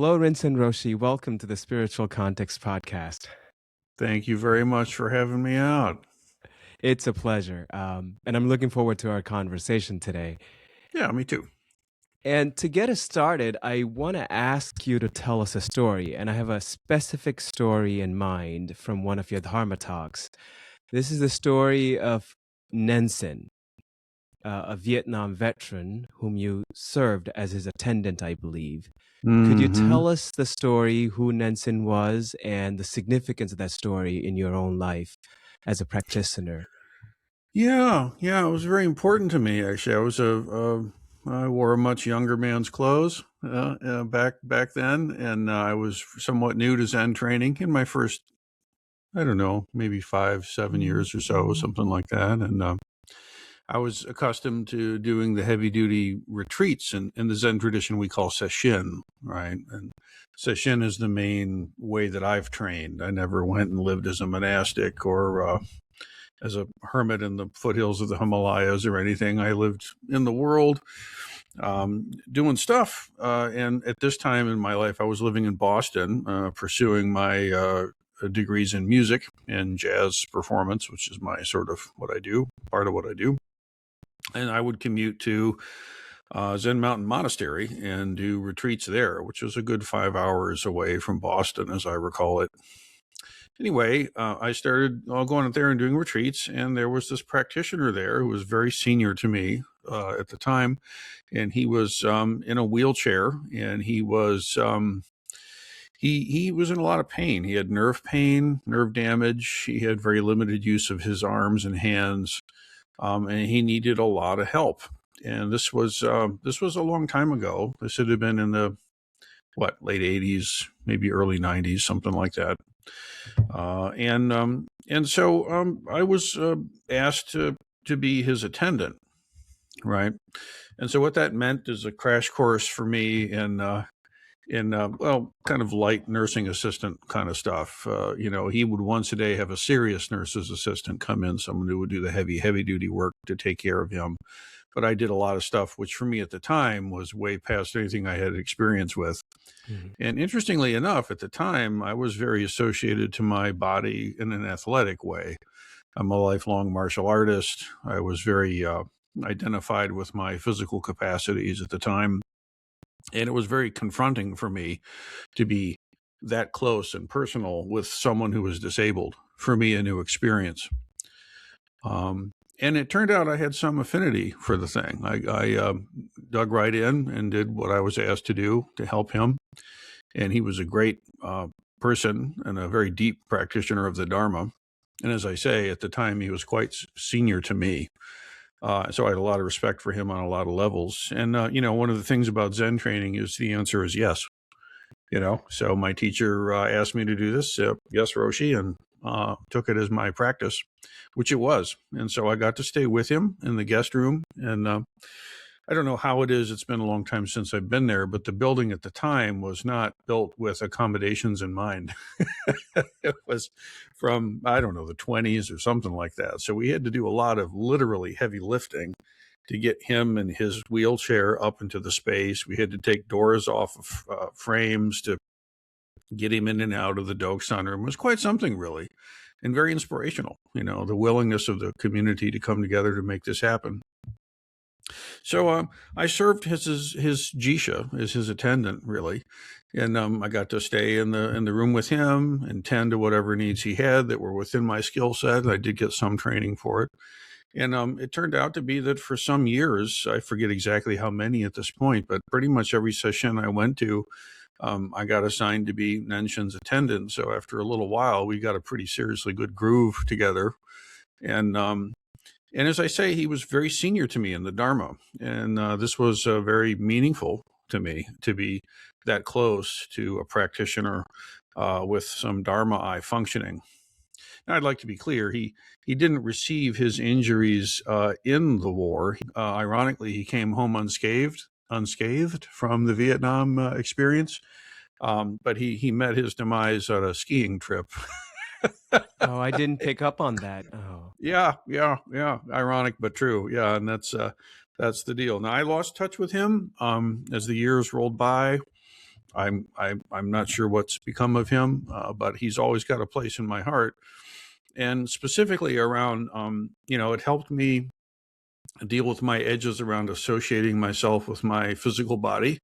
Hello, Rinsen Roshi. Welcome to the Spiritual Context Podcast. Thank you very much for having me out. It's a pleasure. And I'm looking forward to our conversation today. Yeah, me too. And to get us started, I want to ask you to tell us a story. And I have a specific story in mind from one of your Dharma talks. This is the story of Nensen, a Vietnam veteran whom you served as his attendant, I believe. Could you tell us the story, who Nensen was, and the significance of that story in your own life as a practitioner? Yeah, it was very important to me. Actually, I wore a much younger man's clothes back then, and I was somewhat new to Zen training in my first, I don't know, maybe 5-7 years or so, something like that, and I was accustomed to doing the heavy-duty retreats in the Zen tradition we call sesshin, right? And sesshin is the main way that I've trained. I never went and lived as a monastic or as a hermit in the foothills of the Himalayas or anything. I lived in the world doing stuff. And at this time in my life, I was living in Boston, pursuing my degrees in music and jazz performance, which is my sort of what I do, part of what I do. And I would commute to Zen Mountain Monastery and do retreats there, which was a good 5 hours away from Boston, as I recall it. Anyway, I started going out there and doing retreats, and there was this practitioner there who was very senior to me at the time, and he was in a wheelchair, and he was he was in a lot of pain. He had nerve pain, nerve damage. He had very limited use of his arms and hands. And he needed a lot of help. And this was a long time ago. This had been in the late 80s, maybe early 90s, something like that. And so I was asked to be his attendant, right? And so what that meant is a crash course for me in kind of light nursing assistant kind of stuff. He would once a day have a serious nurse's assistant come in, someone who would do the heavy duty work to take care of him. But I did a lot of stuff, which for me at the time was way past anything I had experience with. Mm-hmm. And interestingly enough, at the time, I was very associated to my body in an athletic way. I'm a lifelong martial artist. I was very identified with my physical capacities at the time. And it was very confronting for me to be that close and personal with someone who was disabled. For me, a new experience. And it turned out I had some affinity for the thing. I dug right in and did what I was asked to do to help him. And he was a great person and a very deep practitioner of the Dharma. And as I say, at the time, he was quite senior to me. So I had a lot of respect for him on a lot of levels. And, one of the things about Zen training is the answer is yes. So my teacher asked me to do this. Yes, Roshi, and took it as my practice, which it was. And so I got to stay with him in the guest room. And I don't know how it is. It's been a long time since I've been there, but the building at the time was not built with accommodations in mind. It was from, I don't know, the 20s or something like that. So we had to do a lot of literally heavy lifting to get him and his wheelchair up into the space. We had to take doors off of frames to get him in and out of the Doksan room. It was quite something, really, and very inspirational, the willingness of the community to come together to make this happen. So I served his jisha, as his attendant, really, and I got to stay in the room with him and tend to whatever needs he had that were within my skill set. I did get some training for it, and it turned out to be that for some years, I forget exactly how many at this point, but pretty much every session I went to, I got assigned to be Nenshin's attendant. So after a little while, we got a pretty seriously good groove together, and as I say, he was very senior to me in the Dharma. And this was very meaningful to me to be that close to a practitioner with some Dharma eye functioning. Now, I'd like to be clear, he didn't receive his injuries in the war. Ironically, he came home unscathed from the Vietnam experience. But he met his demise at a skiing trip. Oh, I didn't pick up on that. Oh, yeah. Ironic, but true. Yeah, and that's the deal. Now I lost touch with him as the years rolled by, I'm not sure what's become of him, but he's always got a place in my heart. And specifically around, it helped me deal with my edges around associating myself with my physical body,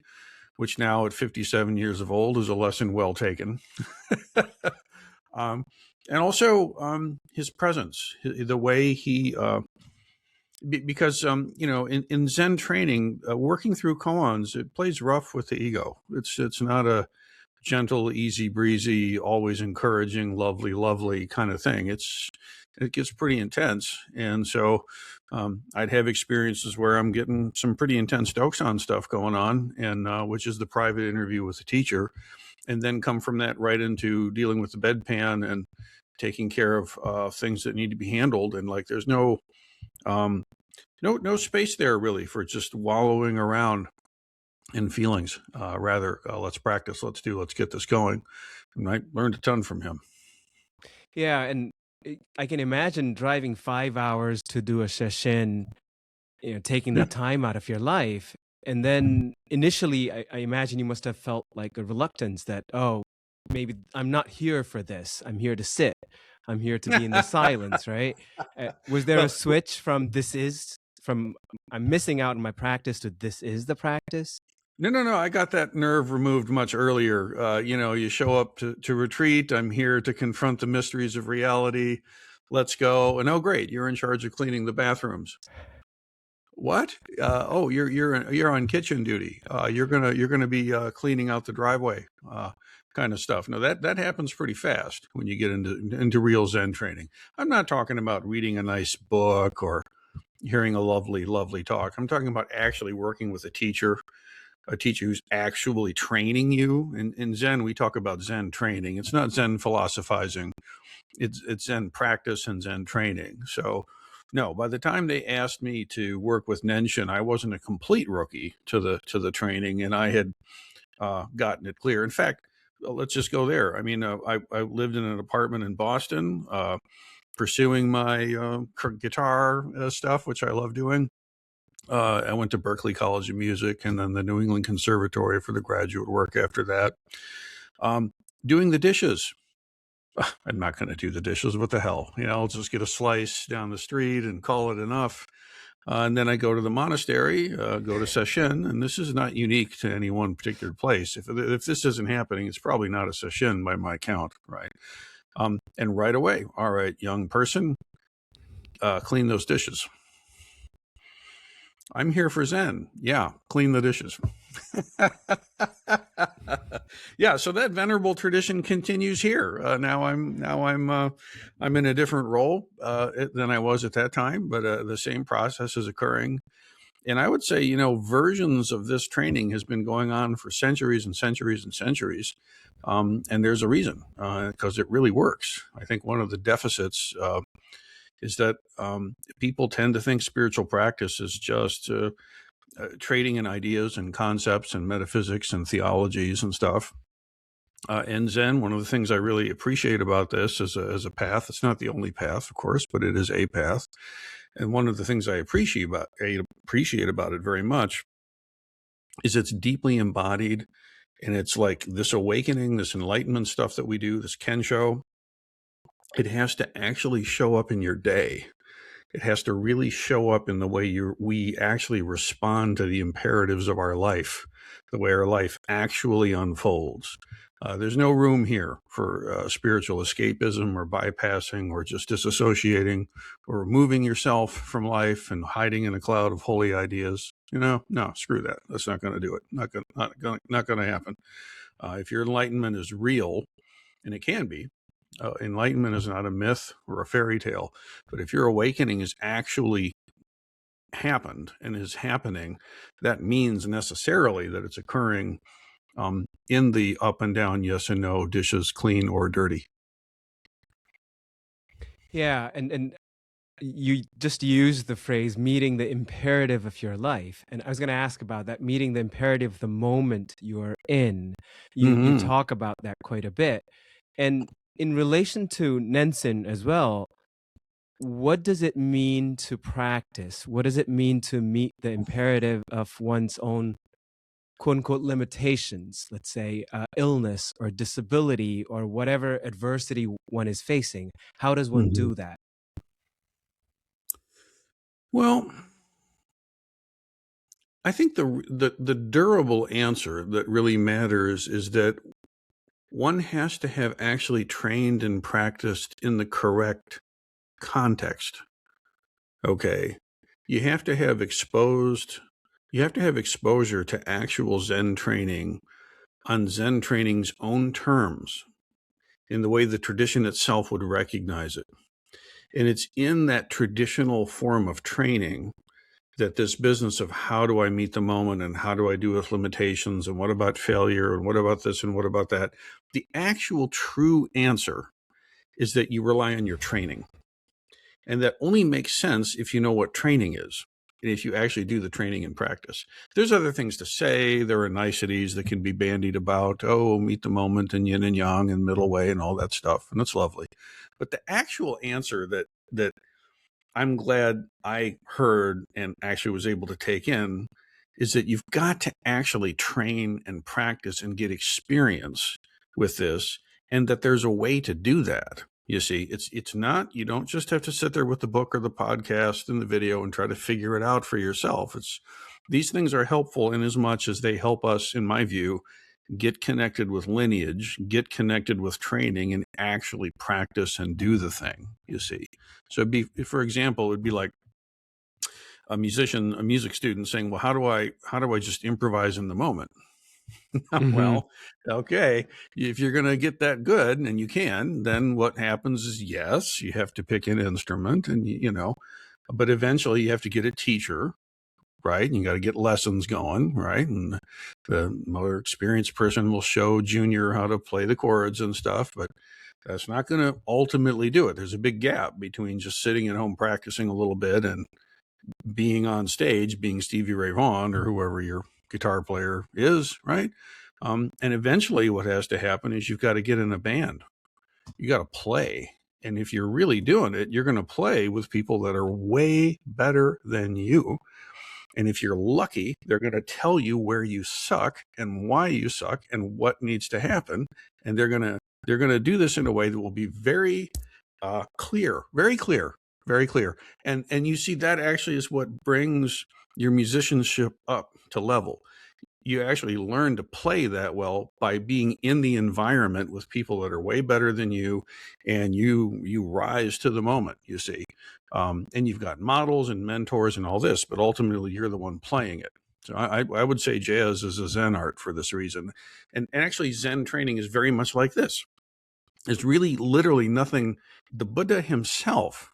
which now at 57 years of old is a lesson well taken. And also his presence, the way he, because in Zen training, working through koans, it plays rough with the ego. It's not a gentle, easy breezy, always encouraging, lovely kind of thing. It gets pretty intense. And so I'd have experiences where I'm getting some pretty intense Doksan stuff going on, and which is the private interview with the teacher, and then come from that right into dealing with the bedpan and taking care of things that need to be handled. And like, there's no space there really for just wallowing around in feelings. Rather, let's practice, let's get this going. And I learned a ton from him. Yeah, and I can imagine driving 5 hours to do a session, taking that time out of your life. And then initially, I imagine you must have felt like a reluctance that, oh, maybe I'm not here for this. I'm here to sit. I'm here to be in the silence, right? Was there a switch from I'm missing out on my practice to this is the practice? No. I got that nerve removed much earlier. You show up to retreat. I'm here to confront the mysteries of reality. Let's go. And oh, great, you're in charge of cleaning the bathrooms. What? Oh, you're on kitchen duty. You're gonna be cleaning out the driveway, kind of stuff. No, that happens pretty fast when you get into real Zen training. I'm not talking about reading a nice book or hearing a lovely talk. I'm talking about actually working with a teacher who's actually training you. In Zen, we talk about Zen training. It's not Zen philosophizing. It's Zen practice and Zen training. So, no, by the time they asked me to work with Nenshin, I wasn't a complete rookie to the training, and I had gotten it clear. In fact, let's just go there. I mean, I lived in an apartment in Boston, pursuing my guitar stuff, which I love doing. I went to Berklee College of Music and then the New England Conservatory for the graduate work after that. Doing the dishes. I'm not going to do the dishes. What the hell? I'll just get a slice down the street and call it enough. And then I go to the monastery, go to sesshin, and this is not unique to any one particular place. If this isn't happening, it's probably not a sesshin by my count, right? And right away, all right, young person, clean those dishes. I'm here for Zen. Yeah, clean the dishes. Yeah, so that venerable tradition continues here. Now I'm in a different role than I was at that time, but the same process is occurring. And I would say, versions of this training has been going on for centuries and centuries and centuries. And there's a reason, because it really works. I think one of the deficits is that people tend to think spiritual practice is just trading in ideas and concepts and metaphysics and theologies and stuff. And Zen, one of the things I really appreciate about this as a path, it's not the only path, of course, but it is a path. And one of the things I appreciate about it very much is it's deeply embodied. And it's like this awakening, this enlightenment stuff that we do, this Kensho, it has to actually show up in your day. It has to really show up in the way we actually respond to the imperatives of our life, the way our life actually unfolds. There's no room here for spiritual escapism or bypassing or just disassociating or removing yourself from life and hiding in a cloud of holy ideas. No, screw that. That's not going to do it. Not going to happen. If your enlightenment is real, and it can be, enlightenment is not a myth or a fairy tale, but if your awakening is actually happened and is happening, that means necessarily that it's occurring in the up and down, yes and no, dishes clean or dirty. Yeah, and you just used the phrase meeting the imperative of your life. And I was going to ask about that, meeting the imperative of the moment you're in. You talk about that quite a bit. And in relation to Nenshin as well, what does it mean to practice? What does it mean to meet the imperative of one's own quote unquote limitations, let's say illness or disability or whatever adversity one is facing? How does one Mhm. do that? Well, I think the durable answer that really matters is that one has to have actually trained and practiced in the correct context. Okay. You have to have exposure to actual Zen training on Zen training's own terms in the way the tradition itself would recognize it. And it's in that traditional form of training that this business of how do I meet the moment and how do I do with limitations and what about failure and what about this and what about that, the actual true answer is that you rely on your training. And that only makes sense if you know what training is and if you actually do the training in practice. There's other things to say. There are niceties that can be bandied about. Oh, meet the moment and yin and yang and middle way and all that stuff. And it's lovely. But the actual answer that I'm glad I heard and actually was able to take in is that you've got to actually train and practice and get experience with this, and that there's a way to do that. You see, it's not, you don't just have to sit there with the book or the podcast and the video and try to figure it out for yourself. These things are helpful in as much as they help us, in my view, get connected with lineage, get connected with training, and actually practice and do the thing, you see. So it'd be, for example, it'd be like a music student saying, well, how do I just improvise in the moment? Mm-hmm. Well, okay, if you're going to get that good, and you can, then what happens is, yes, you have to pick an instrument, and but eventually you have to get a teacher, right? And you got to get lessons going, right? And the more experienced person will show junior how to play the chords and stuff, but that's not going to ultimately do it. There's a big gap between just sitting at home practicing a little bit and being on stage, being Stevie Ray Vaughan or whoever your guitar player is, right? And eventually what has to happen is you've got to get in a band. You got to play. And if you're really doing it, you're going to play with people that are way better than you. And if you're lucky, they're going to tell you where you suck and why you suck and what needs to happen. And they're going to do this in a way that will be very clear, very clear, very clear. And you see, that actually is what brings your musicianship up to level. You actually learn to play that well by being in the environment with people that are way better than you, and you rise to the moment, you see. And you've got models and mentors and all this, but ultimately you're the one playing it. So I would say jazz is a Zen art for this reason. And actually Zen training is very much like this. It's really literally nothing. The Buddha himself,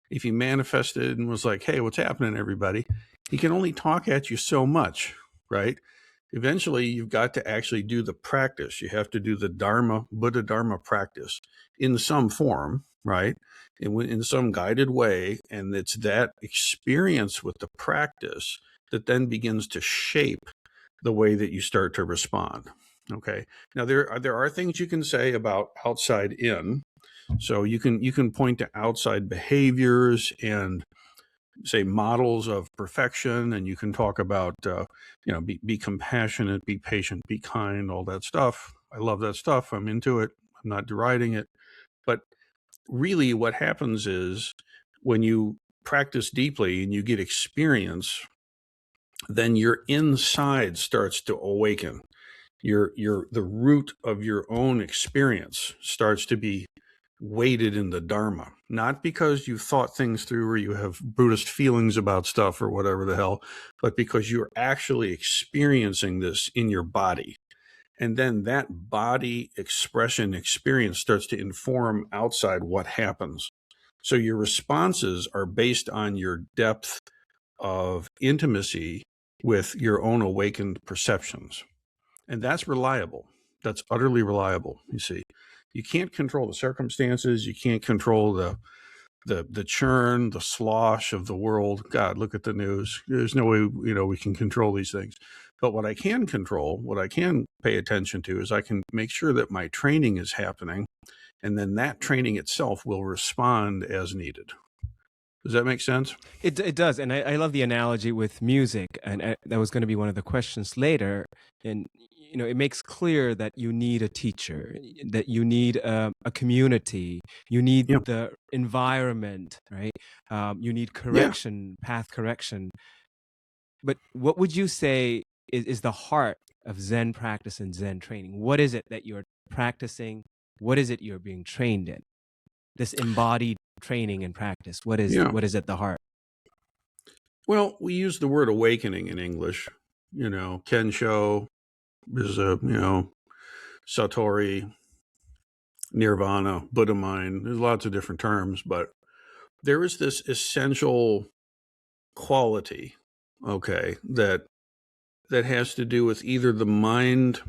if he manifested and was like, hey, what's happening, everybody? He can only talk at you so much, right? Eventually, you've got to actually do the practice. You have to do the Dharma, Buddha Dharma practice in some form, right? In some guided way. And it's that experience with the practice that then begins to shape the way that you start to respond. Okay. Now there are things you can say about outside in. So you can point to outside behaviors and say models of perfection, and you can talk about be compassionate, be patient, be kind, all that stuff. I love that stuff. I'm into it. I'm not deriding it. But really what happens is when you practice deeply and you get experience, then your inside starts to awaken. The root of your own experience starts to be weighted in the Dharma, not because you thought things through or you have Buddhist feelings about stuff or whatever the hell, but because you're actually experiencing this in your body. And then that body expression experience starts to inform outside what happens. So your responses are based on your depth of intimacy with your own awakened perceptions. And that's reliable. That's utterly reliable. You see, you can't control the circumstances. You can't control the churn, the slosh of the world. God, look at the news. There's no way, we can control these things. But what I can control, what I can pay attention to, is I can make sure that my training is happening. And then that training itself will respond as needed. Does that make sense? It does, and I love the analogy with music, and that was going to be one of the questions later. And it makes clear that you need a teacher, that you need a community, you need Yeah. the environment, right? You need Yeah. correction, path correction. But what would you say is the heart of Zen practice and Zen training? What is it that you're practicing? What is it you're being trained in? This embodied training and practice. Yeah. What is at the heart? Well, we use the word awakening in English. Kensho is Satori, Nirvana, Buddha mind. There's lots of different terms, but there is this essential quality, okay, that has to do with either the mind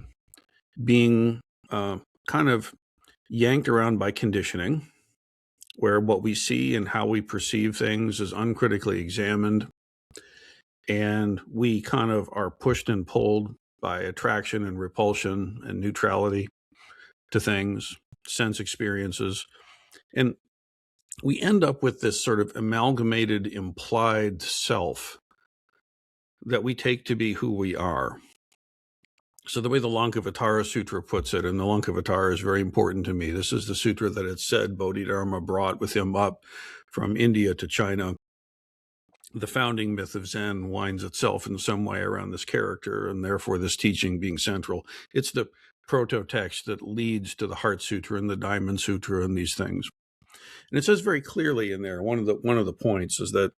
being kind of yanked around by conditioning, where what we see and how we perceive things is uncritically examined, and we kind of are pushed and pulled by attraction and repulsion and neutrality to things, sense experiences. And we end up with this sort of amalgamated implied self that we take to be who we are. So the way the Lankavatara Sutra puts it, and the Lankavatara is very important to me. This is the sutra that it said Bodhidharma brought with him up from India to China. The founding myth of Zen winds itself in some way around this character, and therefore this teaching being central. It's the proto-text that leads to the Heart Sutra and the Diamond Sutra and these things. And it says very clearly in there, one of the points is that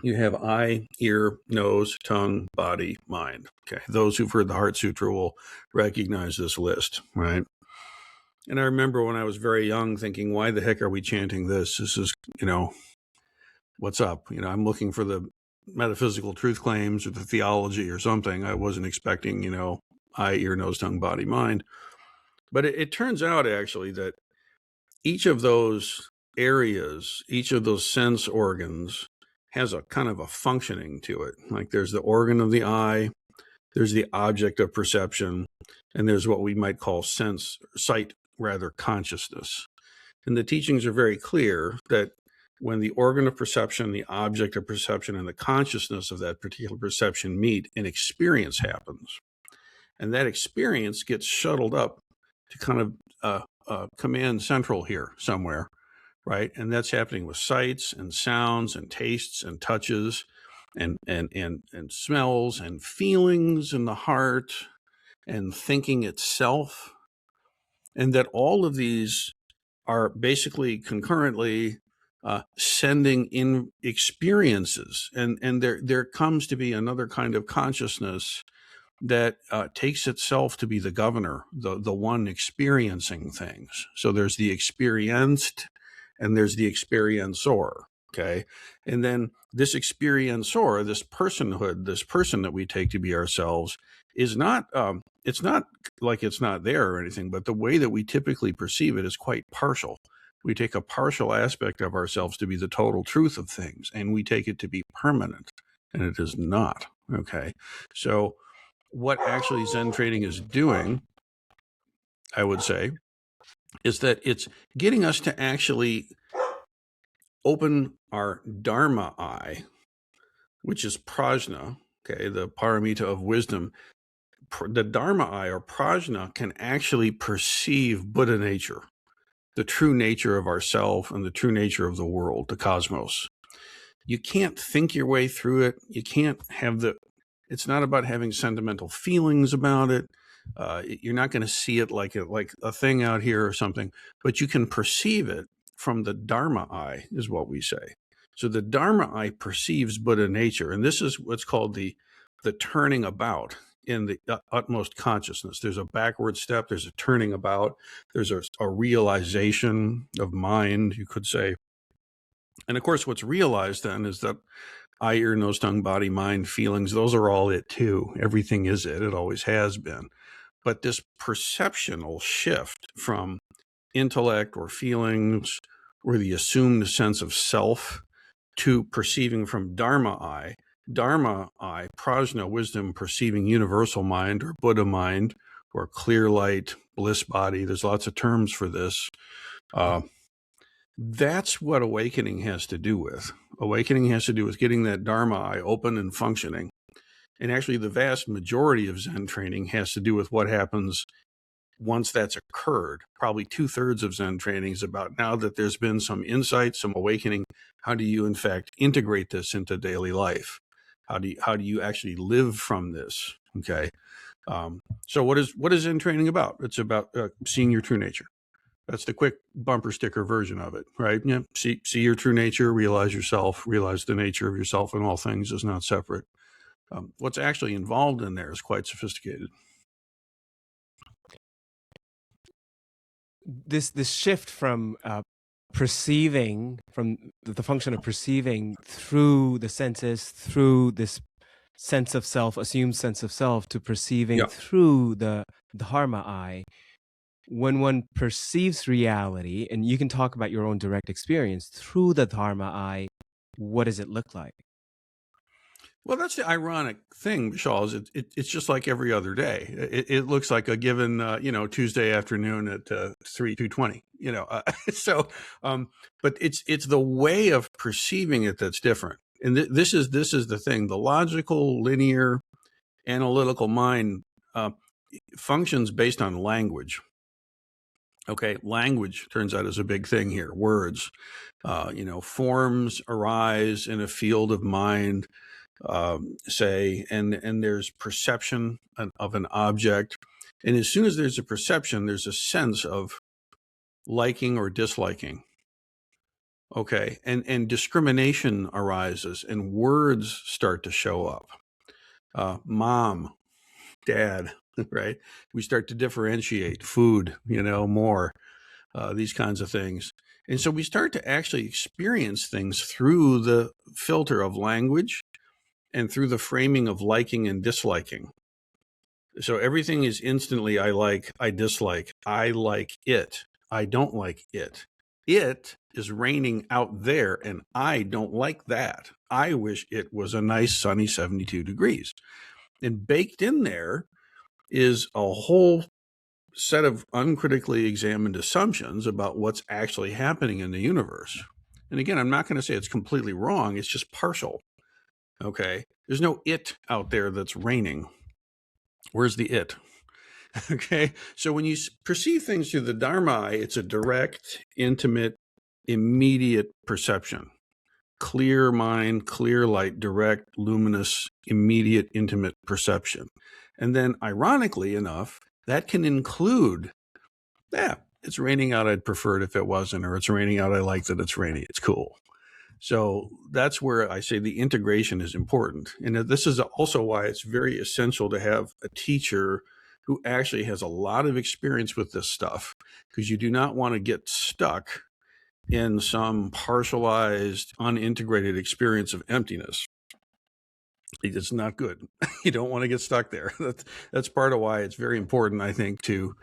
you have eye, ear, nose, tongue, body, mind. Okay, those who've heard the Heart Sutra will recognize this list, right? And I remember when I was very young thinking, why the heck are we chanting this? This is, what's up? I'm looking for the metaphysical truth claims or the theology or something. I wasn't expecting, eye, ear, nose, tongue, body, mind. But it turns out actually that each of those areas, each of those sense organs has a kind of a functioning to it. Like there's the organ of the eye, there's the object of perception, and there's what we might call sight, consciousness. And the teachings are very clear that when the organ of perception, the object of perception, and the consciousness of that particular perception meet, an experience happens. And that experience gets shuttled up to kind of command central here somewhere, right? And that's happening with sights and sounds and tastes and touches and smells and feelings in the heart and thinking itself. And that all of these are basically concurrently sending in experiences. And there comes to be another kind of consciousness that takes itself to be the governor, the one experiencing things. So there's the experienced and there's the experiencer, okay? And then this experiencer, this personhood, this person that we take to be ourselves is not, it's not like it's not there or anything, but the way that we typically perceive it is quite partial. We take a partial aspect of ourselves to be the total truth of things, and we take it to be permanent, and it is not, okay? So what actually Zen training is doing, I would say, is that it's getting us to actually open our Dharma eye, which is prajna, okay, the paramita of wisdom. The Dharma eye or prajna can actually perceive Buddha nature, the true nature of ourself and the true nature of the world, the cosmos. You can't think your way through it. You can't have it's not about having sentimental feelings about it. You're not going to see it like a thing out here or something, but you can perceive it from the Dharma eye, is what we say. So the Dharma eye perceives Buddha nature, and this is what's called the turning about in the utmost consciousness. There's a backward step, there's a turning about, there's a realization of mind, you could say. And of course, what's realized then is that eye, ear, nose, tongue, body, mind, feelings, those are all it too. Everything is it. It always has been. But this perceptual shift from intellect or feelings or the assumed sense of self to perceiving from Dharma eye, prajna, wisdom, perceiving universal mind or Buddha mind or clear light, bliss body. There's lots of terms for this. That's what awakening has to do with. Awakening has to do with getting that Dharma eye open and functioning. And actually, the vast majority of Zen training has to do with what happens once that's occurred. Probably 2/3 of Zen training is about, now that there's been some insight, some awakening, how do you in fact integrate this into daily life? How do you actually live from this? Okay. So what is Zen training about? It's about seeing your true nature. That's the quick bumper sticker version of it, right? Yeah. See your true nature, realize yourself, realize the nature of yourself and all things is not separate. What's actually involved in there is quite sophisticated. This shift from perceiving, from the function of perceiving through the senses, through this sense of self, assumed sense of self, to perceiving through the Dharma eye. When one perceives reality, and you can talk about your own direct experience through the Dharma eye, what does it look like? Well, that's the ironic thing, Bishal, is it's just like every other day. It looks like a given, Tuesday afternoon at 2:20, so, but it's the way of perceiving it that's different. And this is the thing. The logical, linear, analytical mind functions based on language. Okay, language turns out is a big thing here. Words, forms arise in a field of mind, say, and there's perception of an object. And as soon as there's a perception, there's a sense of liking or disliking. Okay, and discrimination arises and words start to show up. Mom, dad, right? We start to differentiate food, more, these kinds of things. And so we start to actually experience things through the filter of language and through the framing of liking and disliking. So everything is instantly, I like, I dislike, I like it, I don't like it. It is raining out there and I don't like that. I wish it was a nice sunny 72 degrees. And baked in there is a whole set of uncritically examined assumptions about what's actually happening in the universe. And again, I'm not going to say it's completely wrong. It's just partial. Okay. There's no it out there that's raining. Where's the it? Okay. So when you perceive things through the Dharma eye, it's a direct, intimate, immediate perception. Clear mind, clear light, direct, luminous, immediate, intimate perception. And then, ironically enough, that can include, it's raining out, I'd prefer it if it wasn't, or it's raining out, I like that it's rainy, it's cool. So that's where I say the integration is important. And this is also why it's very essential to have a teacher who actually has a lot of experience with this stuff, because you do not want to get stuck in some partialized, unintegrated experience of emptiness. It's not good. You don't want to get stuck there. That's part of why it's very important, I think, to,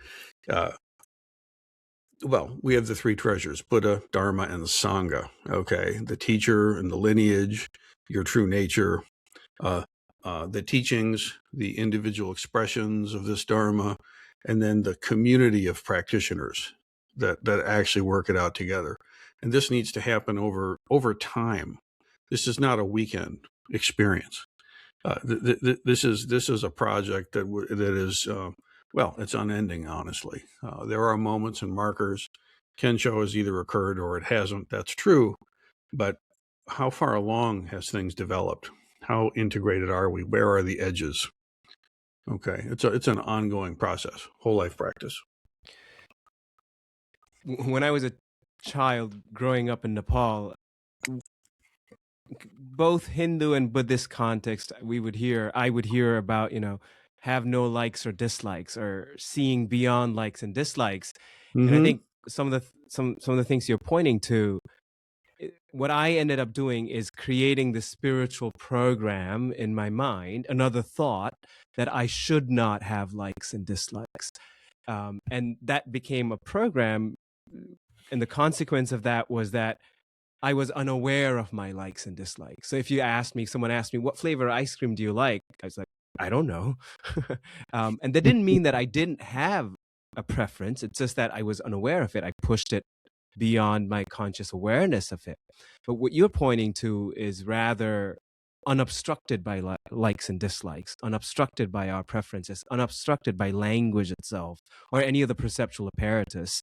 we have the three treasures, Buddha, Dharma, and Sangha. Okay, the teacher and the lineage, your true nature, the teachings, the individual expressions of this Dharma, and then the community of practitioners that actually work it out together. And this needs to happen over time. This is not a weekend experience. This is a project that is it's unending. Honestly, there are moments and markers. Kensho has either occurred or it hasn't. That's true, but how far along has things developed? How integrated are we? Where are the edges? Okay, it's an ongoing process, whole life practice. When I was a child growing up in Nepal, both Hindu and Buddhist context, I would hear about, have no likes or dislikes, or seeing beyond likes and dislikes. Mm-hmm. And I think some of the things you're pointing to, what I ended up doing is creating the spiritual program in my mind, another thought that I should not have likes and dislikes. And that became a program. And the consequence of that was that I was unaware of my likes and dislikes. So if someone asked me, what flavor ice cream do you like? I was like, I don't know. And that didn't mean that I didn't have a preference. It's just that I was unaware of it. I pushed it beyond my conscious awareness of it. But what you're pointing to is rather unobstructed by likes and dislikes, unobstructed by our preferences, unobstructed by language itself or any of the perceptual apparatus.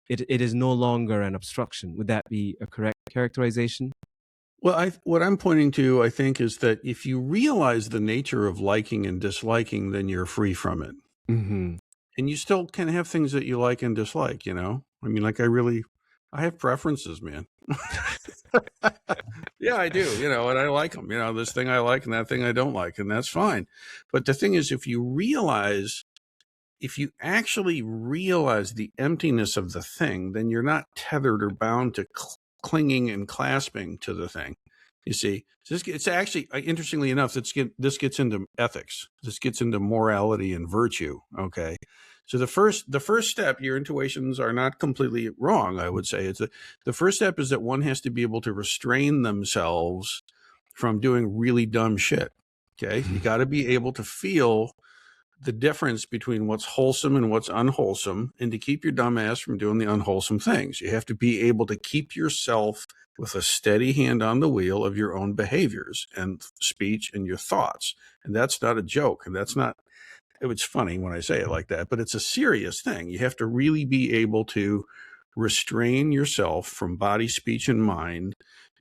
It is no longer an obstruction. Would that be a correct characterization? Well, what I'm pointing to, I think, is that if you realize the nature of liking and disliking, then you're free from it. Mm-hmm. And you still can have things that you like and dislike, you know? I mean, like I have preferences, man. Yeah, I do, you know, and I like them, you know, this thing I like and that thing I don't like, and that's fine. But the thing is, if you actually realize the emptiness of the thing, then you're not tethered or bound to clinging and clasping to the thing. You see, it's actually, interestingly enough, this gets into ethics. This gets into morality and virtue. Okay, so the first step, your intuitions are not completely wrong. I would say the first step is that one has to be able to restrain themselves from doing really dumb shit. Okay, you got to be able to feel the difference between what's wholesome and what's unwholesome, and to keep your dumb ass from doing the unwholesome things. You have to be able to keep yourself with a steady hand on the wheel of your own behaviors and speech and your thoughts. And that's not a joke. And that's not, it's funny when I say it like that, but it's a serious thing. You have to really be able to restrain yourself from body, speech, and mind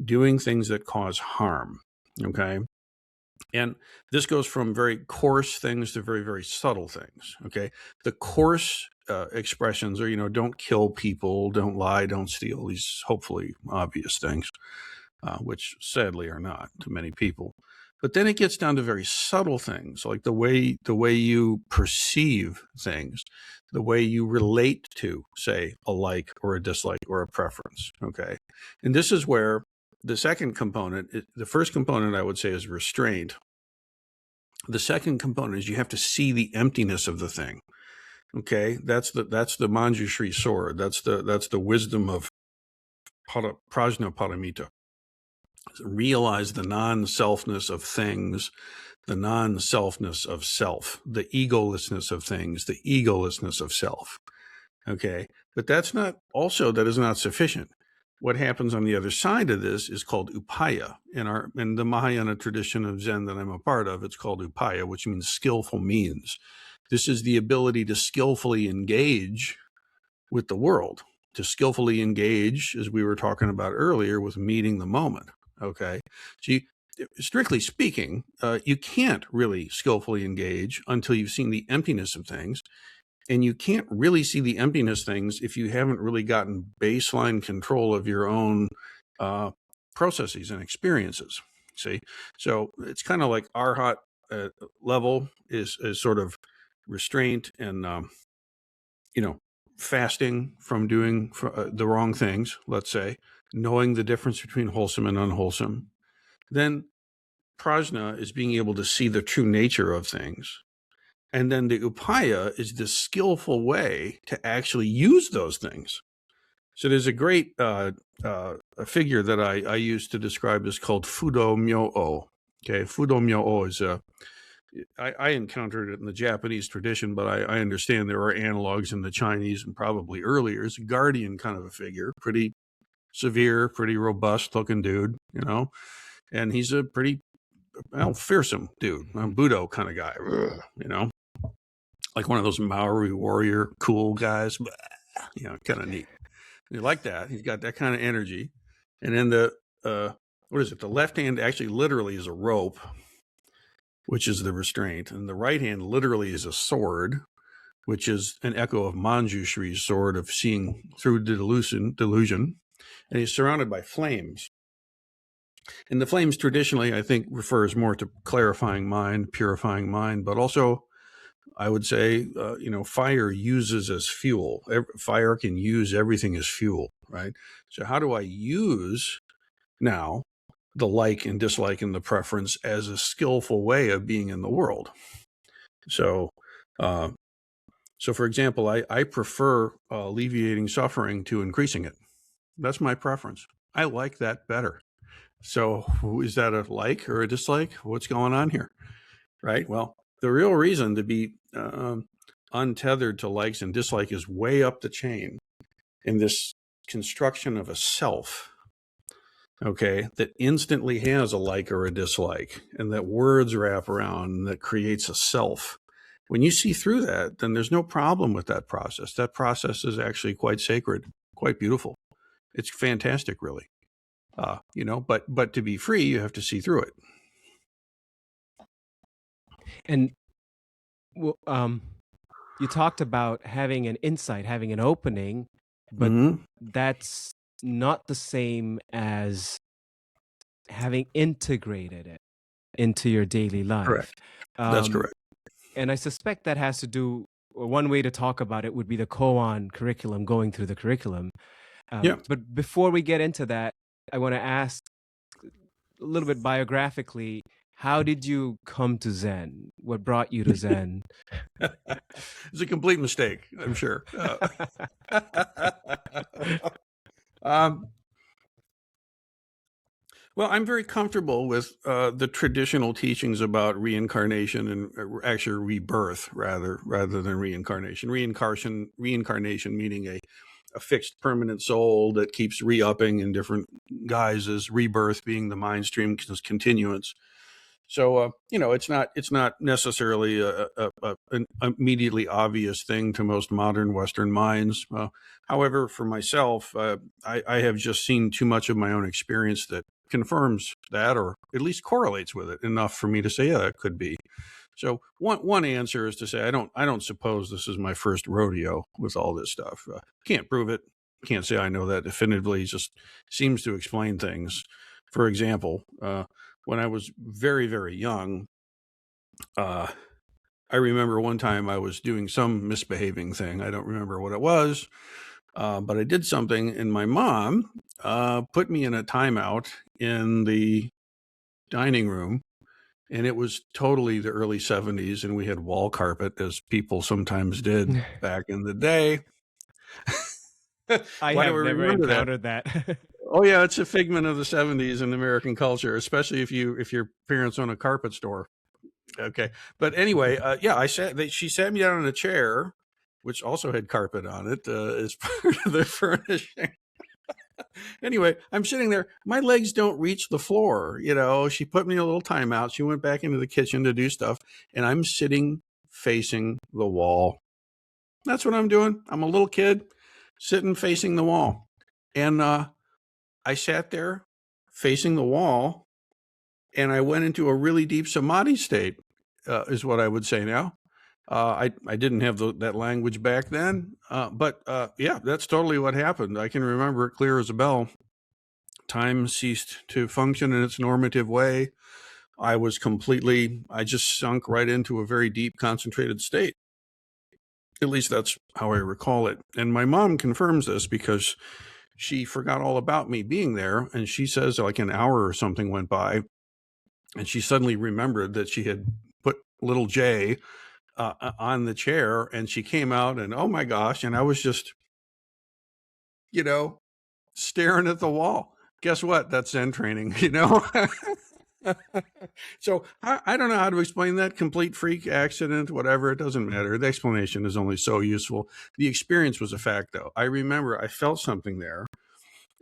doing things that cause harm. Okay. And this goes from very coarse things to very, very subtle things. Okay. The coarse expressions are, you know, don't kill people, don't lie, don't steal, these hopefully obvious things, which sadly are not to many people. But then it gets down to very subtle things, like the way you perceive things, the way you relate to, say, a like or a dislike or a preference. Okay. And this is where the second component, the first component I would say is restraint. The second component is you have to see the emptiness of the thing. Okay, that's the Manjushri sword. That's the wisdom of Prajnaparamita. Realize the non-selfness of things, the non-selfness of self, the egolessness of things, the egolessness of self. Okay, but that is not sufficient. What happens on the other side of this is called upaya. In the Mahayana tradition of Zen that I'm a part of, it's called upaya, which means skillful means. This is the ability to skillfully engage with the world, to skillfully engage, as we were talking about earlier, with meeting the moment. Okay, so strictly speaking, you can't really skillfully engage until you've seen the emptiness of things. And you can't really see the emptiness things if you haven't really gotten baseline control of your own processes and experiences. See, so it's kind of like arhat level is sort of restraint and fasting from doing the wrong things. Let's say knowing the difference between wholesome and unwholesome. Then prajna is being able to see the true nature of things. And then the upaya is the skillful way to actually use those things. So there's a great a figure that I use to describe this called Fudo Myo-o. Okay, Fudo Myo-o is I encountered it in the Japanese tradition, but I understand there are analogs in the Chinese and probably earlier. It's a guardian kind of a figure, pretty severe, pretty robust looking dude, you know, and he's a pretty fearsome dude, a Budo kind of guy, you know. Like one of those Maori warrior cool guys, you know, kind of neat. You like that. He's got that kind of energy. And then the left hand actually literally is a rope, which is the restraint. And the right hand literally is a sword, which is an echo of Manjushri's sword of seeing through delusion. And he's surrounded by flames. And the flames traditionally, I think, refers more to clarifying mind, purifying mind, but also I would say, fire uses as fuel. Fire can use everything as fuel, right? So how do I use now the like and dislike and the preference as a skillful way of being in the world? So, for example, I prefer alleviating suffering to increasing it. That's my preference. I like that better. So is that a like or a dislike? What's going on here? Right? Well, the real reason to be untethered to likes and dislikes is way up the chain in this construction of a self, okay, that instantly has a like or a dislike, and that words wrap around, and that creates a self. When you see through that, then there's no problem with that process. That process is actually quite sacred, quite beautiful. It's fantastic, really. But to be free, you have to see through it. And you talked about having an insight, having an opening, but that's not the same as having integrated it into your daily life. Correct. That's correct. And I suspect that has to do, or one way to talk about it would be the Koan curriculum, going through the curriculum. But before we get into that, I want to ask a little bit biographically, how did you come to Zen? What brought you to Zen? It's a complete mistake, I'm sure. Well, I'm very comfortable with the traditional teachings about reincarnation and actually rebirth rather than reincarnation. Reincarnation meaning a fixed permanent soul that keeps re-upping in different guises, rebirth being the mind stream continuance. So, it's not necessarily an immediately obvious thing to most modern Western minds. However, for myself, I have just seen too much of my own experience that confirms that, or at least correlates with it enough for me to say, yeah, it could be. So one answer is to say, I don't suppose this is my first rodeo with all this stuff. Can't prove it. Can't say I know that definitively. Just seems to explain things. For example, when I was very, very young, I remember one time I was doing some misbehaving thing. I don't remember what it was, but I did something, and my mom put me in a timeout in the dining room, and it was totally the early 70s, and we had wall carpet, as people sometimes did back in the day. I have never encountered that. Oh yeah, it's a figment of the 70s in American culture, especially if your parents own a carpet store. Okay, but anyway, she sat me down in a chair, which also had carpet on it as part of the furnishing. Anyway, I'm sitting there. My legs don't reach the floor. She put me in a little timeout. She went back into the kitchen to do stuff, and I'm sitting facing the wall. That's what I'm doing. I'm a little kid sitting facing the wall, and I sat there facing the wall, and I went into a really deep samadhi state, is what I would say now. I didn't have that language back then, but that's totally what happened. I can remember it clear as a bell. Time ceased to function in its normative way. I just sunk right into a very deep, concentrated state. At least that's how I recall it. And my mom confirms this because she forgot all about me being there. And she says like an hour or something went by, and she suddenly remembered that she had put little Jay on the chair, and she came out, and oh my gosh, and I was just, staring at the wall. Guess what? That's Zen training, So I don't know how to explain that. Complete freak accident, whatever. It doesn't matter. The explanation is only so useful. The experience was a fact, though. I remember I felt something there.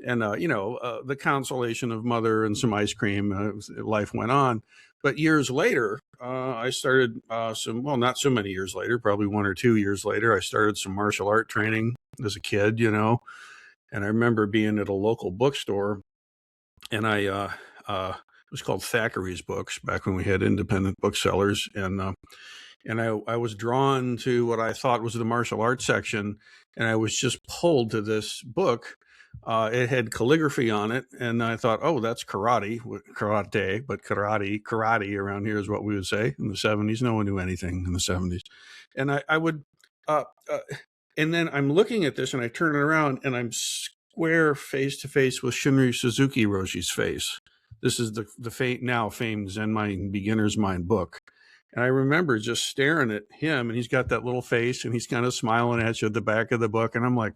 And, the consolation of mother and some ice cream, life went on. But years later, I started not so many years later, probably 1 or 2 years later, I started some martial art training as a kid, and I remember being at a local bookstore, and it was called Thackeray's Books back when we had independent booksellers. And I was drawn to what I thought was the martial arts section, and I was just pulled to this book. It had calligraphy on it, and I thought, oh, that's karate, but karate around here is what we would say in the 70s. No one knew anything in the 70s. And I would, and then I'm looking at this, and I turn it around, and I'm square face to face with Shunryu Suzuki Roshi's face. This is the now famed Zen Mind Beginner's Mind book. And I remember just staring at him, and he's got that little face, and he's kind of smiling at you at the back of the book. And I'm like,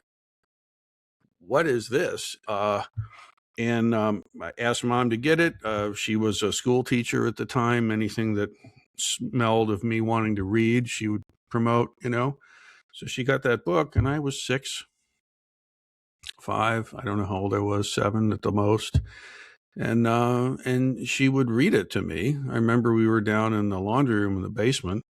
what is this? And I asked Mom to get it. She was a school teacher at the time. Anything that smelled of me wanting to read, she would promote, So she got that book, and I was 6, 5. I don't know how old I was, 7 at the most. And she would read it to me. I remember we were down in the laundry room in the basement,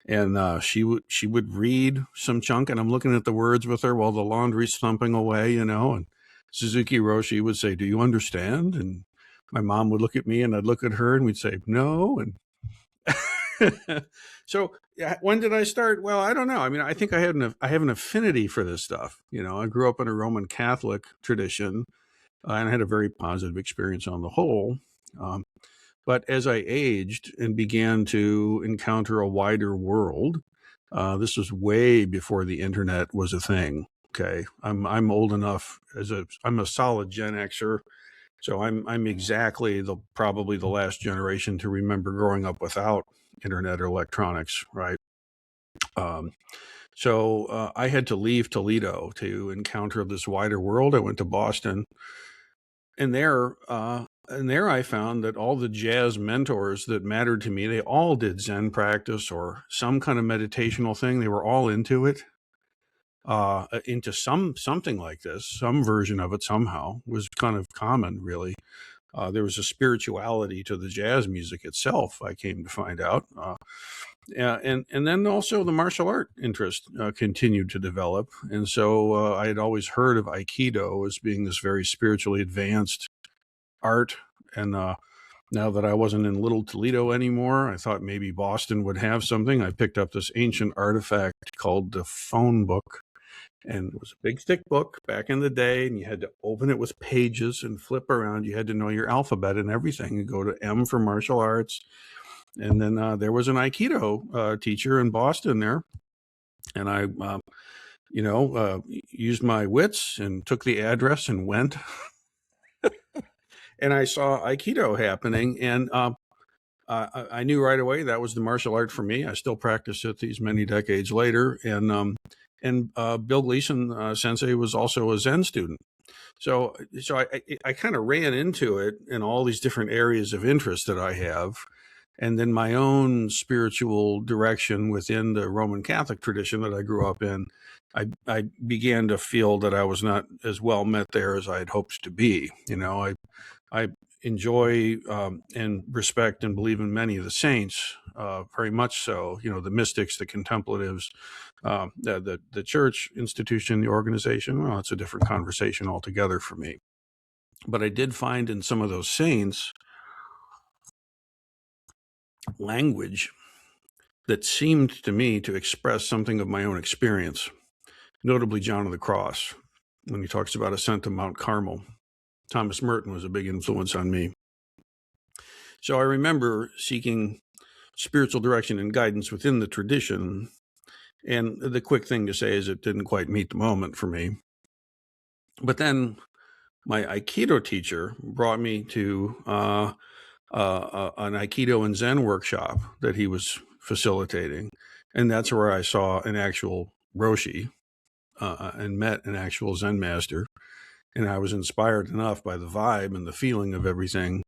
and she would read some chunk, and I'm looking at the words with her while the laundry's thumping away, and Suzuki Roshi would say, "Do you understand?" And my mom would look at me, and I'd look at her, and we'd say, "No." And so when did I start? Well, I don't know. I mean, I think I have an affinity for this stuff. I grew up in a Roman Catholic tradition, and I had a very positive experience on the whole. But as I aged and began to encounter a wider world, this was way before the internet was a thing. Okay, I'm old enough I'm a solid Gen Xer, so I'm exactly probably the last generation to remember growing up without internet or electronics, right? So I had to leave Toledo to encounter this wider world. I went to Boston, and there I found that all the jazz mentors that mattered to me, they all did Zen practice or some kind of meditational thing. They were all into it, into something like this. Some version of it somehow was kind of common, really. There was a spirituality to the jazz music itself, I came to find out. And then also the martial art interest continued to develop. And so I had always heard of Aikido as being this very spiritually advanced art. And now that I wasn't in Little Toledo anymore, I thought maybe Boston would have something. I picked up this ancient artifact called the phone book. And it was a big thick book back in the day, and you had to open it with pages and flip around. You had to know your alphabet and everything. You go to M for martial arts. And then there was an Aikido teacher in Boston there. And I, used my wits and took the address and went. And I saw Aikido happening. And I knew right away that was the martial art for me. I still practice it these many decades later. And Bill Gleason sensei was also a Zen student. So I kind of ran into it in all these different areas of interest that I have. And then my own spiritual direction within the Roman Catholic tradition that I grew up in, I began to feel that I was not as well met there as I had hoped to be. I enjoy and respect and believe in many of the saints, very much so. The mystics, the contemplatives, the church institution, the organization. Well, it's a different conversation altogether for me. But I did find in some of those saints language that seemed to me to express something of my own experience, notably John of the Cross, when he talks about ascent to Mount Carmel. Thomas Merton was a big influence on me. So I remember seeking spiritual direction and guidance within the tradition. And the quick thing to say is it didn't quite meet the moment for me. But then my Aikido teacher brought me to an Aikido and Zen workshop that he was facilitating. And that's where I saw an actual Roshi and met an actual Zen master. And I was inspired enough by the vibe and the feeling of everything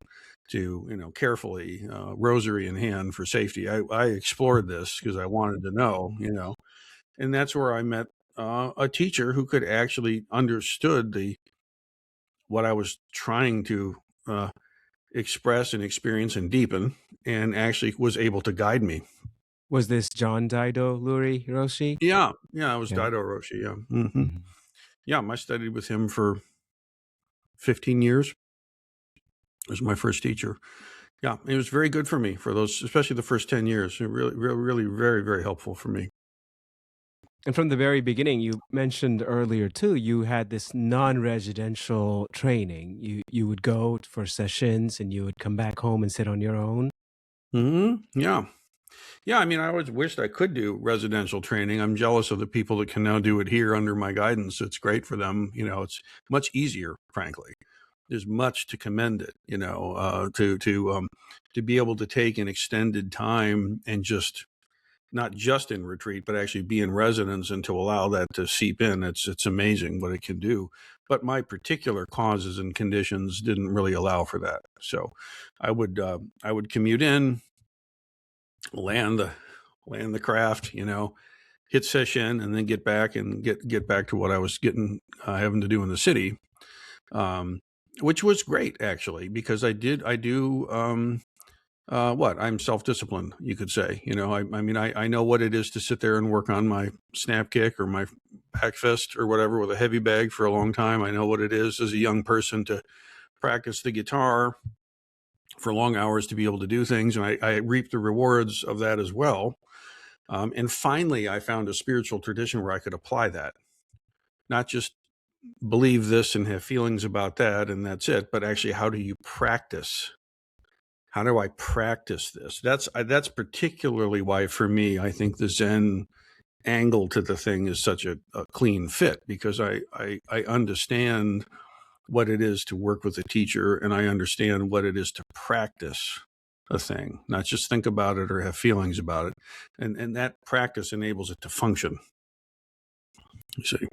to, carefully, rosary in hand for safety. I explored this because I wanted to know, and that's where I met a teacher who could actually understood what I was trying to express and experience and deepen, and actually was able to guide me. Was this John Daido Luri Roshi? Yeah, it was Daido Roshi. Yeah, mm-hmm. Yeah, I studied with him for 15 years. It was my first teacher. Yeah, it was very good for me for those, especially the first 10 years. It really, really, really very, very helpful for me. And from the very beginning, you mentioned earlier too, you had this non-residential training. You would go for sessions and you would come back home and sit on your own. Mm-hmm. Yeah. Yeah, I mean, I always wished I could do residential training. I'm jealous of the people that can now do it here under my guidance. It's great for them. It's much easier, frankly. There's much to commend it, to be able to take an extended time and just not just in retreat, but actually be in residence and to allow that to seep in. It's amazing what it can do. But my particular causes and conditions didn't really allow for that. So I would commute in, land the craft, hit session and then get back and get back to what I was having to do in the city, which was great actually, because I'm self-disciplined, you could say. I know what it is to sit there and work on my snap kick or my back fist or whatever with a heavy bag for a long time. I know what it is as a young person to practice the guitar for long hours to be able to do things. And I reap the rewards of that as well. And finally, I found a spiritual tradition where I could apply that, not just believe this and have feelings about that and that's it, but actually, how do you practice? How do I practice this? That's particularly why, for me, I think the Zen angle to the thing is such a clean fit, because I understand what it is to work with a teacher, and I understand what it is to practice a thing, not just think about it or have feelings about it. And that practice enables it to function. You see?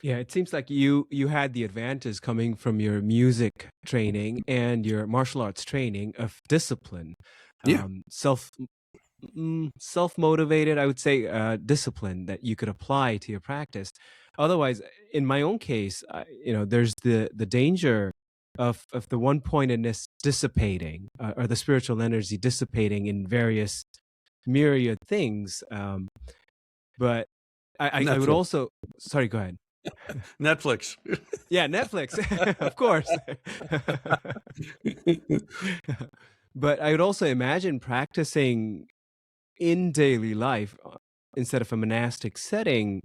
Yeah, it seems like you had the advantage coming from your music training and your martial arts training of discipline. Yeah. Self-motivated, I would say, discipline that you could apply to your practice. Otherwise, in my own case, there's the danger of the one-pointedness dissipating, or the spiritual energy dissipating in various myriad things. But I would Netflix. also, sorry, go ahead. Netflix. Yeah, Netflix, of course. But I would also imagine practicing in daily life, instead of a monastic setting.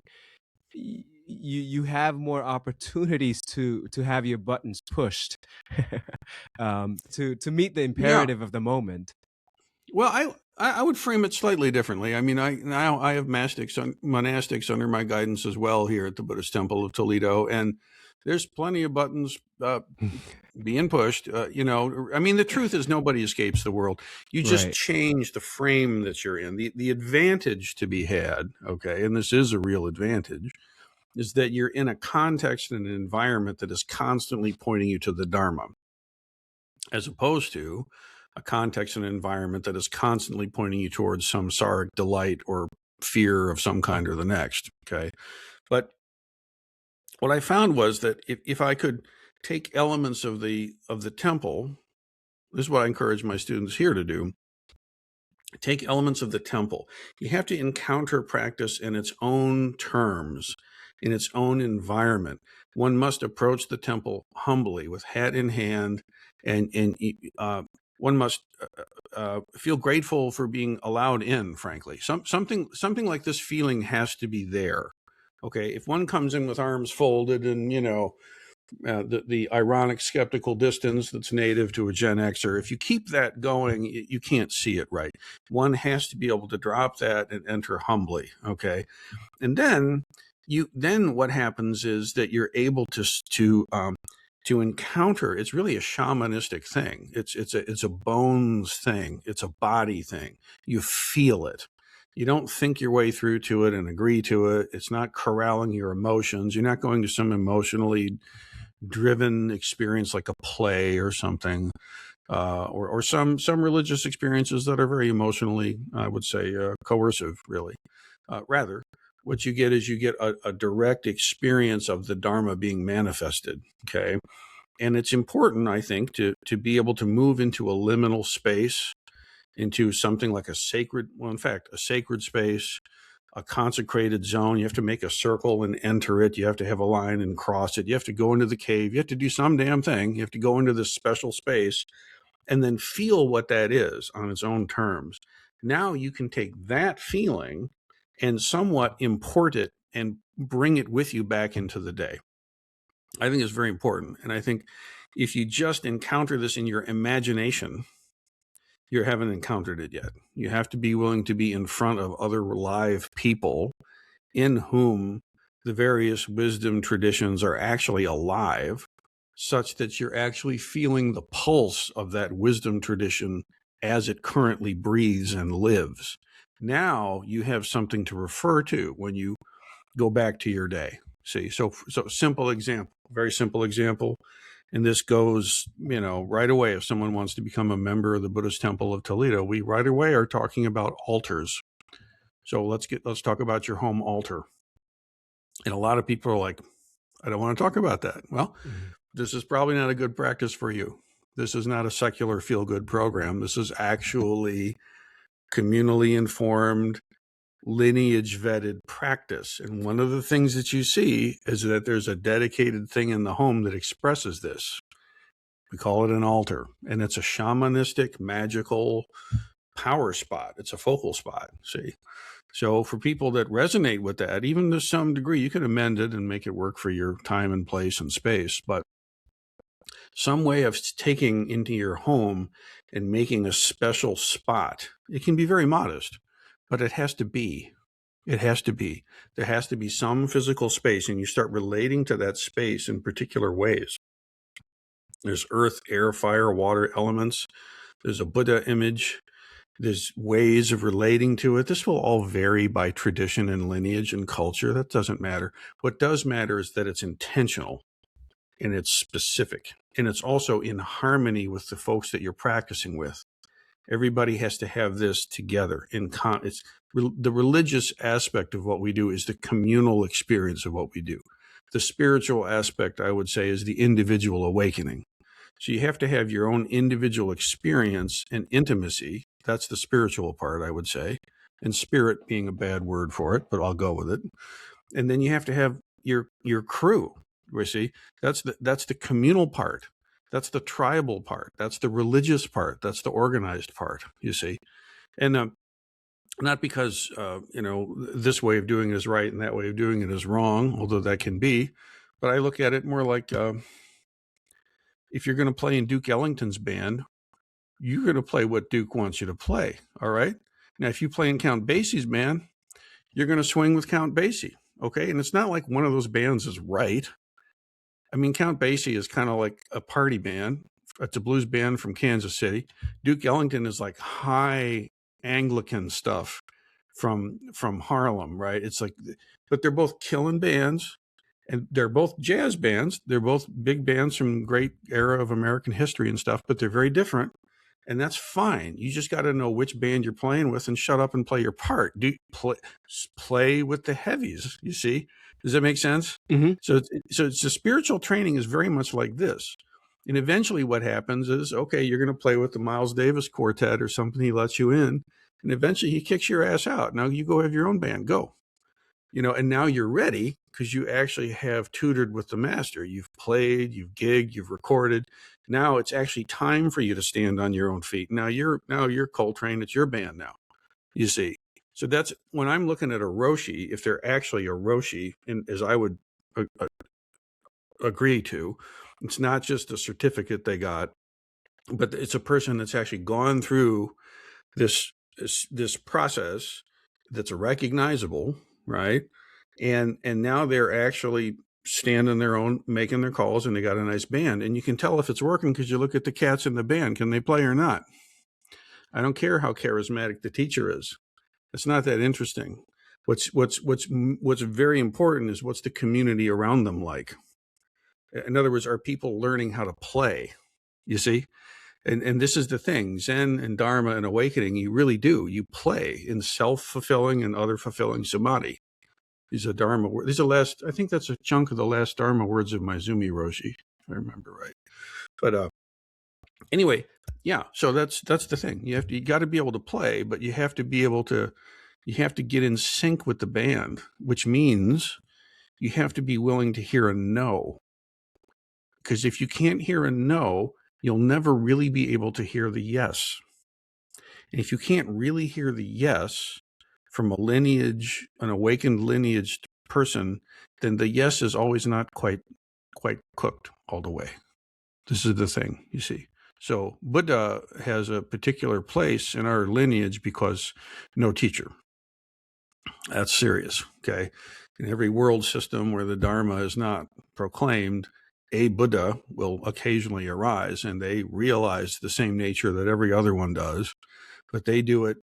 You have more opportunities to have your buttons pushed, to meet the Yeah. imperative of the moment. Well, I would frame it slightly differently. I mean, I have monastics under my guidance as well here at the Buddhist Temple of Toledo, and there's plenty of buttons being pushed. I mean, the truth is nobody escapes the world. You just Right. change the frame that you're in. The advantage to be had, okay, and this is a real advantage, is that you're in a context and an environment that is constantly pointing you to the Dharma, as opposed to a context and environment that is constantly pointing you towards samsaric delight or fear of some kind or the next. Okay. But what I found was that if I could take elements of the temple, this is what I encourage my students here to do. Take elements of the temple. You have to encounter practice in its own terms, in its own environment. One must approach the temple humbly, with hat in hand, and one must feel grateful for being allowed in. Frankly, something like this feeling has to be there. Okay, if one comes in with arms folded and the ironic skeptical distance that's native to a Gen Xer, if you keep that going, you can't see it right. One has to be able to drop that and enter humbly. Okay, and then what happens is that you're able to encounter. It's really a shamanistic thing. It's a bones thing. It's a body thing. You feel it. You don't think your way through to it and agree to it. It's not corralling your emotions. You're not going to some emotionally driven experience like a play or something, or some religious experiences that are very emotionally, I would say, coercive, really. Rather, what you get is a direct experience of the Dharma being manifested. Okay. And it's important, I think, to be able to move into a liminal space, into something like a sacred space, a consecrated zone. You have to make a circle and enter it. You have to have a line and cross it. You have to go into the cave. You have to do some damn thing. You have to go into this special space and then feel what that is on its own terms. Now you can take that feeling and somewhat import it and bring it with you back into the day. I think it's very important. And I think if you just encounter this in your imagination, you haven't encountered it yet. You have to be willing to be in front of other live people in whom the various wisdom traditions are actually alive, such that you're actually feeling the pulse of that wisdom tradition as it currently breathes and lives. Now you have something to refer to when you go back to your day. See, so simple example, very simple example. And this goes, right away. If someone wants to become a member of the Buddhist Temple of Toledo, we right away are talking about altars. So let's talk about your home altar. And a lot of people are like, I don't want to talk about that. Well, this is probably not a good practice for you. This is not a secular feel-good program. This is actually communally informed, lineage vetted practice. And one of the things that you see is that there's a dedicated thing in the home that expresses this. We call it an altar, and it's a shamanistic, magical power spot. It's a focal spot, see? So for people that resonate with that, even to some degree, you can amend it and make it work for your time and place and space. But some way of taking into your home and making a special spot, it can be very modest, but it has to be. It has to be. There has to be some physical space, and you start relating to that space in particular ways. There's earth, air, fire, water elements. There's a Buddha image. There's ways of relating to it. This will all vary by tradition and lineage and culture. That doesn't matter. What does matter is that it's intentional and it's specific. And it's also in harmony with the folks that you're practicing with. Everybody has to have this together. The religious aspect of what we do is the communal experience of what we do. The spiritual aspect, I would say, is the individual awakening. So you have to have your own individual experience and intimacy. That's the spiritual part, I would say. And spirit being a bad word for it, but I'll go with it. And then you have to have your crew. You see, that's the communal part. That's the tribal part. That's the religious part. That's the organized part, you see. And not because, this way of doing it is right and that way of doing it is wrong, although that can be. But I look at it more like if you're going to play in Duke Ellington's band, you're going to play what Duke wants you to play, all right? Now, if you play in Count Basie's band, you're going to swing with Count Basie, okay? And it's not like one of those bands is right. I mean, Count Basie is kind of like a party band. It's a blues band from Kansas City. Duke Ellington is like high Anglican stuff from Harlem, right? It's like, but they're both killing bands, and they're both jazz bands. They're both big bands from great era of American history and stuff, but they're very different. And that's fine. You just got to know which band you're playing with and shut up and play your part. Play with the heavies, you see? Does that make sense? Mm-hmm. So it's the spiritual training is very much like this. And eventually what happens is, okay, you're going to play with the Miles Davis quartet or something. He lets you in. And eventually he kicks your ass out. Now you go have your own band. Go. And now you're ready because you actually have tutored with the master. You've played, you've gigged, you've recorded. Now it's actually time for you to stand on your own feet. Now you're Coltrane. It's your band now, you see. So that's when I'm looking at a Roshi, if they're actually a Roshi, and as I would agree to, it's not just a certificate they got, but it's a person that's actually gone through this process that's recognizable, right? And now they're actually standing their own, making their calls, and they got a nice band. And you can tell if it's working because you look at the cats in the band. Can they play or not? I don't care how charismatic the teacher is. It's not that interesting. What's very important is what's the community around them like. In other words, are people learning how to play? You see? And this is the thing, Zen and Dharma and Awakening, you really do. You play in self-fulfilling and other fulfilling Samadhi. These are Dharma words. These are I think that's a chunk of the last Dharma words of Maizumi Roshi, if I remember right. But anyway, yeah, so that's the thing. You got to be able to play, but you have to get in sync with the band, which means you have to be willing to hear a no. Because if you can't hear a no, you'll never really be able to hear the yes. And if you can't really hear the yes from an awakened lineage person, then the yes is always not quite cooked all the way. This is the thing, you see. So Buddha has a particular place in our lineage because no teacher. That's serious, okay? In every world system where the Dharma is not proclaimed, a Buddha will occasionally arise, and they realize the same nature that every other one does, but they do it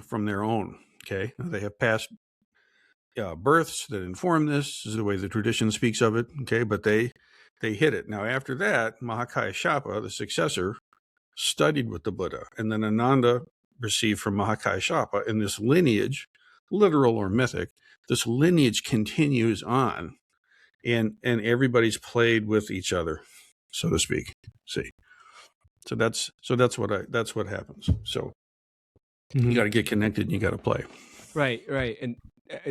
from their own, okay? They have past births that inform this. This is the way the tradition speaks of it, okay? But they hit it. Now, after that, Mahakayasapa, the successor, studied with the Buddha, and then Ananda received from Mahakayasapa, and this lineage literal or mythic, this lineage continues on, and everybody's played with each other, so to speak. See, so that's what happens. So you got to get connected and you got to play. Right, right. And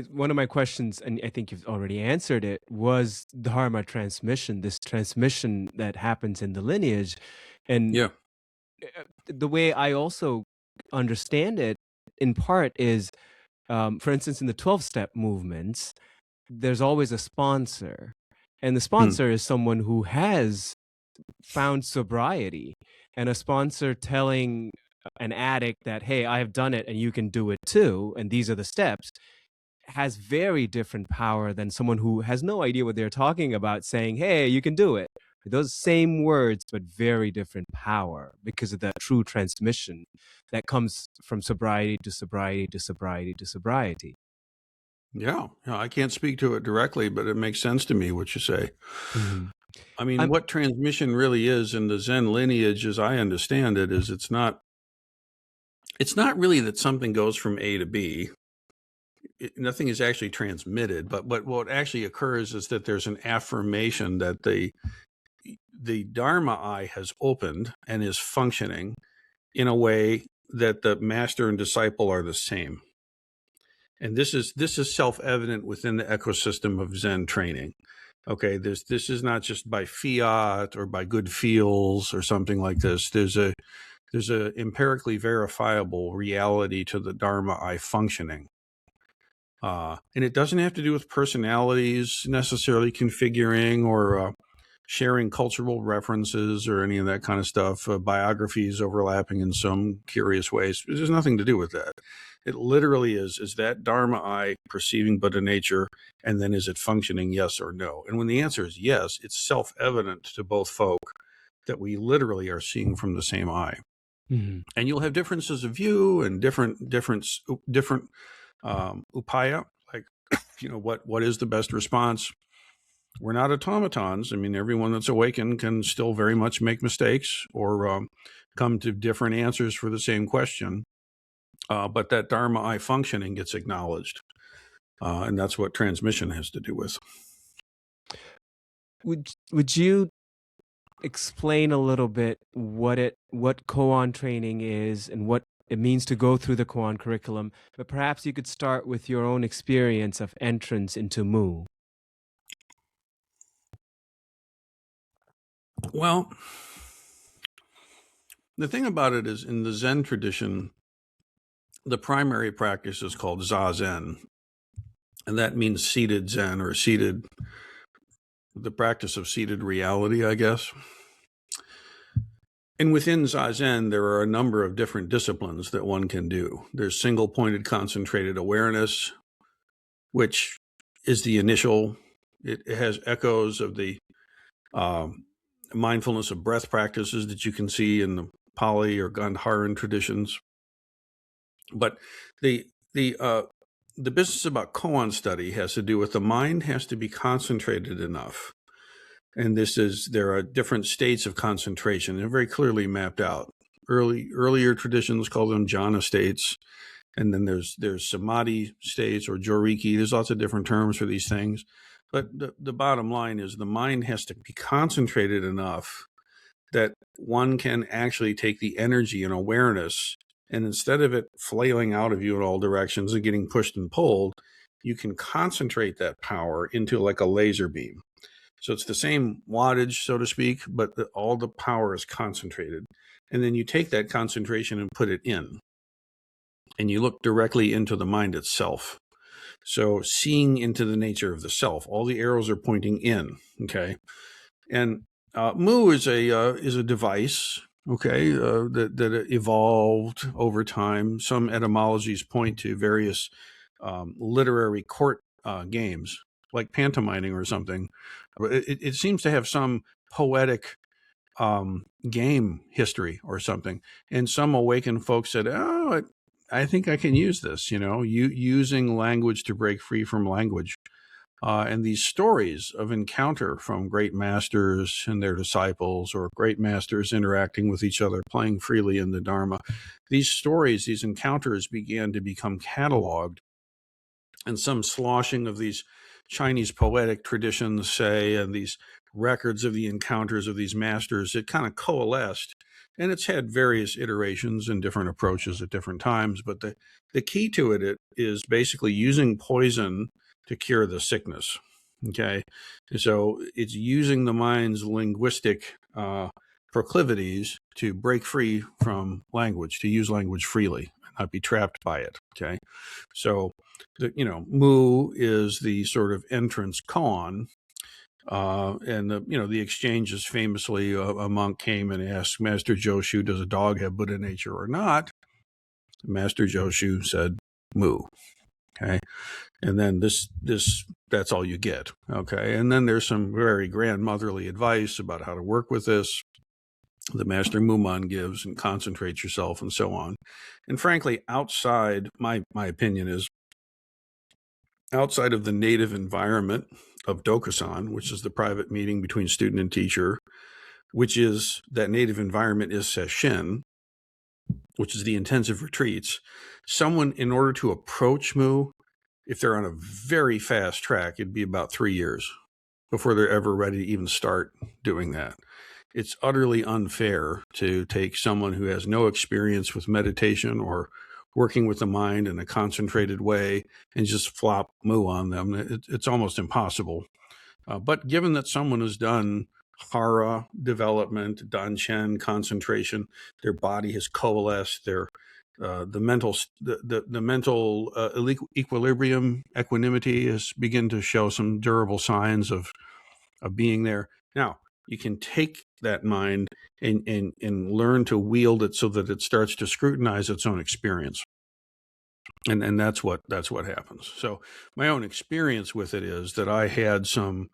one of my questions, and I think you've already answered it, was Dharma transmission, this transmission that happens in the lineage. And Yeah. the way I also understand it, in part, is, for instance, in the 12-step movements, there's always a sponsor. And the sponsor is someone who has found sobriety, and a sponsor telling an addict that, hey, I have done it and you can do it too, and these are the steps, has very different power than someone who has no idea what they're talking about saying, hey, you can do it. Those same words, but very different power because of the true transmission that comes from sobriety to sobriety to sobriety to sobriety. Yeah. I can't speak to it directly, but it makes sense to me what you say. I mean, what transmission really is in the Zen lineage, as I understand it, is it's not really that something goes from A to B. Nothing is actually transmitted, but what actually occurs is that there's an affirmation that the Dharma eye has opened and is functioning in a way that the master and disciple are the same. And this is self-evident within the ecosystem of Zen training. Okay, this is not just by fiat or by good feels or something like this. There's a empirically verifiable reality to the Dharma eye functioning. And it doesn't have to do with personalities necessarily configuring or sharing cultural references or any of that kind of stuff, biographies overlapping in some curious ways. There's nothing to do with that. It literally is that Dharma eye perceiving Buddha nature, and then is it functioning, yes or no? And when the answer is yes, it's self-evident to both folk that we literally are seeing from the same eye. And you'll have differences of view and different upaya, like, what is the best response? We're not automatons. I mean, everyone that's awakened can still very much make mistakes or come to different answers for the same question. But that Dharma eye functioning gets acknowledged. And that's what transmission has to do with. Would you explain a little bit what Koan training is and what it means to go through the Koan curriculum? But perhaps you could start with your own experience of entrance into Mu. Well, the thing about it is, in the Zen tradition, the primary practice is called Zazen. And that means seated Zen, or the practice of seated reality, I guess. And within Zazen, there are a number of different disciplines that one can do. There's single-pointed concentrated awareness, which is the initial. It has echoes of the mindfulness of breath practices that you can see in the Pali or Gandharan traditions. But the business about koan study has to do with the mind has to be concentrated enough. And there are different states of concentration. They're very clearly mapped out. Earlier traditions call them jhana states. And then there's samadhi states or joriki. There's lots of different terms for these things. But the bottom line is the mind has to be concentrated enough that one can actually take the energy and awareness, and instead of it flailing out of you in all directions and getting pushed and pulled, you can concentrate that power into like a laser beam. So it's the same wattage, so to speak, but all the power is concentrated. And then you take that concentration and put it in, and you look directly into the mind itself. So seeing into the nature of the self, all the arrows are pointing in. Okay, and Mu is a device. Okay, that evolved over time. Some etymologies point to various literary court games, like pantomiming or something. It seems to have some poetic game history or something. And some awakened folks said, "Oh, I think I can use this." Using language to break free from language. And these stories of encounter from great masters and their disciples, or great masters interacting with each other, playing freely in the Dharma, these stories, these encounters began to become cataloged and some sloshing of these Chinese poetic traditions, say, and these records of the encounters of these masters, it kind of coalesced. And it's had various iterations and different approaches at different times. But the key to it is basically using poison to cure the sickness. Okay. So it's using the mind's linguistic proclivities to break free from language, to use language freely, not be trapped by it. Okay. So, Mu is the sort of entrance koan. And the exchange is famously a monk came and asked Master Joshu, does a dog have Buddha nature or not? Master Joshu said, Mu. Okay. And then that's all you get. Okay. And then there's some very grandmotherly advice about how to work with this. The Master Muman gives, and concentrate yourself and so on. And frankly, outside, my opinion is, outside of the native environment of Dokusan, which is the private meeting between student and teacher, which is, that native environment is Sesshin, which is the intensive retreats. Someone, in order to approach Mu, if they're on a very fast track, it'd be about 3 years before they're ever ready to even start doing that. It's utterly unfair to take someone who has no experience with meditation or working with the mind in a concentrated way and just flop Mu on them. It's almost impossible. But given that someone has done hara development, danchen concentration, their body has coalesced, the mental equilibrium, equanimity has begun to show some durable signs of being there. Now, you can take that mind and learn to wield it so that it starts to scrutinize its own experience. And that's what happens. So my own experience with it is that I had some,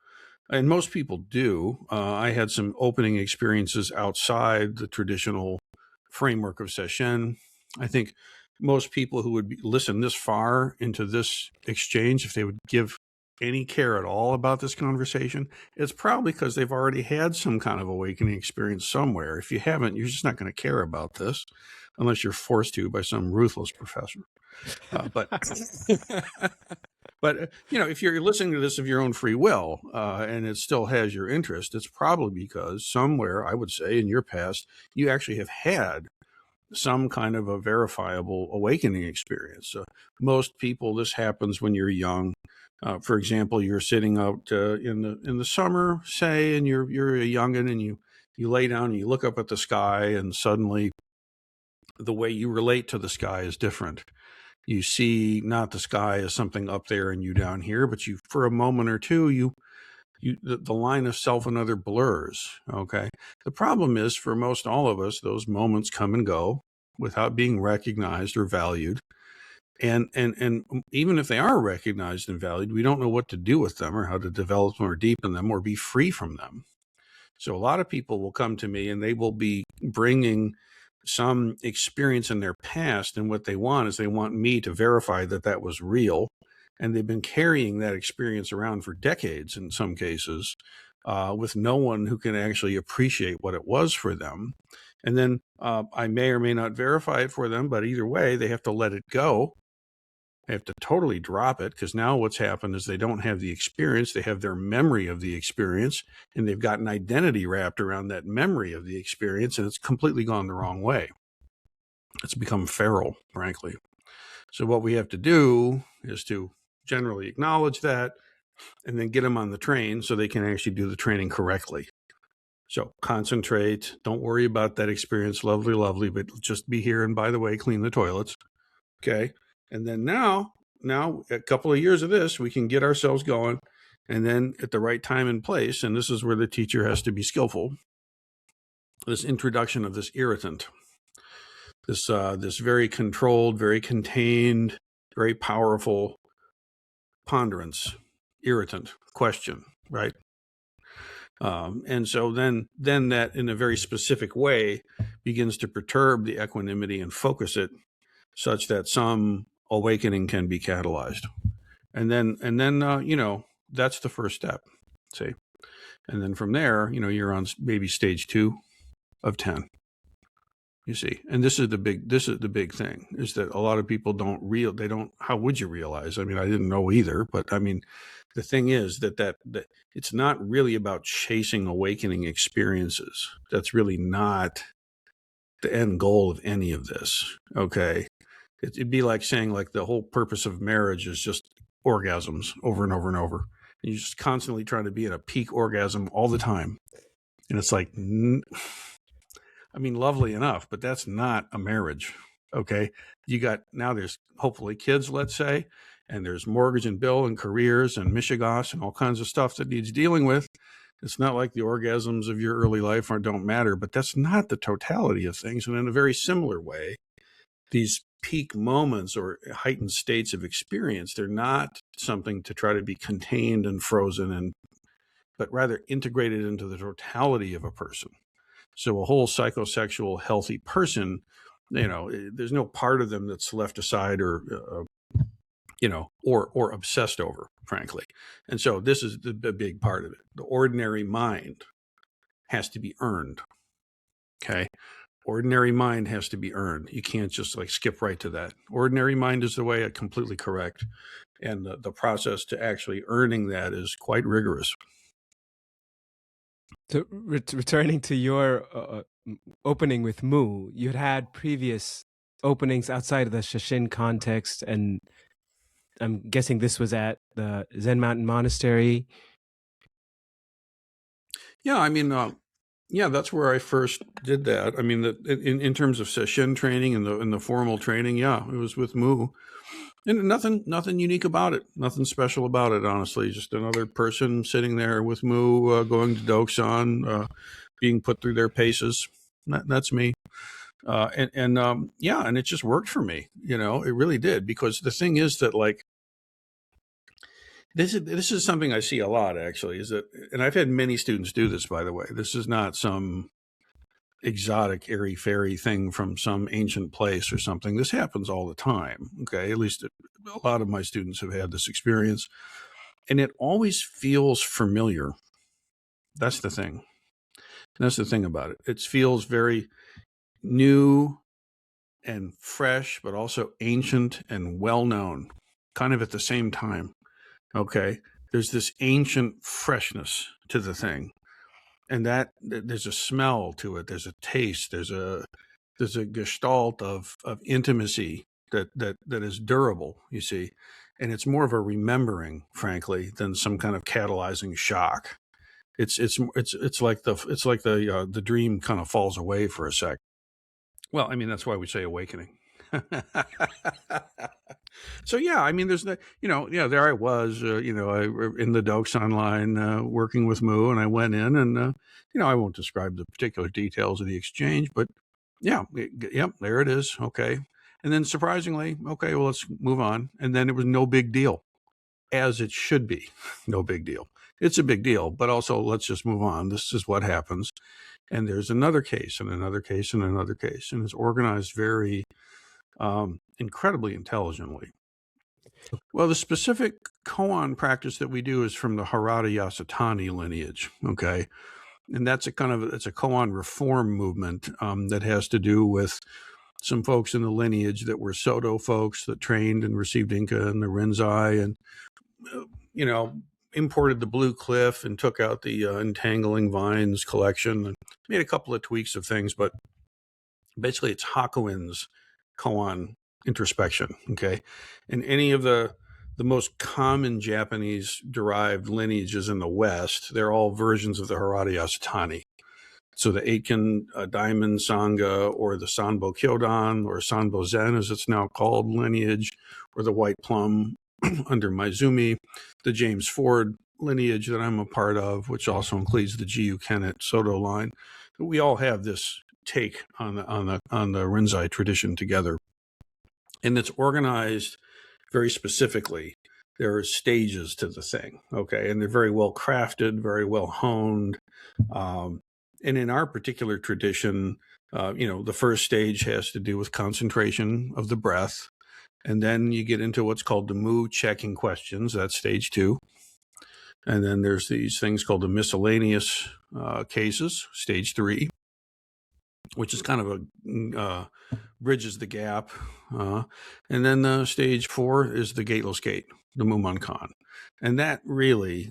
and most people do, I had some opening experiences outside the traditional framework of Sesshin. I think most people who would listen this far into this exchange, if they would give any care at all about this conversation, it's probably because they've already had some kind of awakening experience somewhere. If you haven't, you're just not going to care about this unless you're forced to by some ruthless professor. But if you're listening to this of your own free will, and it still has your interest, it's probably because somewhere, I would say, in your past, you actually have had some kind of a verifiable awakening experience. Most people, this happens when you're young. For example, you're sitting out in the summer, say, and you're a youngin', and you lay down and you look up at the sky, and suddenly the way you relate to the sky is different. You see not the sky as something up there and you down here, but you, for a moment or two, the line of self and other blurs. Okay. The problem is, for most all of us, those moments come and go without being recognized or valued. And even if they are recognized and valued, we don't know what to do with them or how to develop them or deepen them or be free from them. So a lot of people will come to me and they will be bringing some experience in their past, and what they want is they want me to verify that that was real. And they've been carrying that experience around for decades in some cases, with no one who can actually appreciate what it was for them. And then I may or may not verify it for them, but either way, they have to let it go. They have to totally drop it, because now what's happened is they don't have the experience. They have their memory of the experience, and they've got an identity wrapped around that memory of the experience, and it's completely gone the wrong way. It's become feral, frankly. So what we have to do is to generally acknowledge that and then get them on the train so they can actually do the training correctly. So concentrate. Don't worry about that experience. Lovely, lovely, but just be here. And by the way, clean the toilets. Okay. And then now a couple of years of this, we can get ourselves going. And then at the right time and place, and this is where the teacher has to be skillful, this introduction of this irritant, this very controlled, very contained, very powerful ponderance, irritant, question, right? And so then that, in a very specific way, begins to perturb the equanimity and focus it such that some awakening can be catalyzed. And then that's the first step, see? And then from there, you're on maybe stage 2 of 10. You see, and this is the big thing, is that a lot of people how would you realize? I mean, I didn't know either, but I mean, the thing is that it's not really about chasing awakening experiences. That's really not the end goal of any of this. Okay. It'd be like saying like the whole purpose of marriage is just orgasms over and over and over. And you're just constantly trying to be in a peak orgasm all the time. And it's like, I mean, lovely enough, but that's not a marriage. Okay. Now there's hopefully kids, let's say, and there's mortgage and bill and careers and mishigas and all kinds of stuff that needs dealing with. It's not like the orgasms of your early life don't matter, but that's not the totality of things. And in a very similar way, these peak moments or heightened states of experience, they're not something to try to be contained and frozen, but rather integrated into the totality of a person. So a whole psychosexual healthy person, there's no part of them that's left aside or obsessed over, frankly. And so this is the big part of it. The ordinary mind has to be earned. Okay. Ordinary mind has to be earned. You can't just like skip right to that. Ordinary mind is the way, completely correct. And the process to actually earning that is quite rigorous. So returning to your opening with Mu, you had previous openings outside of the Shishin context, and I'm guessing this was at the Zen Mountain Monastery. Yeah, I mean, that's where I first did that. I mean, in terms of Sesshin training and the formal training, yeah, it was with Mu. And nothing unique about it. Nothing special about it, honestly. Just another person sitting there with Mu, going to Doksan, being put through their paces. That's me. And it just worked for me. It really did. Because the thing is that, like, this is something I see a lot, actually, is that, and I've had many students do this, by the way. This is not some exotic, airy-fairy thing from some ancient place or something. This happens all the time. Okay, at least a lot of my students have had this experience, and it always feels familiar. That's the thing. That's the thing about it. It feels very new and fresh, but also ancient and well-known, kind of at the same time. Okay, there's this ancient freshness to the thing. And that there's a smell to it. There's a taste. There's a gestalt of intimacy that is durable. You see, and it's more of a remembering, frankly, than some kind of catalyzing shock. It's like the dream kind of falls away for a sec. Well, I mean, that's why we say awakening. So yeah, I mean, there's there I was, in the Doksan line, working with Mu, and I went in, and I won't describe the particular details of the exchange, but yeah, there it is. Okay, and then surprisingly, okay, well, let's move on, and then it was no big deal, as it should be, no big deal. It's a big deal, but also let's just move on. This is what happens, and there's another case, and another case, and another case, and it's organized very incredibly intelligently. Well, the specific koan practice that we do is from the Harada Yasutani lineage, okay? And that's it's a koan reform movement that has to do with some folks in the lineage that were Soto folks that trained and received Inca and the Rinzai and, imported the Blue Cliff and took out the Entangling Vines collection and made a couple of tweaks of things, but basically it's Hakuin's koan introspection, okay? And any of the most common Japanese derived lineages in the West, they're all versions of the Harada Yasutani. So the Aiki Diamond Sangha, or the Sanbo Kyodan, or Sanbo Zen as it's now called lineage, or the White Plum under Maizumi, the James Ford lineage that I'm a part of, which also includes the Jiyu Kennet Soto line. We all have this take on the Rinzai tradition together. And it's organized very specifically. There are stages to the thing, okay? And they're very well crafted, very well honed. And in our particular tradition, the first stage has to do with concentration of the breath. And then you get into what's called the Mu checking questions. That's stage 2. And then there's these things called the miscellaneous cases, stage 3. which is kind of a bridges the gap. And then stage 4 is the gateless gate, the Mumonkan. Kan. And that really,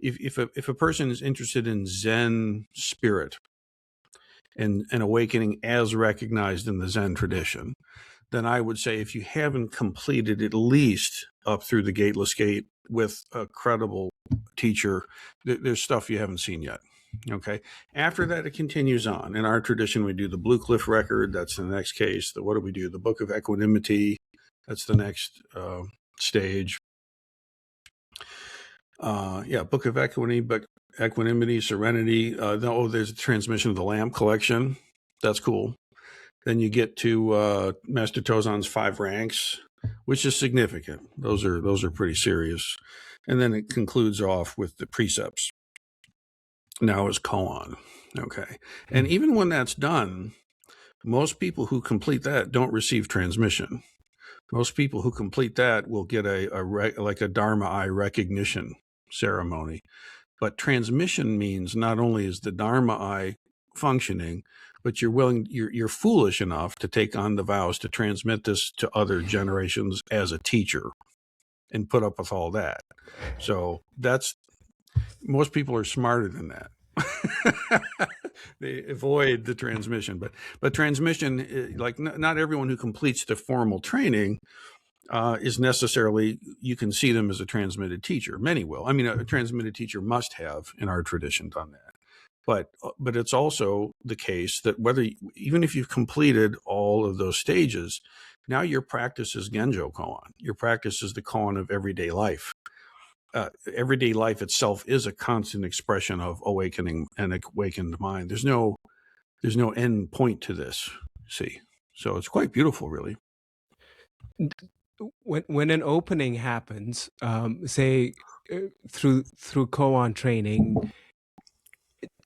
if a person is interested in Zen spirit and awakening as recognized in the Zen tradition, then I would say if you haven't completed at least up through the gateless gate with a credible teacher, there's stuff you haven't seen yet. Okay. After that, it continues on. In our tradition, we do the Blue Cliff record. That's the next case. What do we do? The Book of Equanimity. That's the next stage. Book of Equanimity, Serenity. There's a transmission of the Lamp collection. That's cool. Then you get to Master Tozan's 5 ranks, which is significant. Those are pretty serious. And then it concludes off with the precepts. Now is Koan. Okay. And even when that's done, most people who complete that don't receive transmission. Most people who complete that will get like a Dharma eye recognition ceremony. But transmission means not only is the Dharma eye functioning, but you're foolish enough to take on the vows to transmit this to other generations as a teacher and put up with all that. So most people are smarter than that. They avoid the transmission, but transmission, like not everyone who completes the formal training is necessarily, you can see them as a transmitted teacher. Many will. I mean, a transmitted teacher must have in our tradition done that. But it's also the case that even if you've completed all of those stages, now your practice is Genjo Koan. Your practice is the Koan of everyday life. Everyday life itself is a constant expression of awakening and awakened mind. There's no end point to this. See, so it's quite beautiful, really. When an opening happens, say through Koan training,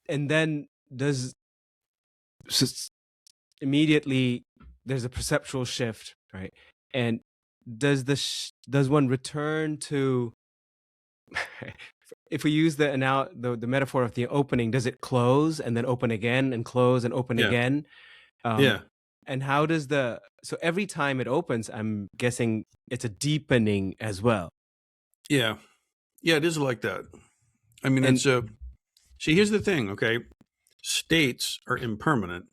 and then immediately there's a perceptual shift, right? And does one return to if we use the metaphor of the opening, does it close and then open again and close and open again? And how does so every time it opens, I'm guessing it's a deepening as well. Yeah, it is like that. I mean, see, here's the thing, okay? States are impermanent.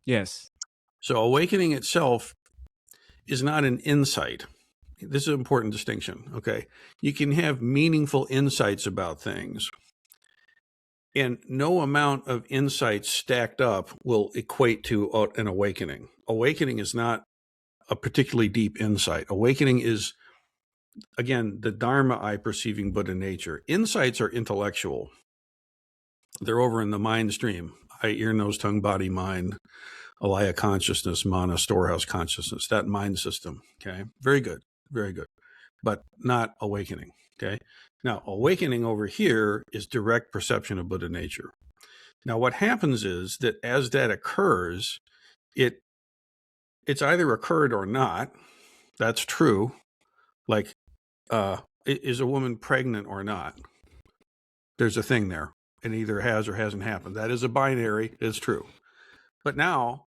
Yes. So awakening itself is not an insight. This is an important distinction, okay? You can have meaningful insights about things, and no amount of insights stacked up will equate to an awakening. Awakening is not a particularly deep insight. Awakening is, again, the Dharma eye perceiving Buddha nature. Insights are intellectual. They're over in the mind stream. Eye, ear, nose, tongue, body, mind, Alaya consciousness, mana, storehouse consciousness, that mind system, okay? Very good, but not awakening, okay? Now, awakening over here is direct perception of Buddha nature. Now, what happens is that as that occurs, it's either occurred or not. That's true. Like, is a woman pregnant or not? There's a thing there. It either has or hasn't happened. That is a binary. It's true. But now,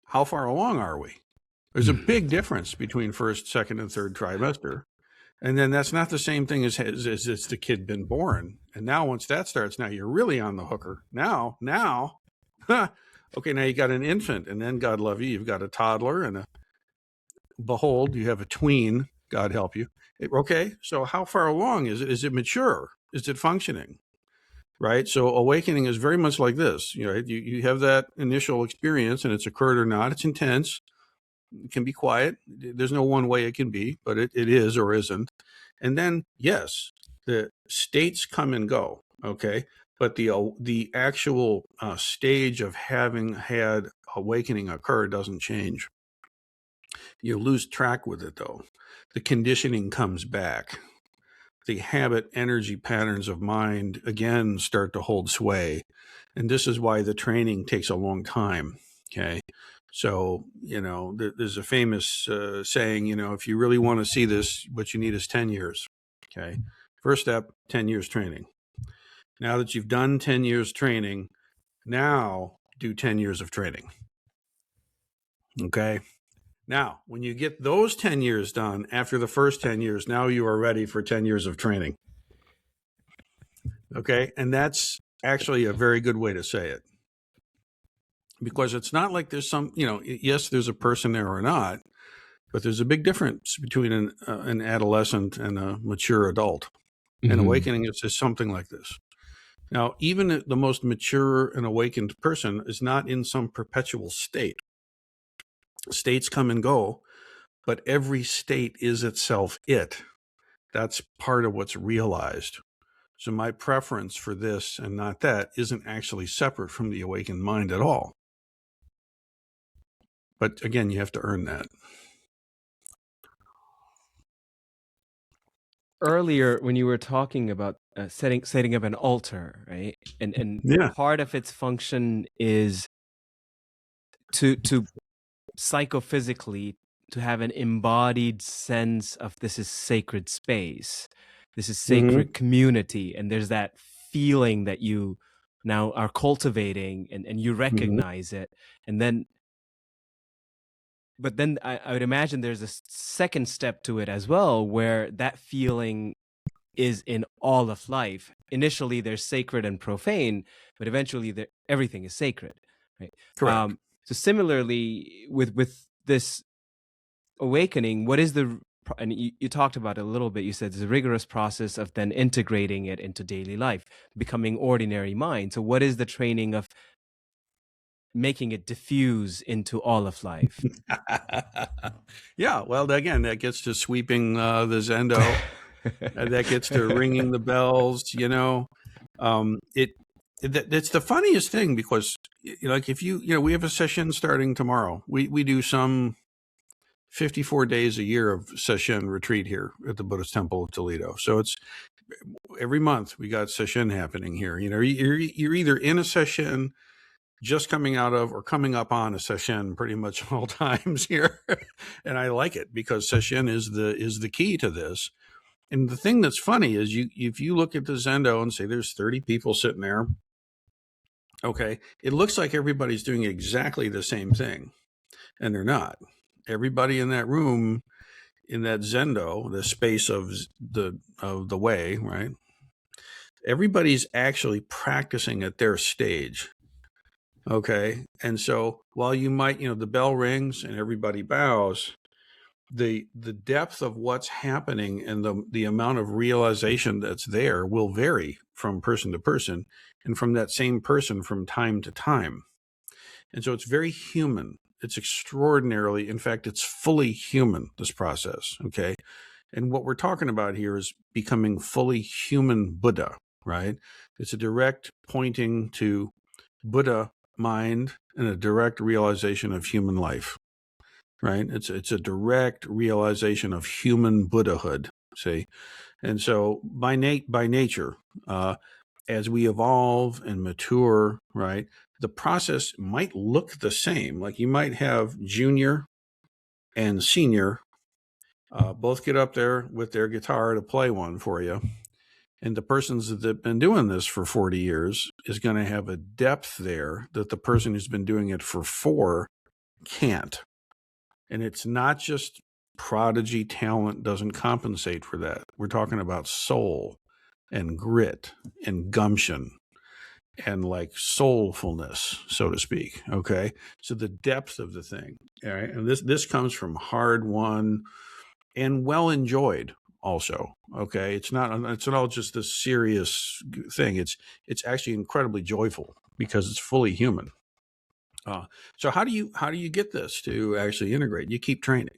how far along are we? There's a big difference between first, second, and third trimester. And then that's not the same thing as it's the kid been born. And now once that starts, now you're really on the hooker. Now, okay, now you got an infant, and then God love you, you've got a toddler, and behold, you have a tween, God help you. Okay, so how far along is it? Is it mature? Is it functioning? Right? So awakening is very much like this. You have that initial experience, and it's occurred or not. It's intense. It can be quiet. There's no one way it can be, but it is or isn't. And then, yes, the states come and go, okay? But the actual stage of having had awakening occur doesn't change. You lose track with it, though. The conditioning comes back. The habit energy patterns of mind, again, start to hold sway. And this is why the training takes a long time, okay? So, there's a famous saying, if you really want to see this, what you need is 10 years, okay? First step, 10 years training. Now that you've done 10 years training, now do 10 years of training. Okay. Now, when you get those 10 years done, after the first 10 years, now you are ready for 10 years of training. Okay. And that's actually a very good way to say it. Because it's not like there's some, yes, there's a person there or not, but there's a big difference between an adolescent and a mature adult. And awakening is just something like this. Now, even the most mature and awakened person is not in some perpetual state. States come and go, but every state is itself it. That's part of what's realized. So my preference for this and not that isn't actually separate from the awakened mind at all. But again, you have to earn that. Earlier, when you were talking about setting up an altar, right? And Yeah. part of its function is to psychophysically to have an embodied sense of this is sacred space, this is sacred community, and there's that feeling that you now are cultivating and you recognize it. And then but then I would imagine there's a second step to it as well, where that feeling is in all of life. Initially, there's sacred and profane, but eventually everything is sacred, right? Correct. So similarly, with this awakening, what is and you talked about it a little bit. You said there's a rigorous process of then integrating it into daily life, becoming ordinary mind. So what is the training of making it diffuse into all of life? Yeah, well, again, that gets to sweeping the zendo. That gets to ringing the bells. It's the funniest thing because, like, if we have a session starting tomorrow. We do some 54 days a year of session retreat here at the Buddhist Temple of Toledo. So it's every month we got session happening here. You're either in a session, just coming out of, or coming up on a session pretty much all times here. And I like it because session is the key to this. And the thing that's funny is if you look at the zendo and say there's 30 people sitting there, okay, it looks like everybody's doing exactly the same thing, and they're not. Everybody in that room, in that zendo, the space of the way, right? Everybody's actually practicing at their stage. Okay. And so while you might, the bell rings and everybody bows, the depth of what's happening and the amount of realization that's there will vary from person to person, and from that same person from time to time. And so it's very human. It's extraordinarily, in fact, it's fully human, this process. Okay. And what we're talking about here is becoming fully human Buddha, right? It's a direct pointing to Buddha mind and a direct realization of human life, right? It's a direct realization of human Buddhahood, see? And so by nature, as we evolve and mature, right, the process might look the same. Like you might have junior and senior both get up there with their guitar to play one for you. And the persons that have been doing this for 40 years is going to have a depth there that the person who's been doing it for 4 can't. And it's not just prodigy talent doesn't compensate for that. We're talking about soul and grit and gumption and like soulfulness, so to speak. Okay. So the depth of the thing. All right. And this comes from hard won and well enjoyed also. Okay. It's not all just this serious thing. It's actually incredibly joyful because it's fully human. So how do you get this to actually integrate? You keep training.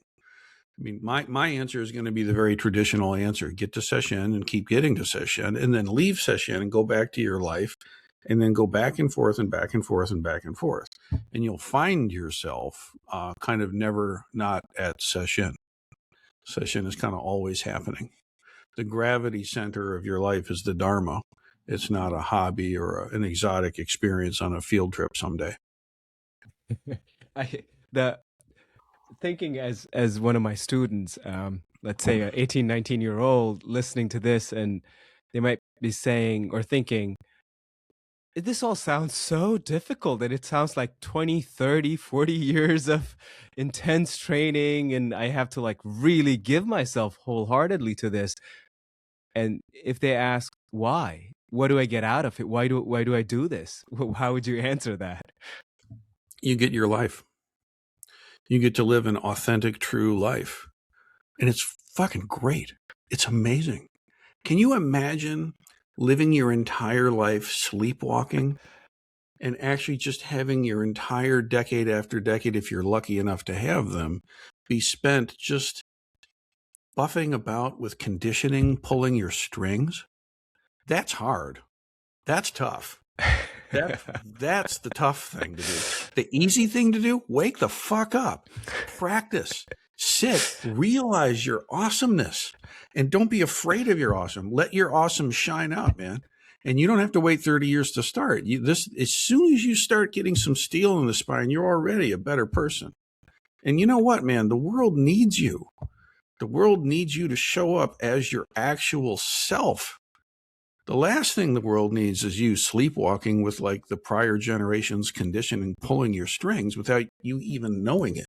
I mean, my answer is going to be the very traditional answer: get to session and keep getting to session, and then leave session and go back to your life, and then go back and forth and back and forth and back and forth, and you'll find yourself kind of never not at session. Session is kind of always happening. The gravity center of your life is the Dharma. It's not a hobby or an exotic experience on a field trip someday. The thinking as one of my students, let's say an 18, 19-year-old listening to this, and they might be saying or thinking, this all sounds so difficult, and it sounds like 20, 30, 40 years of intense training, and I have to like really give myself wholeheartedly to this. And if they ask why, what do I get out of it? Why do I do this? How would you answer that? You get your life. You get to live an authentic, true life. And it's fucking great. It's amazing. Can you imagine living your entire life sleepwalking and actually just having your entire decade after decade, if you're lucky enough to have them, be spent just buffing about with conditioning, pulling your strings? That's hard. That's tough. That's the tough thing to do. The easy thing to do, wake the fuck up, practice, sit, realize your awesomeness, and don't be afraid of your awesome. Let your awesome shine out, man. And you don't have to wait 30 years to start. As soon as you start getting some steel in the spine, you're already a better person. And you know what, man? The world needs you. The world needs you to show up as your actual self. The last thing the world needs is you sleepwalking with like the prior generation's conditioning, pulling your strings without you even knowing it.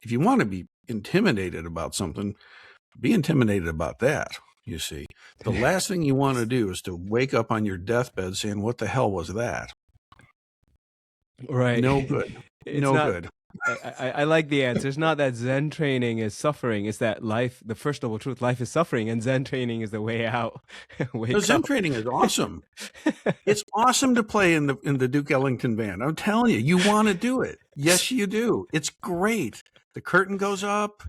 If you want to be intimidated about something, be intimidated about that, you see. The last thing you want to do is to wake up on your deathbed saying, what the hell was that? Right. No good. It's No not, good. I like the answer. It's not that Zen training is suffering. It's that life, the first noble truth, life is suffering, and Zen training is the way out. No, Wake Zen up. training is awesome. It's awesome to play in the Duke Ellington band. I'm telling you, you want to do it. Yes, you do. It's great. The curtain goes up,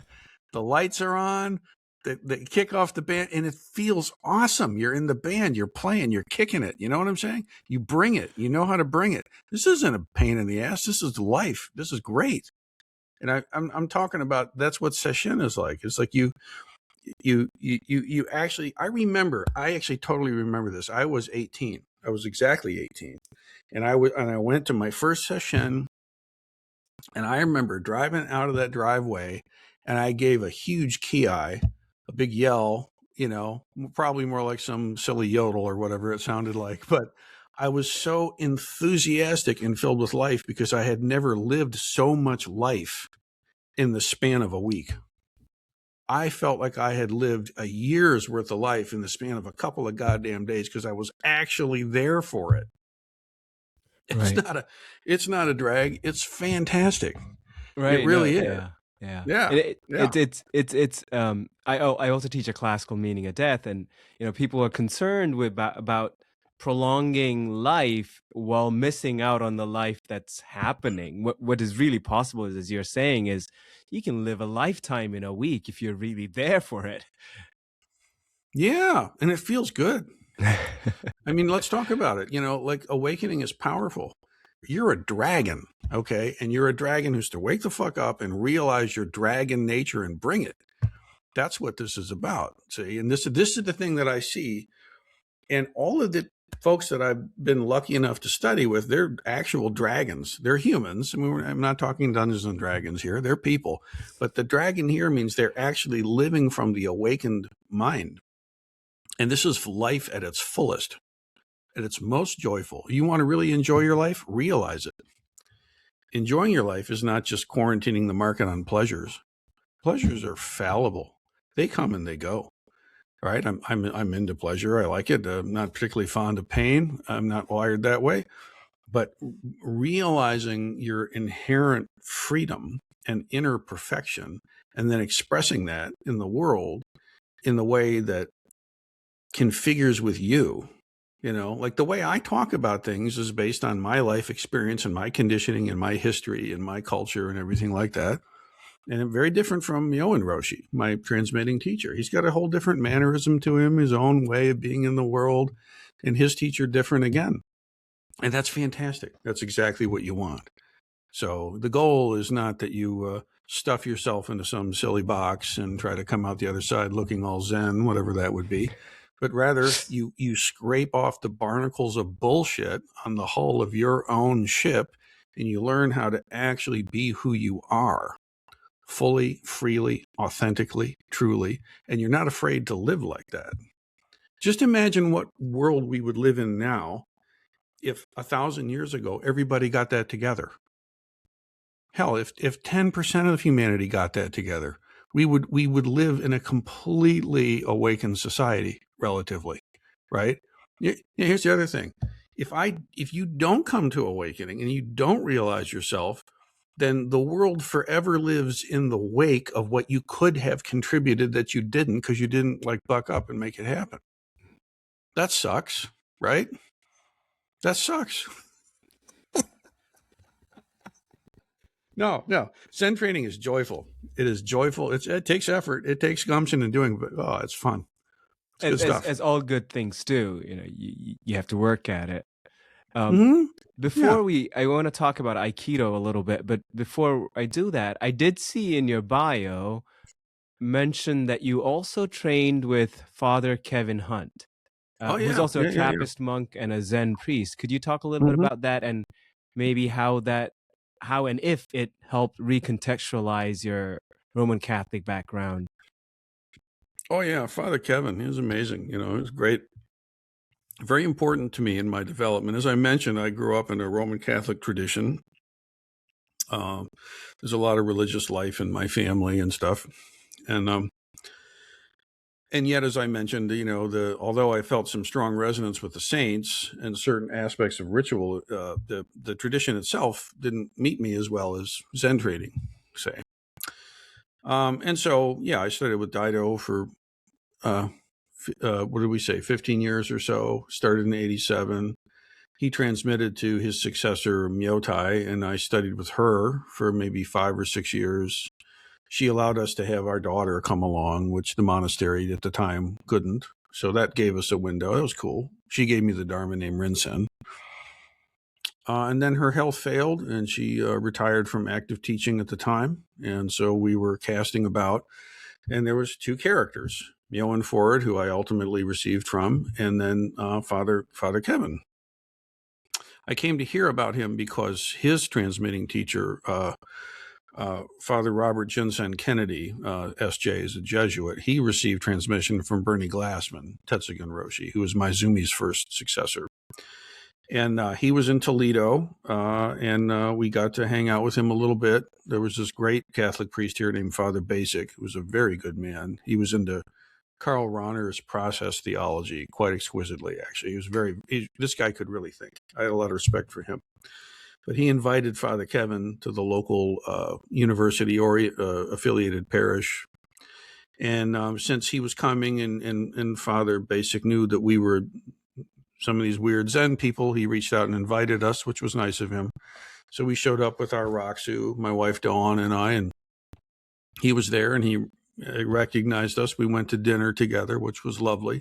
the lights are on, they kick off the band, and it feels awesome. You're in the band, you're playing, you're kicking it. You know what I'm saying? You bring it. You know how to bring it. This isn't a pain in the ass. This is life. This is great. And I'm talking about, that's what sesshin is like. It's like you actually, I actually totally remember this. I was 18. I was exactly 18. And I went to my first session, and I remember driving out of that driveway, and I gave a huge ki, a big yell, you know, probably more like some silly yodel or whatever it sounded like. But I was so enthusiastic and filled with life because I had never lived so much life in the span of a week. I felt like I had lived a year's worth of life in the span of a couple of goddamn days because I was actually there for it. Right. It's not a drag. It's fantastic. Right. It No. really is. Yeah. Yeah. Yeah. And Yeah. I also teach a class called Meaning of Death, and people are concerned about prolonging life while missing out on the life that's happening. What is really possible is, as you're saying, is you can live a lifetime in a week if you're really there for it. Yeah. And it feels good. I mean, let's talk about it. Like awakening is powerful. You're a dragon, okay? And you're a dragon who's to wake the fuck up and realize your dragon nature and bring it. That's what this is about. See, and this is the thing that I see. And all of the folks that I've been lucky enough to study with, they're actual dragons. They're humans. I mean, I'm not talking Dungeons and Dragons here. They're people. But the dragon here means they're actually living from the awakened mind. And this is life at its fullest, at its most joyful. You want to really enjoy your life? Realize it. Enjoying your life is not just quarantining the market on pleasures. Pleasures are fallible. They come and they go. Right? I'm into pleasure. I like it. I'm not particularly fond of pain. I'm not wired that way. But realizing your inherent freedom and inner perfection, and then expressing that in the world in the way that configures with you. Like the way I talk about things is based on my life experience and my conditioning and my history and my culture and everything like that. And very different from Rinsen Roshi, my transmitting teacher. He's got a whole different mannerism to him, his own way of being in the world, and his teacher different again. And that's fantastic. That's exactly what you want. So the goal is not that you stuff yourself into some silly box and try to come out the other side looking all Zen, whatever that would be, but rather you scrape off the barnacles of bullshit on the hull of your own ship, and you learn how to actually be who you are. Fully, freely, authentically, truly, and you're not afraid to live like that. Just imagine what world we would live in now if 1,000 years ago everybody got that together. Hell, if 10% of humanity got that together, we would live in a completely awakened society, relatively, right? Here's the other thing: if you don't come to awakening and you don't realize yourself, then the world forever lives in the wake of what you could have contributed that you didn't, because you didn't like buck up and make it happen. That sucks, right? That sucks. No. Zen training is joyful. It is joyful. It takes effort. It takes gumption in doing, but it's fun. It's good stuff. As all good things do, you have to work at it. Mm-hmm. Before I want to talk about Aikido a little bit, but before I do that, I did see in your bio mention that you also trained with Father Kevin Hunt, who's also a Trappist monk and a Zen priest. Could you talk a little bit about that, and maybe how and if it helped recontextualize your Roman Catholic background? Oh yeah, Father Kevin, he was amazing. He was great. Very important to me in my development. As I mentioned, I grew up in a Roman Catholic tradition. There's a lot of religious life in my family and stuff. And yet, as I mentioned, although I felt some strong resonance with the saints and certain aspects of ritual, the tradition itself didn't meet me as well as Zen training, say. And so, I studied with Daido for, 15 years or so. Started in 87. He transmitted to his successor, Myotai, and I studied with her for maybe 5 or 6 years. She allowed us to have our daughter come along, which the monastery at the time couldn't. So that gave us a window. That was cool. She gave me the Dharma name Rinsen. And then her health failed, and she retired from active teaching at the time. And so we were casting about, and there was 2 characters, Myo and Ford, who I ultimately received from, and then Father Kevin. I came to hear about him because his transmitting teacher, Father Robert Jinsen Kennedy, S.J., is a Jesuit. He received transmission from Bernie Glassman, Tetsugen Roshi, who was Maizumi's first successor. And he was in Toledo, and we got to hang out with him a little bit. There was this great Catholic priest here named Father Basic, who was a very good man. He was into Karl Rahner's process theology quite exquisitely, actually. This guy could really think. I had a lot of respect for him. But he invited Father Kevin to the local university affiliated parish. And since he was coming and Father Basic knew that we were some of these weird Zen people, he reached out and invited us, which was nice of him. So we showed up with our Roxu, my wife Dawn and I, and he was there and he recognized us. We went to dinner together, which was lovely.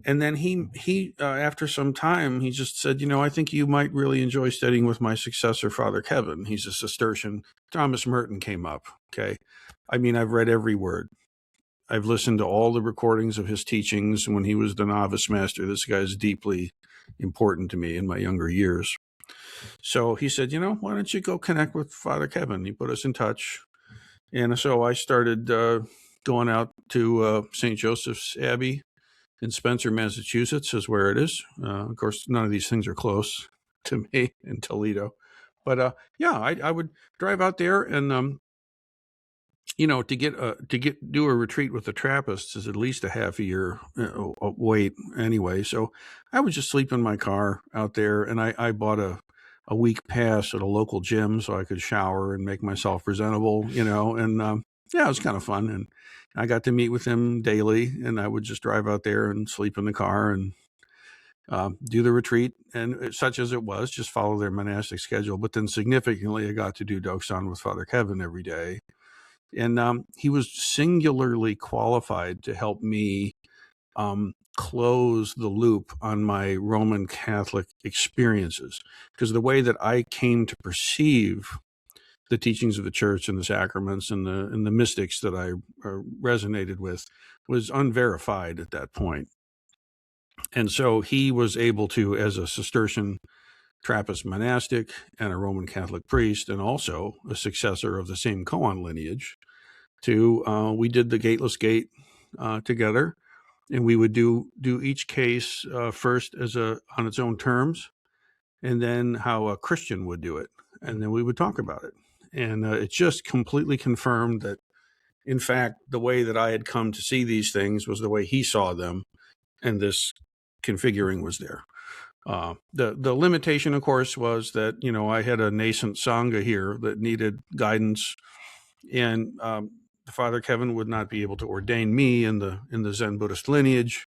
And then he after some time, he just said, I think you might really enjoy studying with my successor, Father Kevin. He's a Cistercian. Thomas Merton came up. Okay. I mean, I've read every word. I've listened to all the recordings of his teachings when he was the novice master. This guy is deeply important to me in my younger years. So he said, why don't you go connect with Father Kevin? He put us in touch. And so I started going out to St. Joseph's Abbey in Spencer, Massachusetts, is where it is. Of course, none of these things are close to me in Toledo. But I would drive out there and to do a retreat with the Trappists is at least a half a year wait anyway. So I would just sleep in my car out there, and I bought a week pass at a local gym so I could shower and make myself presentable, and it was kind of fun. And I got to meet with him daily, and I would just drive out there and sleep in the car and do the retreat, and such as it was, just follow their monastic schedule. But then significantly, I got to do Doksan with Father Kevin every day. And he was singularly qualified to help me close the loop on my Roman Catholic experiences, because the way that I came to perceive the teachings of the church and the sacraments and the mystics that I resonated with was unverified at that point. And so he was able to, as a Cistercian Trappist monastic and a Roman Catholic priest, and also a successor of the same Koan lineage, we did the Gateless Gate together, and we would do each case first on its own terms, and then how a Christian would do it. And then we would talk about it. And it just completely confirmed that, in fact, the way that I had come to see these things was the way he saw them. And this configuring was there. The limitation, of course, was that, I had a nascent Sangha here that needed guidance. And Father Kevin would not be able to ordain me in the Zen Buddhist lineage.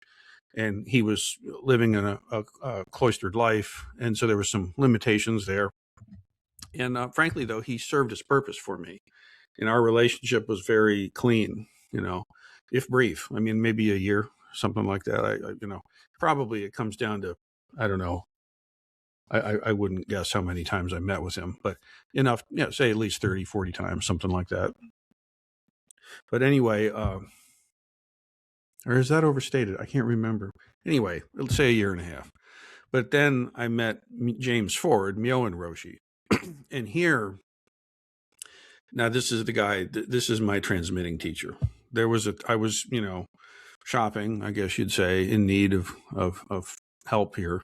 And he was living in a cloistered life. And so there were some limitations there. And frankly, though, he served his purpose for me. And our relationship was very clean, if brief. I mean, maybe a year, something like that. Probably it comes down to, I don't know. I wouldn't guess how many times I met with him, but enough, say at least 30, 40 times, something like that. But anyway, or is that overstated? I can't remember. Anyway, let's say a year and a half. But then I met James Ford, Rinsen Roshi. And here, now this is the guy, this is my transmitting teacher. I was, shopping, I guess you'd say, in need of help here.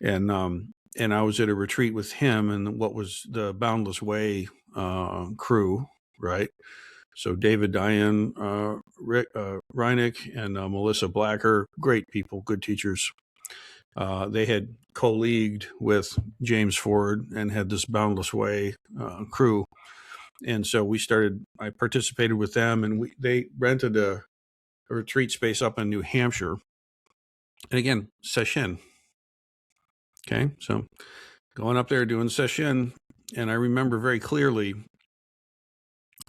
And I was at a retreat with him and what was the Boundless Way crew, right? So David, Diane, Rick, Reineck, and Melissa Blacker, great people, good teachers. They had co-leagued with James Ford and had this Boundless Way crew. And so I participated with them, and they rented a retreat space up in New Hampshire. And again, session. Okay, so going up there doing session, and I remember very clearly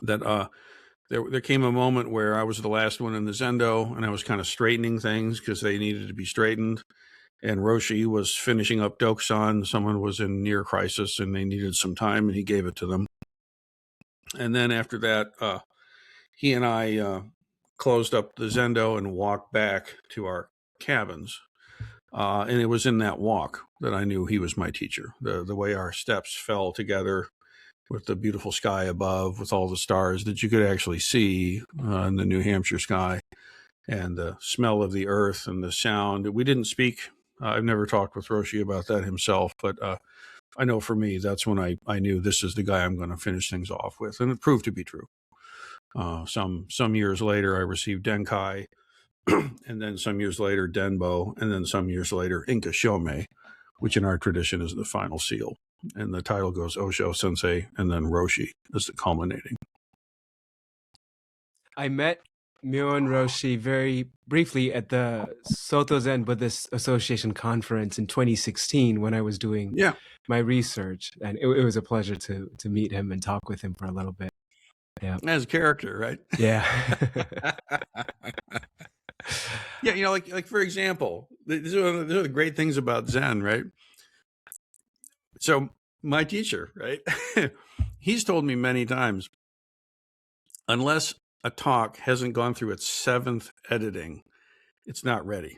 that there came a moment where I was the last one in the Zendo, and I was kind of straightening things because they needed to be straightened. And Roshi was finishing up Dokusan. Someone was in near crisis, and they needed some time, and he gave it to them. And then after that, he and I closed up the Zendo and walked back to our cabins. And it was in that walk that I knew he was my teacher. The way our steps fell together with the beautiful sky above, with all the stars that you could actually see in the New Hampshire sky, and the smell of the earth and the sound. We didn't speak. I've never talked with Roshi about that himself, but I know for me, that's when I knew this is the guy I'm going to finish things off with. And it proved to be true. Some years later, I received Denkai, and then some years later, Denbo, and then some years later, Inka Shomei, which in our tradition is the final seal. And the title goes Osho Sensei, and then Roshi is the culminating. I met Rinsen Roshi very briefly at the Soto Zen Buddhist Association conference in 2016 when I was doing my research. And it was a pleasure to meet him and talk with him for a little bit. Yeah. As a character, right? Yeah. Yeah, like for example, these are the great things about Zen, right? So my teacher, right? He's told me many times, unless a talk hasn't gone through its 7th editing, it's not ready.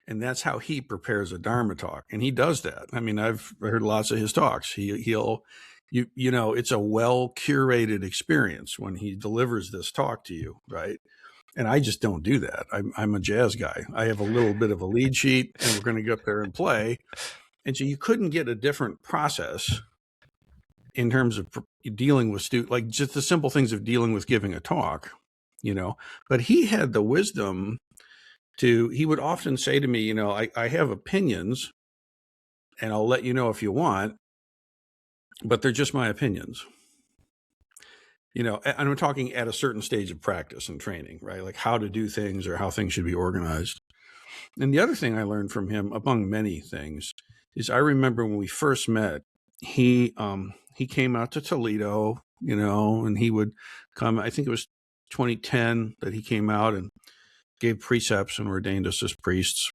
And that's how he prepares a Dharma talk. And he does that. I mean, I've heard lots of his talks. He'll it's a well curated experience when he delivers this talk to you, right? And I just don't do that. I'm a jazz guy. I have a little bit of a lead sheet, and we're going to go up there and play. And so you couldn't get a different process in terms of dealing with like just the simple things of dealing with giving a talk, But he had the wisdom he would often say to me, I have opinions, and I'll let you know if you want, but they're just my opinions. And I'm talking at a certain stage of practice and training, right? Like how to do things or how things should be organized. And the other thing I learned from him, among many things, is I remember when we first met, he came out to Toledo, and he would come, I think it was 2010 that he came out and gave precepts and ordained us as priests.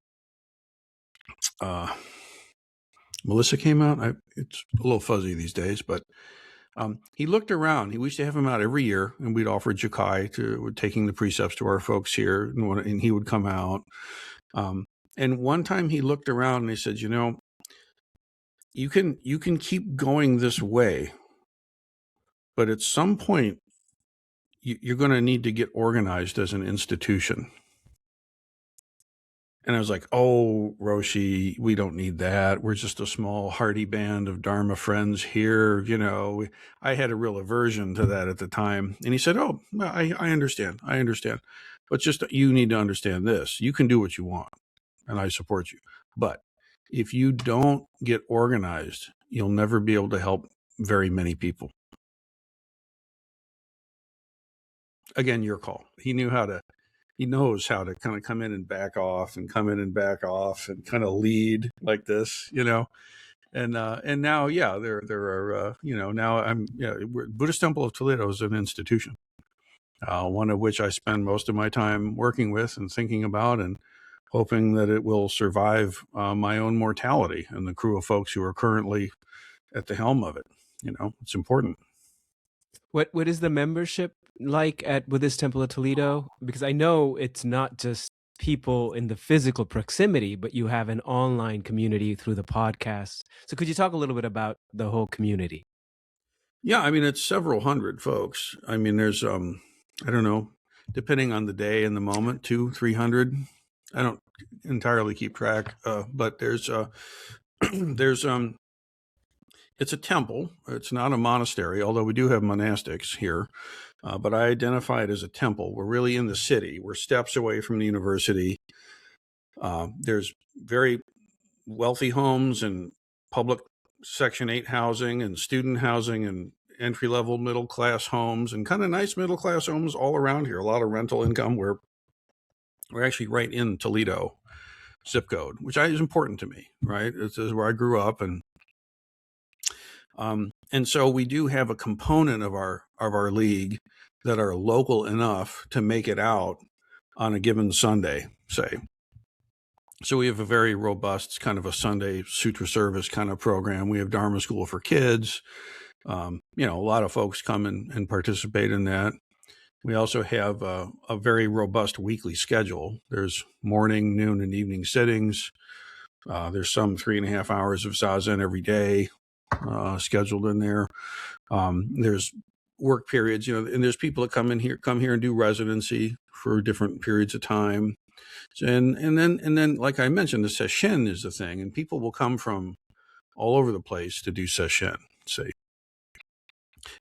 Melissa came out. It's a little fuzzy these days, but he looked around. We used to have him out every year, and we'd offer Jakai to taking the precepts to our folks here, and he would come out. And one time he looked around and he said, you can keep going this way, but at some point you're going to need to get organized as an institution. And I was like, oh, Roshi, we don't need that. We're just a small, hardy band of Dharma friends here. I had a real aversion to that at the time. And he said, oh, I understand. I understand. But just you need to understand this. You can do what you want, and I support you. But if you don't get organized, you'll never be able to help very many people. Again, your call. He knows how to kind of come in and back off and come in and back off and kind of lead like this, and now, yeah, there are, now Buddhist Temple of Toledo is an institution, one of which I spend most of my time working with and thinking about and hoping that it will survive my own mortality and the crew of folks who are currently at the helm of it. It's important. What is the membership like at Buddhist Temple of Toledo? Because I know it's not just people in the physical proximity, but you have an online community through the podcast. So could you talk a little bit about the whole community? Yeah, I mean, it's several hundred folks. I mean, there's I don't know, depending on the day and the moment, 200-300. I don't entirely keep track, but there's there's it's a temple. It's not a monastery, although we do have monastics here. But I identify it as a temple. We're really in the city. We're steps away from the university. There's very wealthy homes and public Section 8 housing and student housing and entry-level middle-class homes and kind of nice middle-class homes all around here. A lot of rental income. We're actually right in Toledo zip code, which is important to me, right? This is where I grew up, and so we do have a component of our league that are local enough to make it out on a given Sunday, say. So we have a very robust kind of a Sunday sutra service kind of program. We have Dharma school for kids. A lot of folks come and participate in that. We also have a very robust weekly schedule. There's morning, noon, and evening sittings. There's some 3.5 hours of Zazen every day scheduled in there. There's work periods, and there's people that come here and do residency for different periods of time. And then, like I mentioned, the sesshin is the thing, and people will come from all over the place to do sesshin. Say,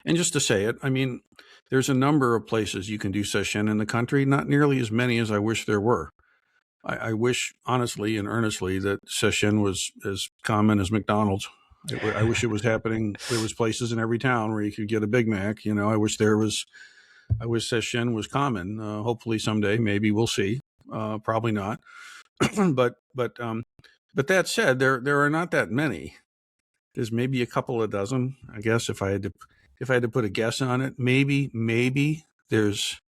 and just to say it, I mean, there's a number of places you can do sesshin in the country. Not nearly as many as I wish there were. I wish, honestly and earnestly, that sesshin was as common as McDonald's. I wish it was happening. There was places in every town where you could get a Big Mac. I wish sesshin was common. Hopefully someday, maybe we'll see. Probably not. but that said, there are not that many. There's maybe a couple of dozen, I guess, if I had to put a guess on it. Maybe there's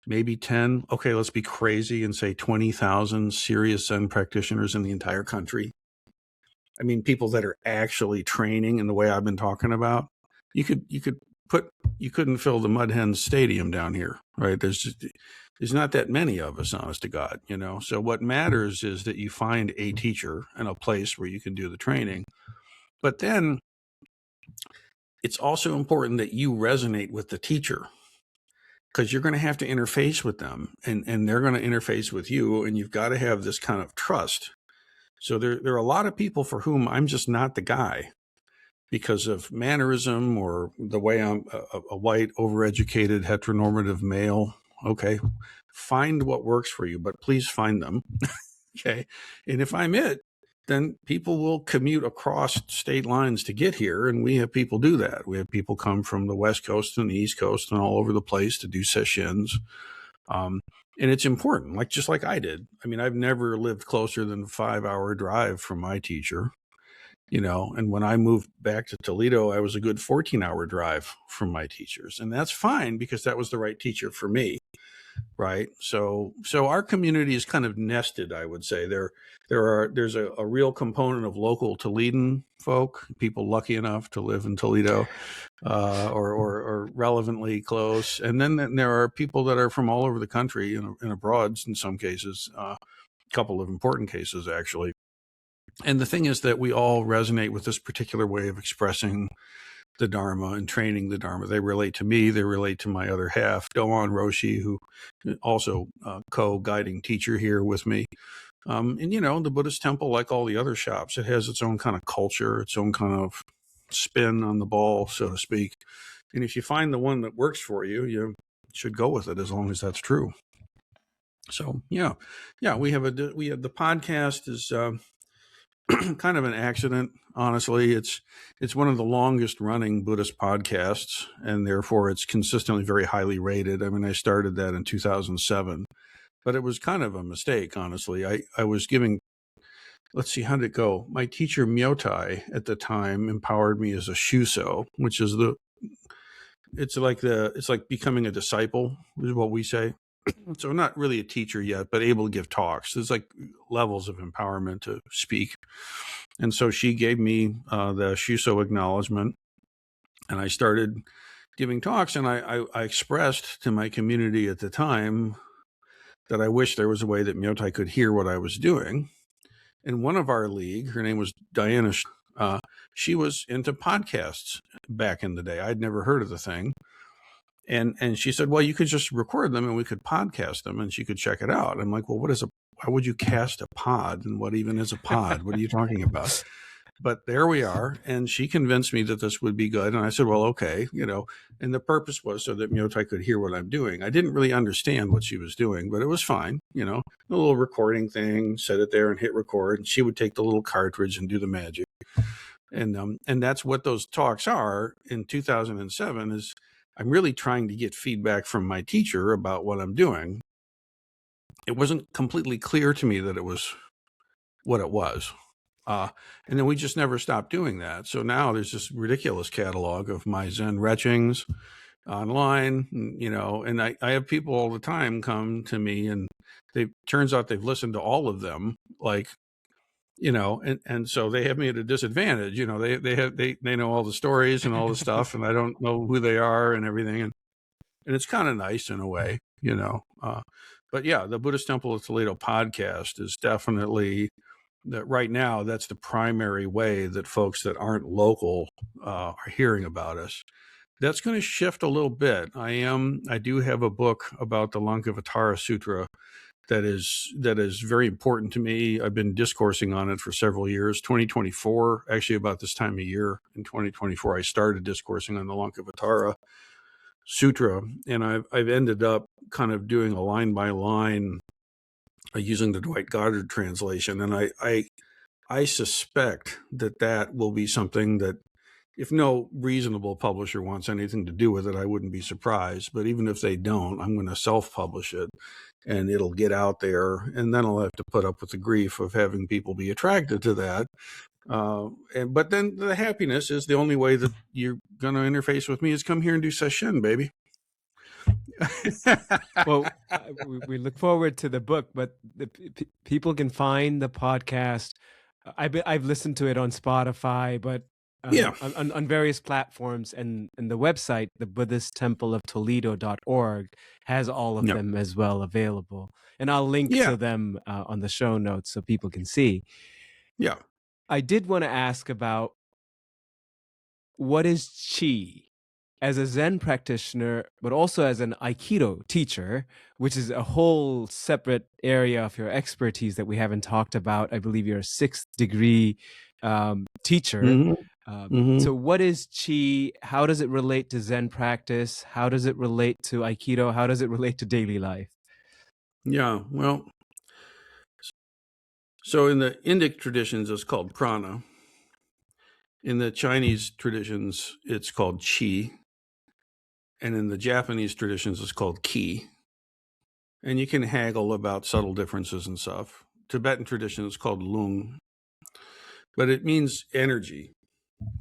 maybe 10. Okay, let's be crazy and say 20,000 serious Zen practitioners in the entire country. I mean, people that are actually training in the way I've been talking about. You couldn't fill the Mud Hens Stadium down here, right? There's not that many of us, honest to God, So what matters is that you find a teacher and a place where you can do the training. But then it's also important that you resonate with the teacher, because you're going to have to interface with them and they're going to interface with you, and you've got to have this kind of trust. So there are a lot of people for whom I'm just not the guy because of mannerism or the way I'm a white, overeducated, heteronormative male. Okay, find what works for you, but please find them. Okay, and if I'm it, then people will commute across state lines to get here, and we have people do that. We have people come from the West Coast and the East Coast and all over the place to do sesshins. And it's important, just like I did. I mean, I've never lived closer than a 5-hour drive from my teacher, and when I moved back to Toledo, I was a good 14-hour drive from my teachers. And that's fine because that was the right teacher for me. Right. So our community is kind of nested, I would say. There's a real component of local Toledan folk, people lucky enough to live in Toledo, or relevantly close. And then there are people that are from all over the country and abroad in some cases, a couple of important cases, actually. And the thing is that we all resonate with this particular way of expressing the Dharma and training the Dharma. They relate to me. They relate to my other half, Koan Roshi, who also co-guiding teacher here with me. And, the Buddhist temple, like all the other shops, it has its own kind of culture, its own kind of spin on the ball, so to speak. And if you find the one that works for you, you should go with it as long as that's true. So, we have the podcast is kind of an accident. Honestly, it's one of the longest running Buddhist podcasts, and therefore it's consistently very highly rated. I mean, I started that in 2007, but it was kind of a mistake, honestly. I was giving, let's see, how did it go? My teacher Myotai at the time empowered me as a shuso, which is it's like becoming a disciple, is what we say. So not really a teacher yet, but able to give talks. There's like levels of empowerment to speak. And so she gave me the Shuso acknowledgement, and I started giving talks. And I expressed to my community at the time that I wish there was a way that Myotai could hear what I was doing. And one of our league, her name was Diana, she was into podcasts back in the day. I'd never heard of the thing. And she said, well, you could just record them and we could podcast them and she could check it out. I'm like, well, why would you cast a pod? And what even is a pod? What are you talking about? But there we are. And she convinced me that this would be good. And I said, well, okay, and the purpose was so that Myotai could hear what I'm doing. I didn't really understand what she was doing, but it was fine. A little recording thing, set it there and hit record. And she would take the little cartridge and do the magic. And that's what those talks are in 2007 is I'm really trying to get feedback from my teacher about what I'm doing. It wasn't completely clear to me that it was what it was. And then we just never stopped doing that. So now there's this ridiculous catalog of my Zen retchings online, and I have people all the time come to me and turns out they've listened to all of them, and so they have me at a disadvantage. They know all the stories and all the stuff, and I don't know who they are and everything. And it's kind of nice in a way, but yeah, the Buddhist Temple of Toledo podcast is definitely that right now. That's the primary way that folks that aren't local are hearing about us. That's going to shift a little bit. I do have a book about the Lankavatara Sutra that is very important to me. I've been discoursing on it for several years. 2024, actually about this time of year in 2024, I started discoursing on the Lankavatara Sutra, and I've ended up kind of doing a line by line using the Dwight Goddard translation. And I suspect that will be something that if no reasonable publisher wants anything to do with it, I wouldn't be surprised. But even if they don't, I'm going to self-publish it and it'll get out there. And then I'll have to put up with the grief of having people be attracted to that. But then the happiness is the only way that you're going to interface with me is come here and do session, baby. Well, we look forward to the book, but people can find the podcast. I've listened to it on Spotify, but on various platforms, and the website, the Buddhist Temple of Toledo.org, has all of them as well available. And I'll link to them on the show notes so people can see. Yeah. I did want to ask about what is Qi? As a Zen practitioner, but also as an Aikido teacher, which is a whole separate area of your expertise that we haven't talked about. I believe you're a 6th degree teacher. Mm-hmm. So what is Qi? How does it relate to Zen practice? How does it relate to Aikido? How does it relate to daily life? Yeah, well, so in the Indic traditions, it's called prana. In the Chinese traditions, it's called qi. And in the Japanese traditions, it's called ki. And you can haggle about subtle differences and stuff. Tibetan tradition is called lung. But it means energy,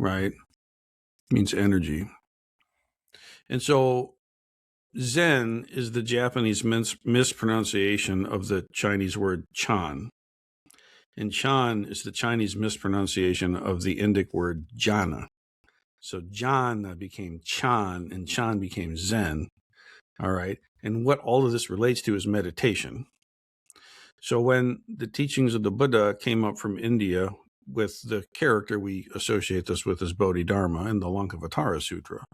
right? It means energy. And so Zen is the Japanese mispronunciation of the Chinese word chan. And chan is the Chinese mispronunciation of the Indic word jhana. So jhana became chan and chan became Zen. All right. And what all of this relates to is meditation. So when the teachings of the Buddha came up from India with the character we associate this with as Bodhidharma in the Lankavatara Sutra.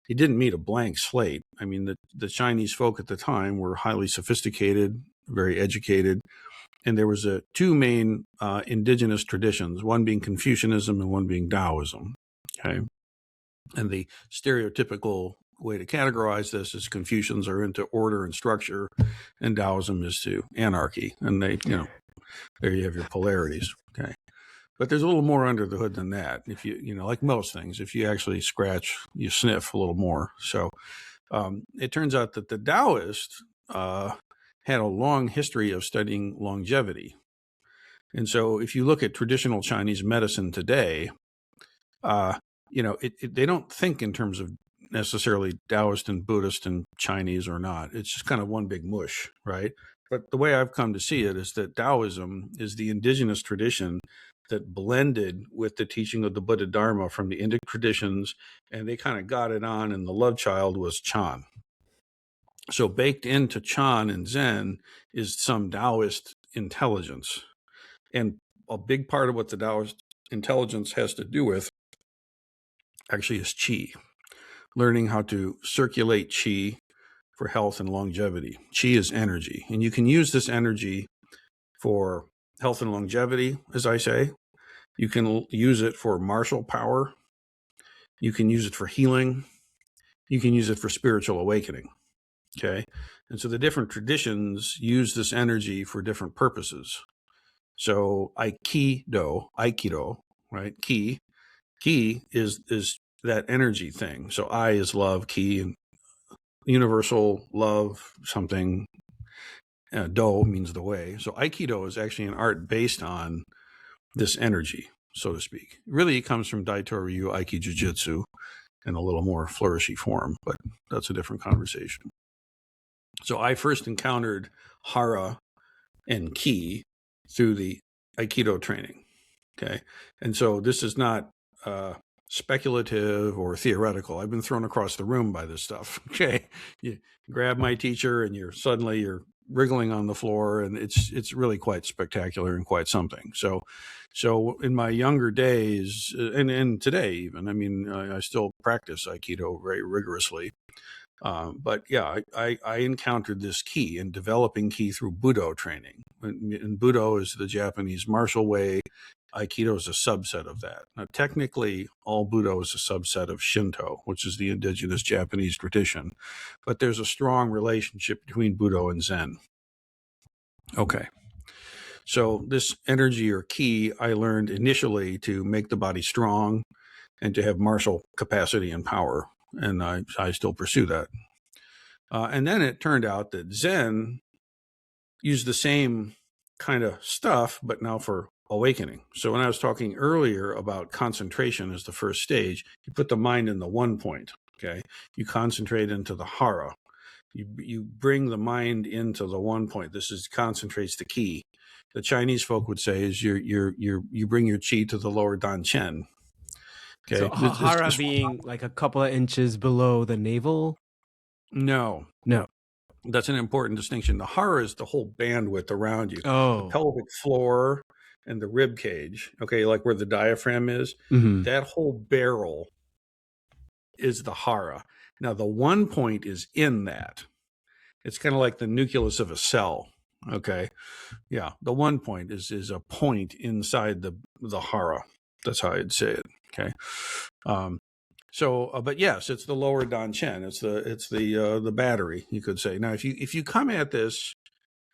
He didn't meet a blank slate. I mean, the Chinese folk at the time were highly sophisticated, very educated, and there was two main indigenous traditions, one being Confucianism and one being Taoism. Okay, and the stereotypical way to categorize this is Confucians are into order and structure, and Taoism is to anarchy. And they, there you have your polarities. Okay. But there's a little more under the hood than that. If you like most things, if you actually scratch, you sniff a little more. So it turns out that the Taoists had a long history of studying longevity. And so if you look at traditional Chinese medicine today, they don't think in terms of necessarily Taoist and Buddhist and Chinese or not. It's just kind of one big mush, right? But the way I've come to see it is that Taoism is the indigenous tradition that blended with the teaching of the Buddha Dharma from the Indic traditions, and they kind of got it on, and the love child was Chan. So baked into Chan and Zen is some Taoist intelligence. And a big part of what the Taoist intelligence has to do with actually is qi, learning how to circulate qi for health and longevity. Qi is energy, and you can use this energy for health and longevity, as I say. You can use it for martial power. You can use it for healing. You can use it for spiritual awakening. Okay. And so the different traditions use this energy for different purposes. So Aikido, right? Ki is that energy thing. So I is love, ki, and universal love, something. Do means the way. So Aikido is actually an art based on this energy, so to speak. Really, it comes from Daito Ryu Aiki Jiu-Jitsu in a little more flourishy form, but that's a different conversation. So I first encountered Hara and Ki through the Aikido training, okay? And so this is not speculative or theoretical. I've been thrown across the room by this stuff, okay? You grab my teacher and you're wriggling on the floor, and it's really quite spectacular and quite something. So in my younger days, and today even, I mean, I still practice Aikido very rigorously. But yeah, I encountered this ki in developing ki through Budo training. And Budo is the Japanese martial way. Aikido is a subset of that. Now, technically, all Budo is a subset of Shinto, which is the indigenous Japanese tradition. But there's a strong relationship between Budo and Zen. Okay. So this energy or ki I learned initially to make the body strong and to have martial capacity and power. And I still pursue that. And then it turned out that Zen used the same kind of stuff, but now for awakening. So when I was talking earlier about concentration as the first stage, you put the mind in the one point, okay? You concentrate into the hara. You bring the mind into the one point. This concentrates the ki. The Chinese folk would say is you bring your chi to the lower danchen. Okay. So hara being like a couple of inches below the navel? No. That's an important distinction. The hara is the whole bandwidth around you. Oh. The pelvic floor and the rib cage, okay, like where the diaphragm is, that whole barrel is the hara. Now, the one point is in that. It's kind of like the nucleus of a cell, okay? Yeah, the one point is a point inside the hara. That's how I'd say it, okay? But yes, it's the lower danchen. It's the battery, you could say. Now, if you come at this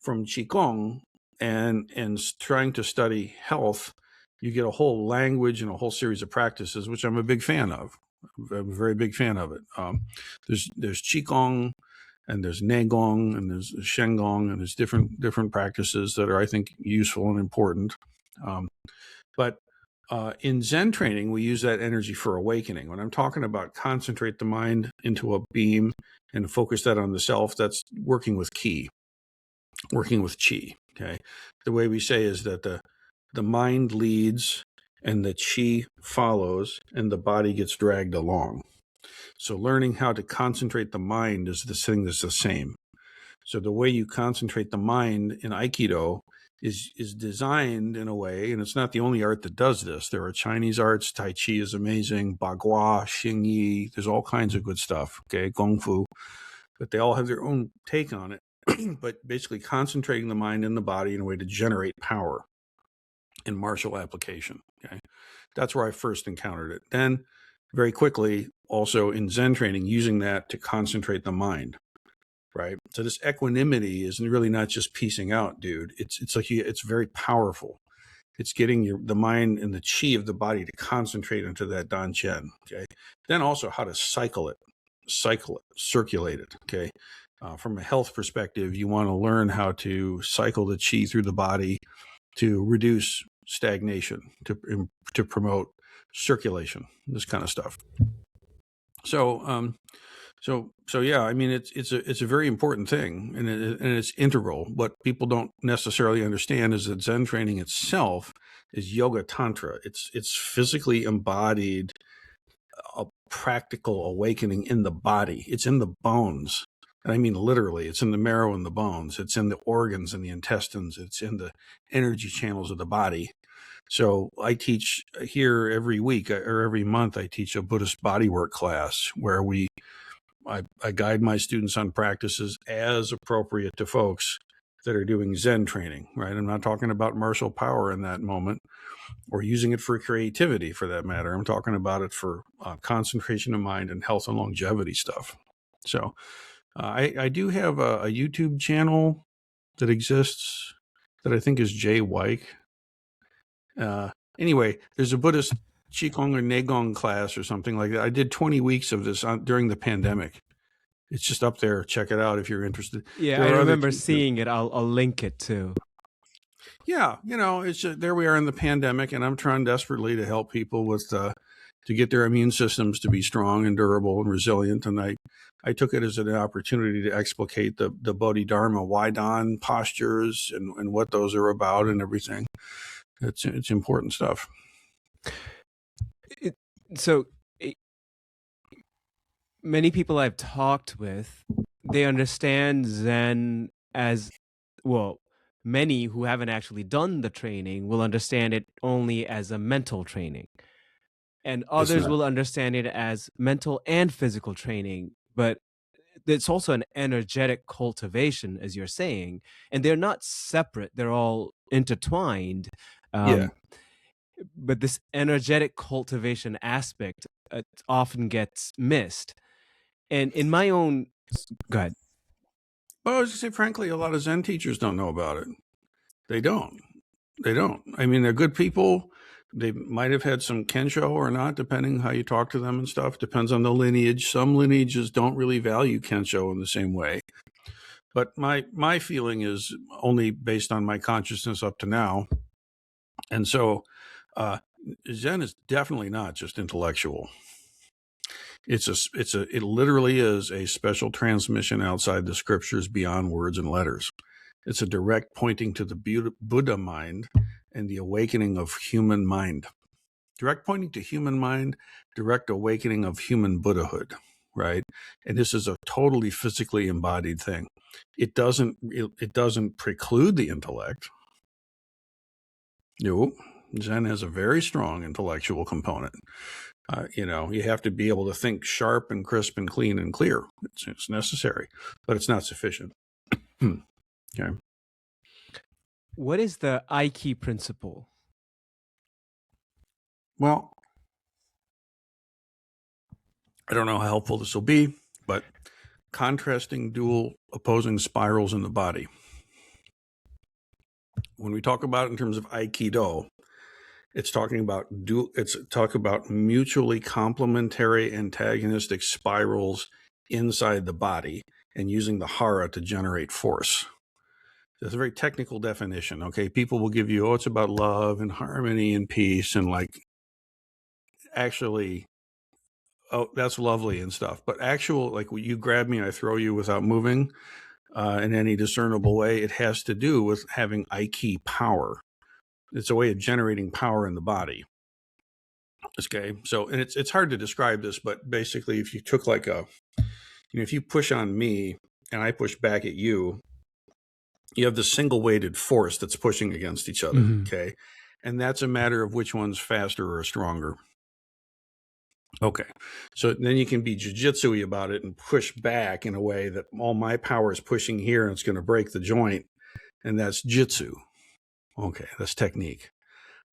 from qigong and trying to study health, you get a whole language and a whole series of practices, which I'm a big fan of. I'm a very big fan of it. There's qigong, and there's negong, and there's shengong, and there's different practices that are, I think, useful and important. But in Zen training, we use that energy for awakening. When I'm talking about concentrate the mind into a beam and focus that on the self, that's working with ki, working with chi. Okay, the way we say is that the mind leads and the chi follows, and the body gets dragged along. So learning how to concentrate the mind is the thing that's the same. So the way you concentrate the mind in Aikido is designed in a way, and it's not the only art that does this. There are Chinese arts. Tai Chi is amazing. Bagua, Xing Yi. There's all kinds of good stuff. Okay, Kung Fu, but they all have their own take on it. But basically, concentrating the mind and the body in a way to generate power in martial application. Okay, that's where I first encountered it. Then, very quickly, also in Zen training, using that to concentrate the mind. Right. So this equanimity is really not just piecing out, dude. It's like it's very powerful. It's getting the mind and the chi of the body to concentrate into that danchen. Okay. Then also how to cycle it, circulate it. Okay. From a health perspective, you want to learn how to cycle the chi through the body to reduce stagnation, to promote circulation, this kind of stuff. So yeah, I mean, it's a very important thing, and it's integral. What people don't necessarily understand is that Zen training itself is yoga tantra. It's physically embodied, a practical awakening in the body. It's in the bones, and I mean literally. It's in the marrow and the bones. It's in the organs and the intestines. It's in the energy channels of the body. So I teach here every week or every month. I teach a Buddhist bodywork class where I guide my students on practices as appropriate to folks that are doing Zen training, right? I'm not talking about martial power in that moment or using it for creativity for that matter. I'm talking about it for concentration of mind and health and longevity stuff. So I do have a YouTube channel that exists that I think is Jay Weik. Anyway, there's a Buddhist Qigong or Neigong class or something like that. I did 20 weeks of this during the pandemic. It's just up there. Check it out if you're interested. Yeah, I remember seeing it. I'll link it too. Yeah, it's there we are in the pandemic, and I'm trying desperately to help people with to get their immune systems to be strong and durable and resilient. And I took it as an opportunity to explicate the Bodhidharma Waidan postures and what those are about and everything. It's important stuff. Many people I've talked with, they understand Zen as, well, many who haven't actually done the training will understand it only as a mental training. And others will understand it as mental and physical training. But it's also an energetic cultivation, as you're saying. And they're not separate. They're all intertwined. Yeah. But this energetic cultivation aspect often gets missed. And in my own, go ahead. Well, I was going to say, frankly, a lot of Zen teachers don't know about it. They don't. I mean, they're good people. They might have had some kensho or not, depending how you talk to them and stuff. Depends on the lineage. Some lineages don't really value kensho in the same way. But my feeling is only based on my consciousness up to now. And so Zen is definitely not just intellectual. It literally is a special transmission outside the scriptures beyond words and letters. It's a direct pointing to the Buddha mind and the awakening of human mind. Direct pointing to human mind, direct awakening of human Buddhahood, right? And this is a totally physically embodied thing. It doesn't preclude the intellect. No, Zen has a very strong intellectual component. You have to be able to think sharp and crisp and clean and clear. It's necessary, but it's not sufficient. Okay. What is the Aiki principle? Well, I don't know how helpful this will be, but contrasting dual opposing spirals in the body. When we talk about it in terms of Aikido, it's talking about mutually complementary antagonistic spirals inside the body and using the hara to generate force. That's a very technical definition. Okay. People will give you, it's about love and harmony and peace and actually, that's lovely and stuff. But like you grab me, I throw you without moving in any discernible way. It has to do with having Aiki power. It's a way of generating power in the body. Okay. So, and it's hard to describe this, but basically if you took if you push on me and I push back at you, you have the single weighted force that's pushing against each other. Mm-hmm. Okay. And that's a matter of which one's faster or stronger. Okay. So then you can be jujitsu-y about it and push back in a way that all my power is pushing here and it's going to break the joint. And that's jitsu. Okay. That's technique.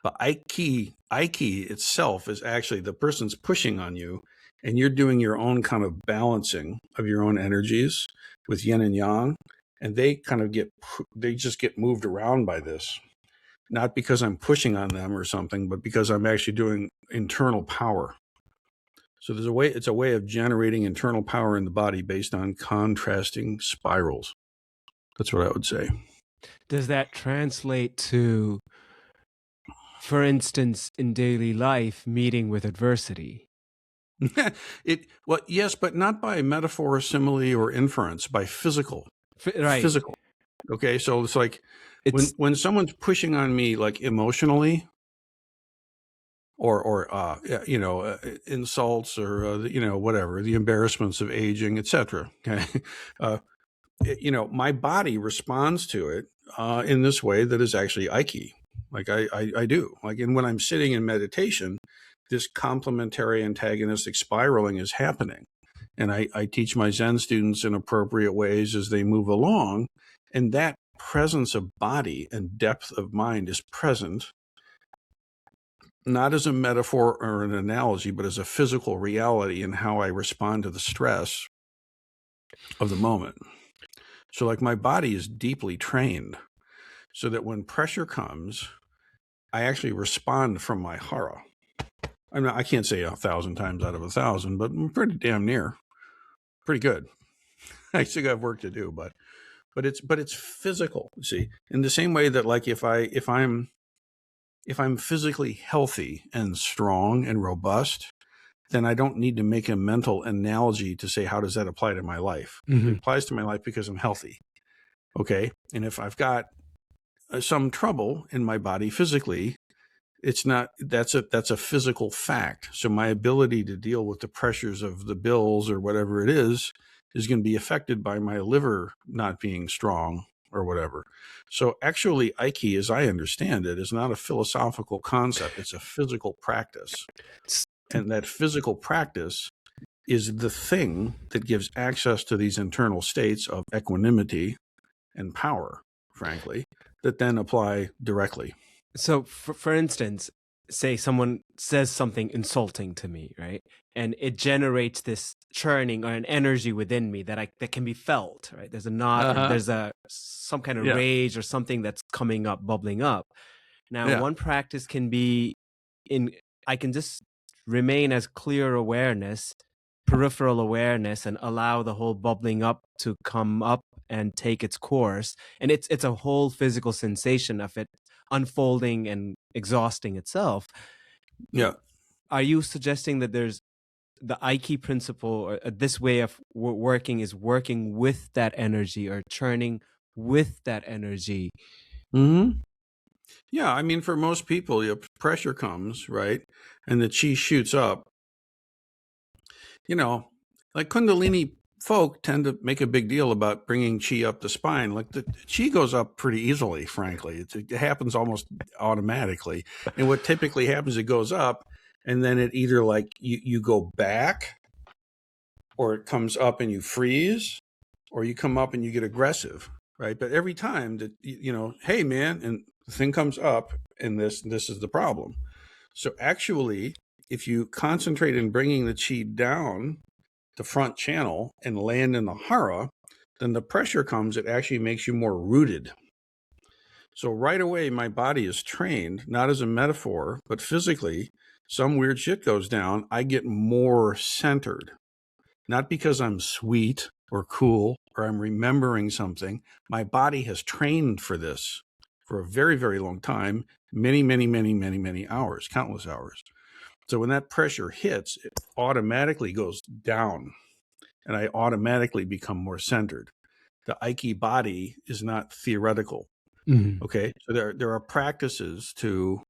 But Aiki itself is actually the person's pushing on you and you're doing your own kind of balancing of your own energies with yin and yang. And they just get moved around by this. Not because I'm pushing on them or something, but because I'm actually doing internal power. So it's a way of generating internal power in the body based on contrasting spirals. That's what I would say. Does that translate to, for instance, in daily life, meeting with adversity? Well, yes, but not by metaphor, simile, or inference, by physical. Right. Physical. Okay, so it's like when someone's pushing on me, like emotionally, or insults, or whatever, the embarrassments of aging, etc. Okay, my body responds to it in this way that is actually Aiki. Like I do. Like, and when I'm sitting in meditation, this complementary antagonistic spiraling is happening. And I teach my Zen students in appropriate ways as they move along. And that presence of body and depth of mind is present, not as a metaphor or an analogy, but as a physical reality in how I respond to the stress of the moment. So like my body is deeply trained so that when pressure comes, I actually respond from my hara. I can't say 1,000 times out of 1,000, but I'm pretty damn near. Pretty good. I still got work to do, but it's physical. See, in the same way that like if I'm physically healthy and strong and robust, then I don't need to make a mental analogy to say, how does that apply to my life? Mm-hmm. It applies to my life because I'm healthy. Okay. And if I've got some trouble in my body physically, that's a physical fact. So my ability to deal with the pressures of the bills or whatever it is going to be affected by my liver not being strong or whatever. So actually, Aiki, as I understand it, is not a philosophical concept. It's a physical practice. And that physical practice is the thing that gives access to these internal states of equanimity and power, frankly, that then apply directly. So, for instance, say someone says something insulting to me, right? And it generates this churning or an energy within me that can be felt, right? There's a knot, or there's some kind of rage or something that's coming up, bubbling up. Now, one practice can be I can just remain as clear awareness, peripheral awareness, and allow the whole bubbling up to come up and take its course. And it's a whole physical sensation of it unfolding and exhausting itself. Yeah. Are you suggesting that there's the Aiki principle, or this way of working is working with that energy or churning with that energy? Mm-hmm. Yeah. I mean, for most people, pressure comes, right? And the chi shoots up. Like Kundalini folk tend to make a big deal about bringing chi up the spine. Like the chi goes up pretty easily, frankly. It happens almost automatically. And what typically happens, it goes up and then it either like you go back, or it comes up and you freeze, or you come up and you get aggressive, right? But every time that, hey man, and the thing comes up, and this is the problem. So actually, if you concentrate in bringing the chi down the front channel and land in the hara, then the pressure comes, it actually makes you more rooted. So right away, my body is trained, not as a metaphor, but physically, some weird shit goes down, I get more centered. Not because I'm sweet or cool or I'm remembering something. My body has trained for this for a very, very long time, many, many, many, many, many hours, countless hours. So when that pressure hits, it automatically goes down and I automatically become more centered. The Aiki body is not theoretical. Mm-hmm. Okay. So there are practices to,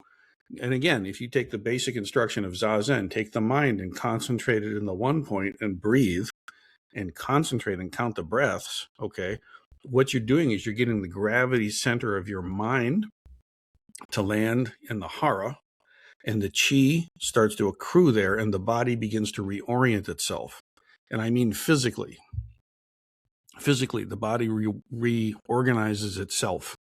and again, if you take the basic instruction of Zazen, take the mind and concentrate it in the one point and breathe and concentrate and count the breaths. Okay. what you're doing is you're getting the gravity center of your mind to land in the hara, and the chi starts to accrue there, and the body begins to reorient itself. And I mean physically. Physically, the body reorganizes itself.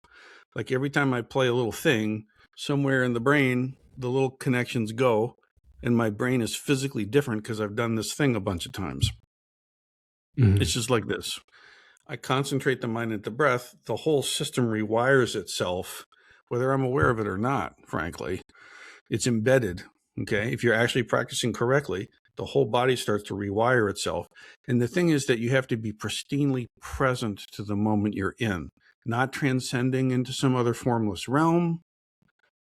Like every time I play a little thing, somewhere in the brain, the little connections go, and my brain is physically different because I've done this thing a bunch of times. Mm-hmm. It's just like this. I concentrate the mind at the breath, the whole system rewires itself, whether I'm aware of it or not, frankly. It's embedded, okay? If you're actually practicing correctly, the whole body starts to rewire itself. And the thing is that you have to be pristinely present to the moment you're in, not transcending into some other formless realm,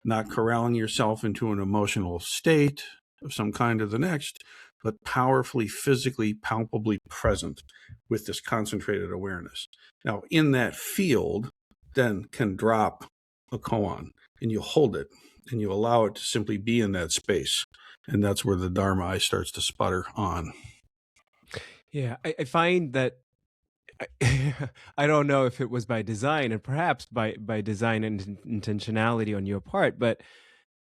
not corralling yourself into an emotional state of some kind or the next, but powerfully, physically, palpably present with this concentrated awareness. Now, in that field, then can drop a koan, and you hold it, and you allow it to simply be in that space. And that's where the Dharma eye starts to sputter on. Yeah, I find that I don't know if it was by design, and perhaps by design and intentionality on your part, but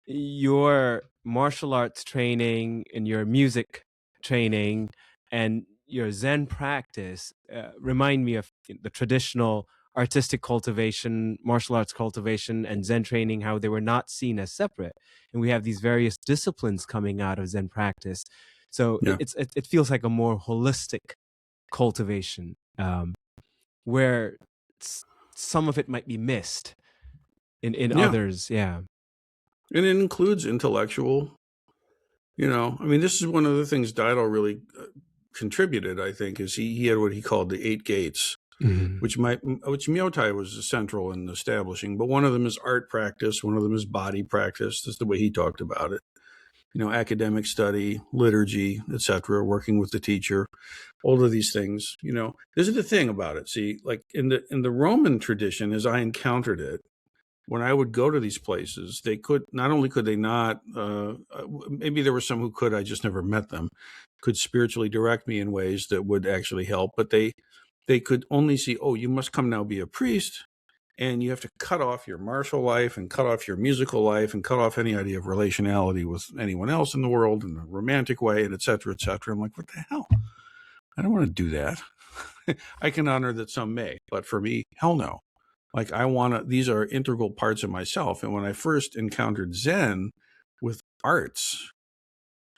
your martial arts training and your music training and your Zen practice remind me of the traditional artistic cultivation, martial arts cultivation, and Zen training, how they were not seen as separate. And we have these various disciplines coming out of Zen practice. So Yeah. it feels like a more holistic cultivation, where some of it might be missed in Yeah. others. Yeah. And it includes intellectual, I mean, this is one of the things Daido really contributed, I think, is he had what he called the 8 gates, Mhm. which Myotai was central in establishing. But one of them is art practice. One of them is body practice. That's the way he talked about it. Academic study, liturgy, etc., working with the teacher, all of these things. This is the thing about it. See, like in the Roman tradition, as I encountered it, when I would go to these places, they could not only could they not, maybe there were some who could, I just never met them, could spiritually direct me in ways that would actually help, but they could only see, oh, you must come now be a priest, and you have to cut off your martial life and cut off your musical life and cut off any idea of relationality with anyone else in the world in a romantic way, and et cetera, et cetera. I'm like, what the hell? I don't want to do that. I can honor that some may, but for me, hell no. Like these are integral parts of myself. And when I first encountered Zen with arts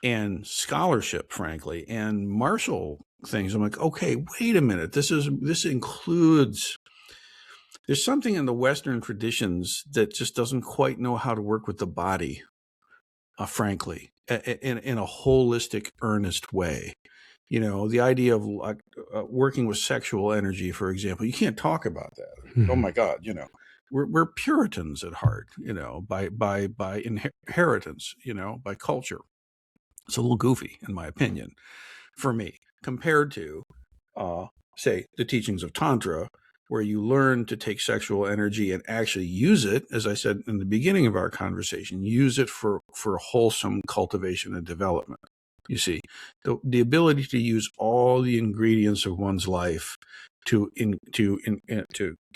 and scholarship, frankly, and martial things, I'm like, okay, wait a minute. This includes, there's something in the Western traditions that just doesn't quite know how to work with the body, frankly, in a holistic, earnest way. The idea of working with sexual energy, for example, you can't talk about that. Oh my God, we're Puritans at heart, by inheritance, by culture. It's a little goofy, in my opinion, for me, compared to, say, the teachings of Tantra, where you learn to take sexual energy and actually use it, as I said in the beginning of our conversation, use it for wholesome cultivation and development. You see, the ability to use all the ingredients of one's life to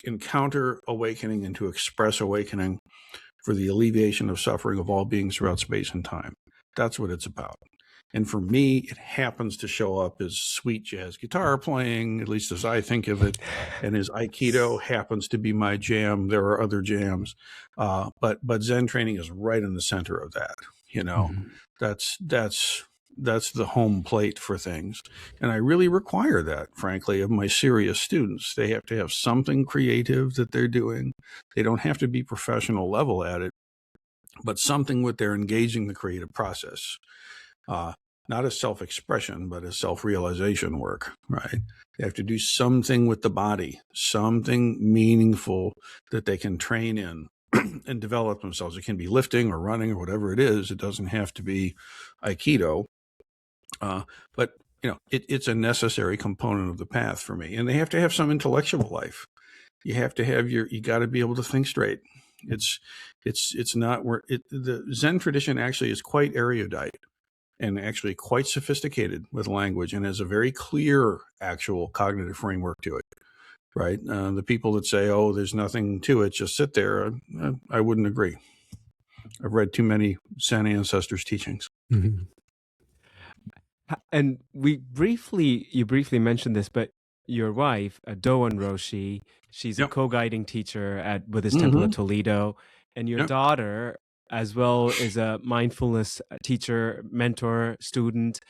encounter awakening and to express awakening for the alleviation of suffering of all beings throughout space and time. That's what it's about. And for me, it happens to show up as sweet jazz guitar playing, at least as I think of it, and as Aikido happens to be my jam. There are other jams, but Zen training is right in the center of that. That's the home plate for things, and I really require that, frankly, of my serious students. They have to have something creative that they're doing. They don't have to be professional level at it, but something with their engaging the creative process. Not as self-expression, but as self-realization work, right? They have to do something with the body, something meaningful that they can train in and develop themselves. It can be lifting or running or whatever it is. It doesn't have to be Aikido, but it's a necessary component of the path for me. And they have to have some intellectual life. You have to have you got to be able to think straight. It's not where the Zen tradition actually is quite erudite and actually quite sophisticated with language and has a very clear actual cognitive framework to it. right? The people that say, "Oh, there's nothing to it, just sit there," I wouldn't agree. I've read too many Zen ancestors' teachings. Mhm. And you briefly mentioned this, but your wife, Doan Roshi, she's a Yep. co-guiding teacher at Buddhist Temple Mm-hmm. at Toledo, and your Yep. daughter, as well, is a mindfulness teacher, mentor, student.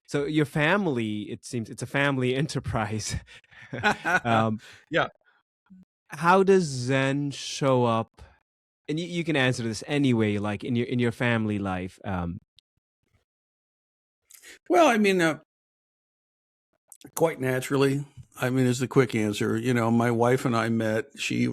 So your family, it seems, it's a family enterprise. um, Yeah. how does Zen show up? And you can answer this anyway, like in your family life. Well, I mean, quite naturally. I mean, is the quick answer. You know, my wife and I met. She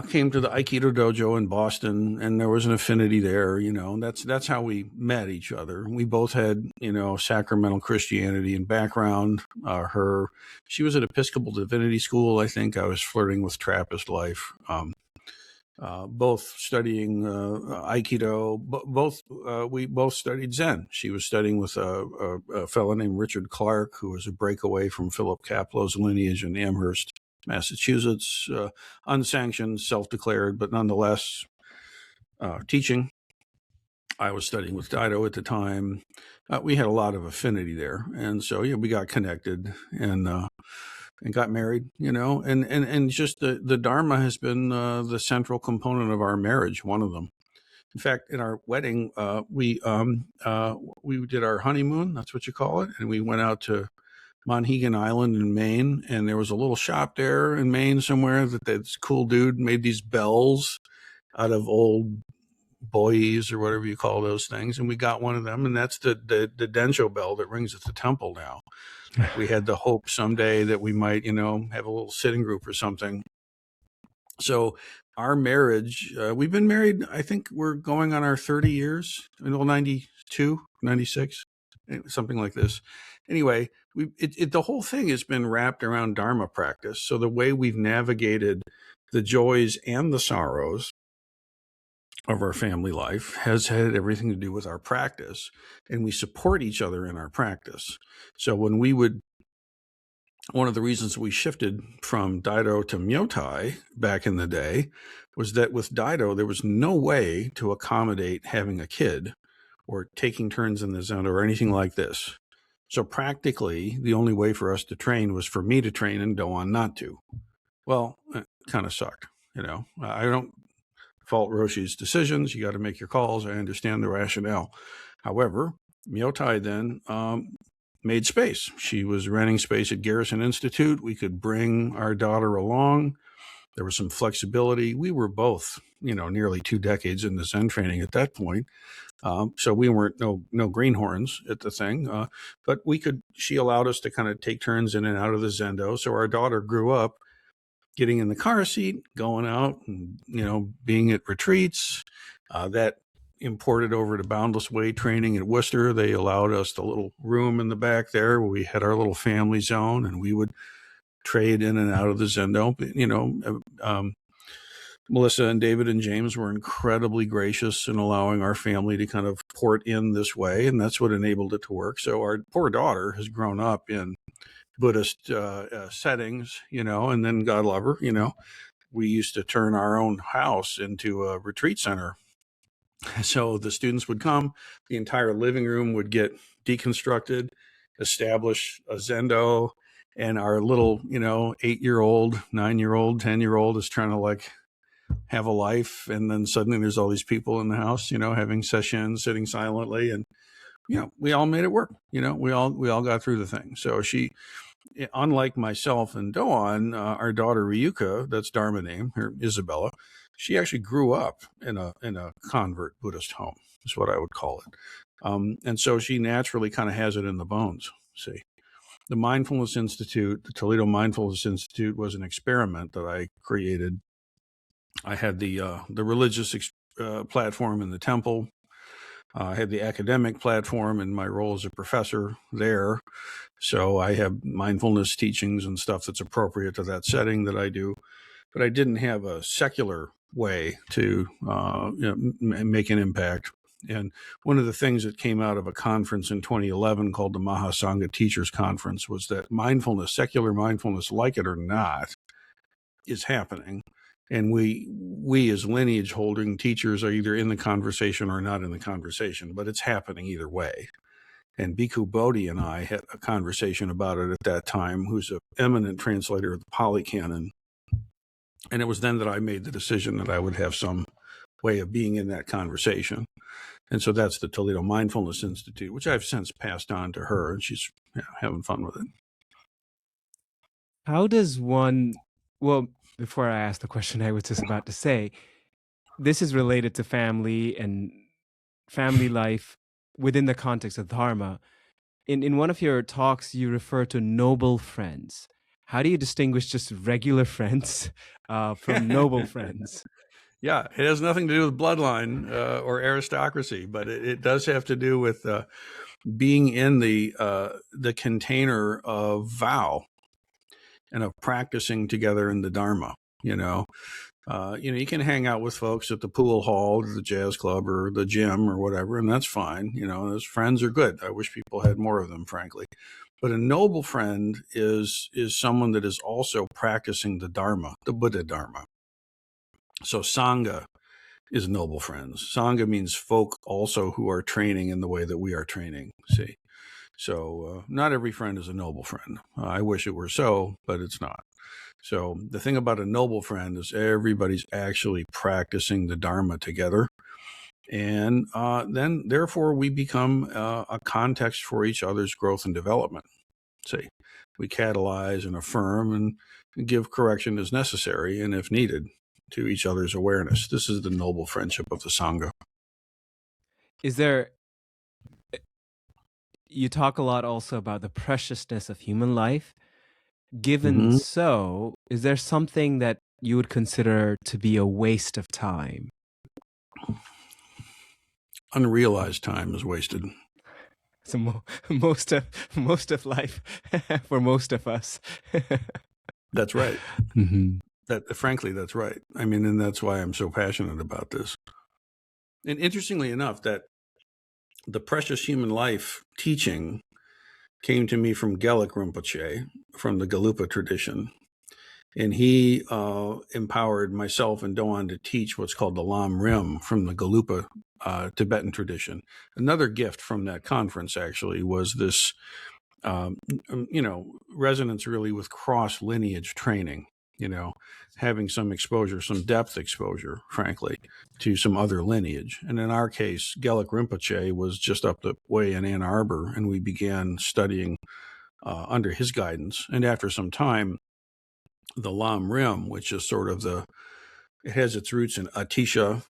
came to the Aikido dojo in Boston, and there was an affinity there. You know, that's how we met each other. We both had, you know, sacramental Christianity and background. She was at Episcopal Divinity School. I think I was flirting with Trappist life. Both studying Aikido. We both studied Zen. She was studying with a fellow named Richard Clark, who was a breakaway from Philip Kaplow's lineage in Amherst, Massachusetts, unsanctioned, self-declared, but nonetheless teaching. I was studying with Dido at the time. We had a lot of affinity there, and so we got connected and got married, you know, and just the Dharma has been the central component of our marriage, one of them. In fact, in our wedding, we did our honeymoon, that's what you call it, and we went out to Monhegan Island in Maine, and there was a little shop there in Maine somewhere that this cool dude made these bells out of old buoys or whatever you call those things, and we got one of them, and that's the Densho bell that rings at the temple now. We had the hope someday that we might, you know, have a little sitting group or something. So our marriage, we've been married, I think we're going on our 30 years, 92, 96, something like this. Anyway, the whole thing has been wrapped around Dharma practice. So the way we've navigated the joys and the sorrows of our family life has had everything to do with our practice, and we support each other in our practice. So when one of the reasons we shifted from Dido to Myotai back in the day was that with Dido, there was no way to accommodate having a kid or taking turns in the Zen or anything like this. So practically, the only way for us to train was for me to train and Doan not to. Well, it kind of sucked, you know. I don't fault Roshi's decisions. You got to make your calls. I understand the rationale. However, Myotai then made space. She was renting space at Garrison Institute. We could bring our daughter along. There was some flexibility. We were both, you know, nearly 2 decades into Zen training at that point. So we weren't no greenhorns at the thing, but she allowed us to kind of take turns in and out of the Zendo. So our daughter grew up getting in the car seat, going out and, you know, being at retreats. That imported over to Boundless Way training at Worcester. They allowed us the little room in the back there where we had our little family zone, and we would trade in and out of the Zendo. You know, Melissa and David and James were incredibly gracious in allowing our family to kind of port in this way, and that's what enabled it to work. So our poor daughter has grown up in Buddhist settings, you know, and then God love her, you know, we used to turn our own house into a retreat center. So the students would come, the entire living room would get deconstructed, establish a Zendo, and our little, you know, 8-year-old, 9-year-old, 10-year-old is trying to like have a life. And then suddenly there's all these people in the house, you know, having sessions, sitting silently. And, you know, we all made it work. You know, we all got through the thing. So she, unlike myself and Doan, our daughter Ryuka, that's Dharma name, her Isabella, she actually grew up in a convert Buddhist home, is what I would call it. And so she naturally kind of has it in the bones. See, the Mindfulness Institute, the Toledo Mindfulness Institute, was an experiment that I created. I had the religious platform in the temple. I had the academic platform in my role as a professor there. So I have mindfulness teachings and stuff that's appropriate to that setting that I do. But I didn't have a secular way to make an impact. And one of the things that came out of a conference in 2011 called the Mahasangha Teachers Conference was that mindfulness, secular mindfulness, like it or not, is happening. And we as lineage holding teachers are either in the conversation or not in the conversation, but it's happening either way. And Bhikkhu Bodhi and I had a conversation about it at that time, who's an eminent translator of the Pali Canon. And it was then that I made the decision that I would have some way of being in that conversation. And so that's the Toledo Mindfulness Institute, which I've since passed on to her, and she's having fun with it. How does one, well, before I ask the question I was just about to say, this is related to family and family life within the context of Dharma. In one of your talks, you refer to noble friends. How do you distinguish just regular friends from noble friends? Yeah, it has nothing to do with bloodline or aristocracy, but it does have to do with being in the container of vow and of practicing together in the Dharma. You can hang out with folks at the pool hall or the jazz club or the gym or whatever, and that's fine. Those friends are good. I wish people had more of them, frankly. But a noble friend is someone that is also practicing the Dharma, the Buddha Dharma. So Sangha is noble friends. Sangha means folk also who are training in the way that we are training, see. So not every friend is a noble friend. I wish it were so, but it's not. So the thing about a noble friend is everybody's actually practicing the Dharma together. And then, therefore, we become a context for each other's growth and development. See, we catalyze and affirm and give correction as necessary and if needed to each other's awareness. This is the noble friendship of the Sangha. You talk a lot also about the preciousness of human life. Given so, is there something that you would consider to be a waste of time? Unrealized time is wasted. So most of life for most of us. That's right. Mm-hmm. Frankly, that's right. I mean, and that's why I'm so passionate about this. And interestingly enough, that the precious human life teaching came to me from Geluk Rinpoche, from the Galupa tradition. And he empowered myself and Doan to teach what's called the Lam Rim from the Galupa Tibetan tradition. Another gift from that conference, actually, was this, resonance really with cross-lineage training, having some exposure, some depth exposure, frankly, to some other lineage. And in our case, Geluk Rinpoche was just up the way in Ann Arbor, and we began studying under his guidance. And after some time, the Lam Rim, which is sort of it has its roots in Atisha,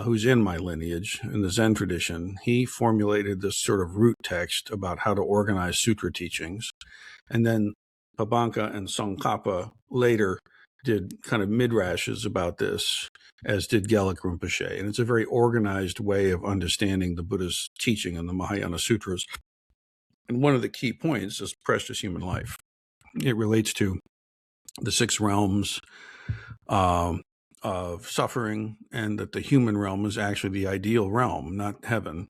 who's in my lineage, in the Zen tradition. He formulated this sort of root text about how to organize sutra teachings. And then Pabanka and Tsongkhapa later did kind of midrashes about this, as did Geluk Rinpoche. And it's a very organized way of understanding the Buddha's teaching in the Mahayana Sutras. And one of the key points is precious human life. It relates to the 6 realms of suffering, and that the human realm is actually the ideal realm, not heaven.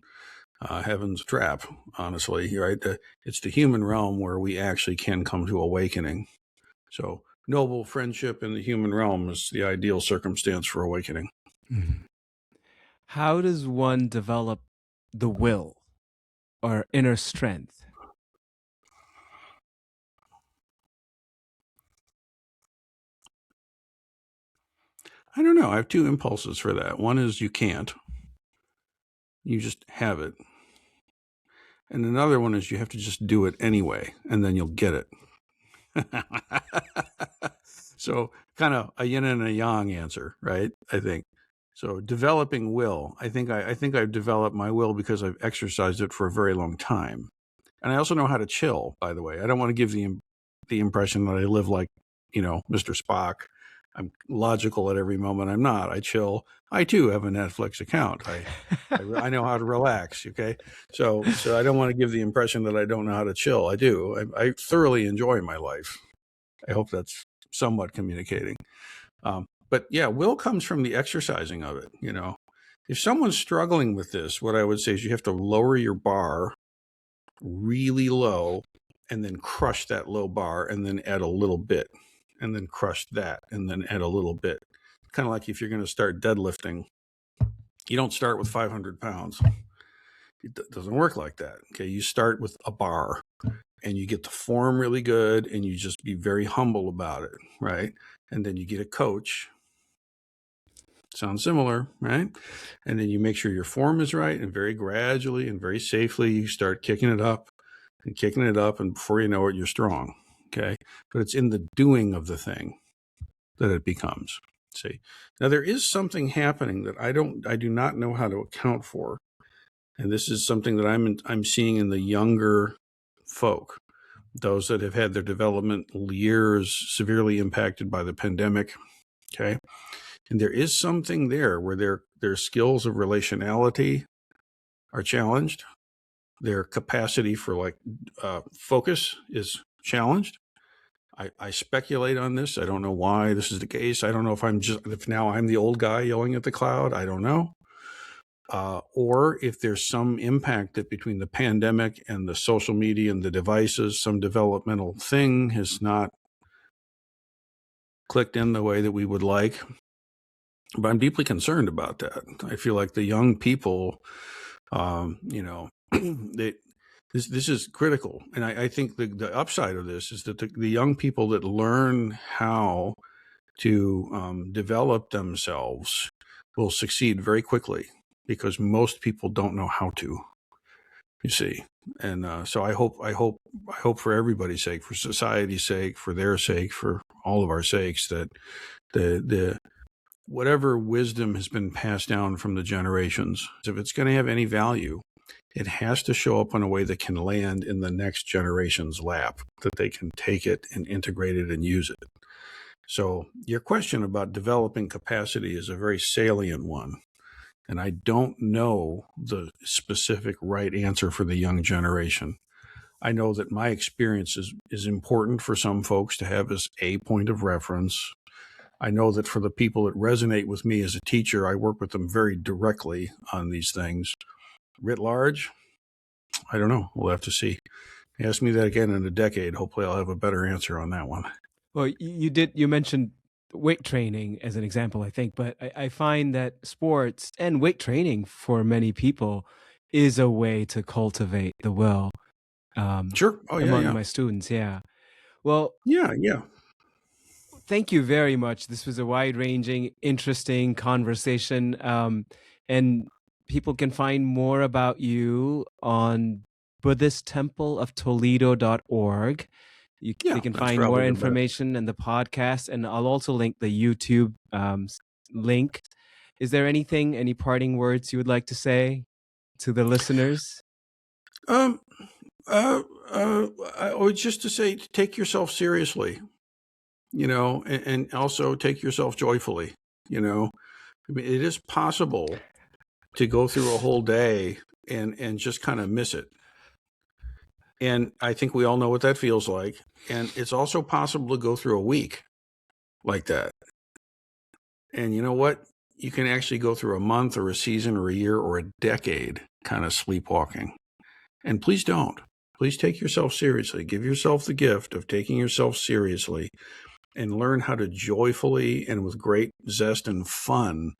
Heaven's a trap, honestly, right? It's the human realm where we actually can come to awakening. So noble friendship in the human realm is the ideal circumstance for awakening. Mm-hmm. How does one develop the will or inner strength? I don't know. I have 2 impulses for that. One is you can't. You just have it. And another one is you have to just do it anyway, and then you'll get it. So kind of a yin and a yang answer, right? I think. So developing will, I think I've developed my will because I've exercised it for a very long time. And I also know how to chill, by the way. I don't want to give the impression that I live like, Mr. Spock. I'm logical at every moment. I'm not. I chill. I too have a Netflix account. I know how to relax. Okay. So I don't want to give the impression that I don't know how to chill. I do. I thoroughly enjoy my life. I hope that's somewhat communicating. But yeah, will comes from the exercising of it, if someone's struggling with this, what I would say is you have to lower your bar really low and then crush that low bar and then add a little bit and then crush that and then add a little bit. Kind of like if you're going to start deadlifting, you don't start with 500 pounds. It doesn't work like that. Okay. You start with a bar and you get the form really good and you just be very humble about it. Right. And then you get a coach. Sounds similar, right? And then you make sure your form is right, and very gradually and very safely you start kicking it up, and before you know it, you're strong. Okay. But it's in the doing of the thing that it becomes. See, now there is something happening that I do not know how to account for. And this is something that I'm seeing in the younger folk, those that have had their developmental years severely impacted by the pandemic. Okay. And there is something there where their skills of relationality are challenged. Their capacity for focus is challenged. I speculate on this. I don't know why this is the case. I don't know if now I'm the old guy yelling at the cloud. I don't know. Or if there's some impact that between the pandemic and the social media and the devices, some developmental thing has not clicked in the way that we would like. But I'm deeply concerned about that. I feel like the young people, this is critical. And I think the upside of this is that the young people that learn how to develop themselves will succeed very quickly, because most people don't know how to, you see. And so I hope for everybody's sake, for society's sake, for their sake, for all of our sakes, that the whatever wisdom has been passed down from the generations, if it's going to have any value, it has to show up in a way that can land in the next generation's lap, that they can take it and integrate it and use it. So your question about developing capacity is a very salient one. And I don't know the specific right answer for the young generation. I know that my experience is important for some folks to have as a point of reference. I know that for the people that resonate with me as a teacher, I work with them very directly on these things. Writ large, I don't know. We'll have to see. Ask me that again in a decade. Hopefully I'll have a better answer on that one. Well, you mentioned weight training as an example, I think, but I find that sports and weight training for many people is a way to cultivate the will. Sure. Oh, among my students. Yeah. Well, yeah. Thank you very much. This was a wide-ranging, interesting conversation. And people can find more about you on BuddhistTempleOfToledo.org. They can find more information and the podcast, and I'll also link the YouTube link. Is there any parting words you would like to say to the listeners? Just to say, take yourself seriously, and also take yourself joyfully. I mean, it is possible to go through a whole day and just kind of miss it. And I think we all know what that feels like. And it's also possible to go through a week like that. And you know what? You can actually go through a month or a season or a year or a decade kind of sleepwalking. And please don't. Please take yourself seriously. Give yourself the gift of taking yourself seriously and learn how to joyfully and with great zest and fun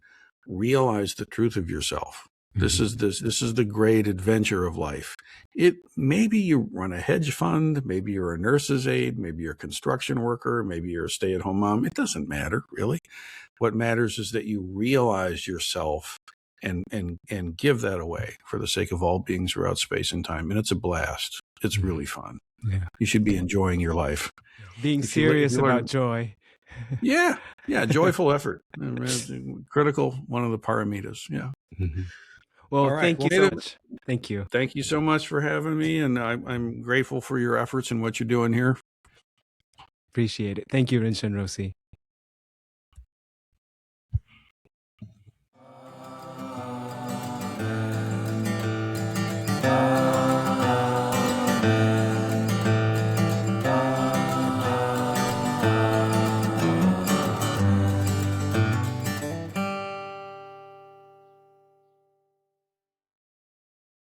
realize the truth of yourself. Mm-hmm. This is the great adventure of life. Maybe you run a hedge fund, maybe you're a nurse's aide, maybe you're a construction worker, maybe you're a stay-at-home mom. It doesn't matter, really. What matters is that you realize yourself and give that away for the sake of all beings throughout space and time. And it's a blast. It's really fun. Yeah. You should be enjoying your life. Being serious about joy. Yeah. Joyful effort. Critical, one of the paramitas. Yeah. Mm-hmm. Well, thank you so much. Thank you. Thank you so much for having me. And I'm grateful for your efforts and what you're doing here. Appreciate it. Thank you, Rinsen Roshi.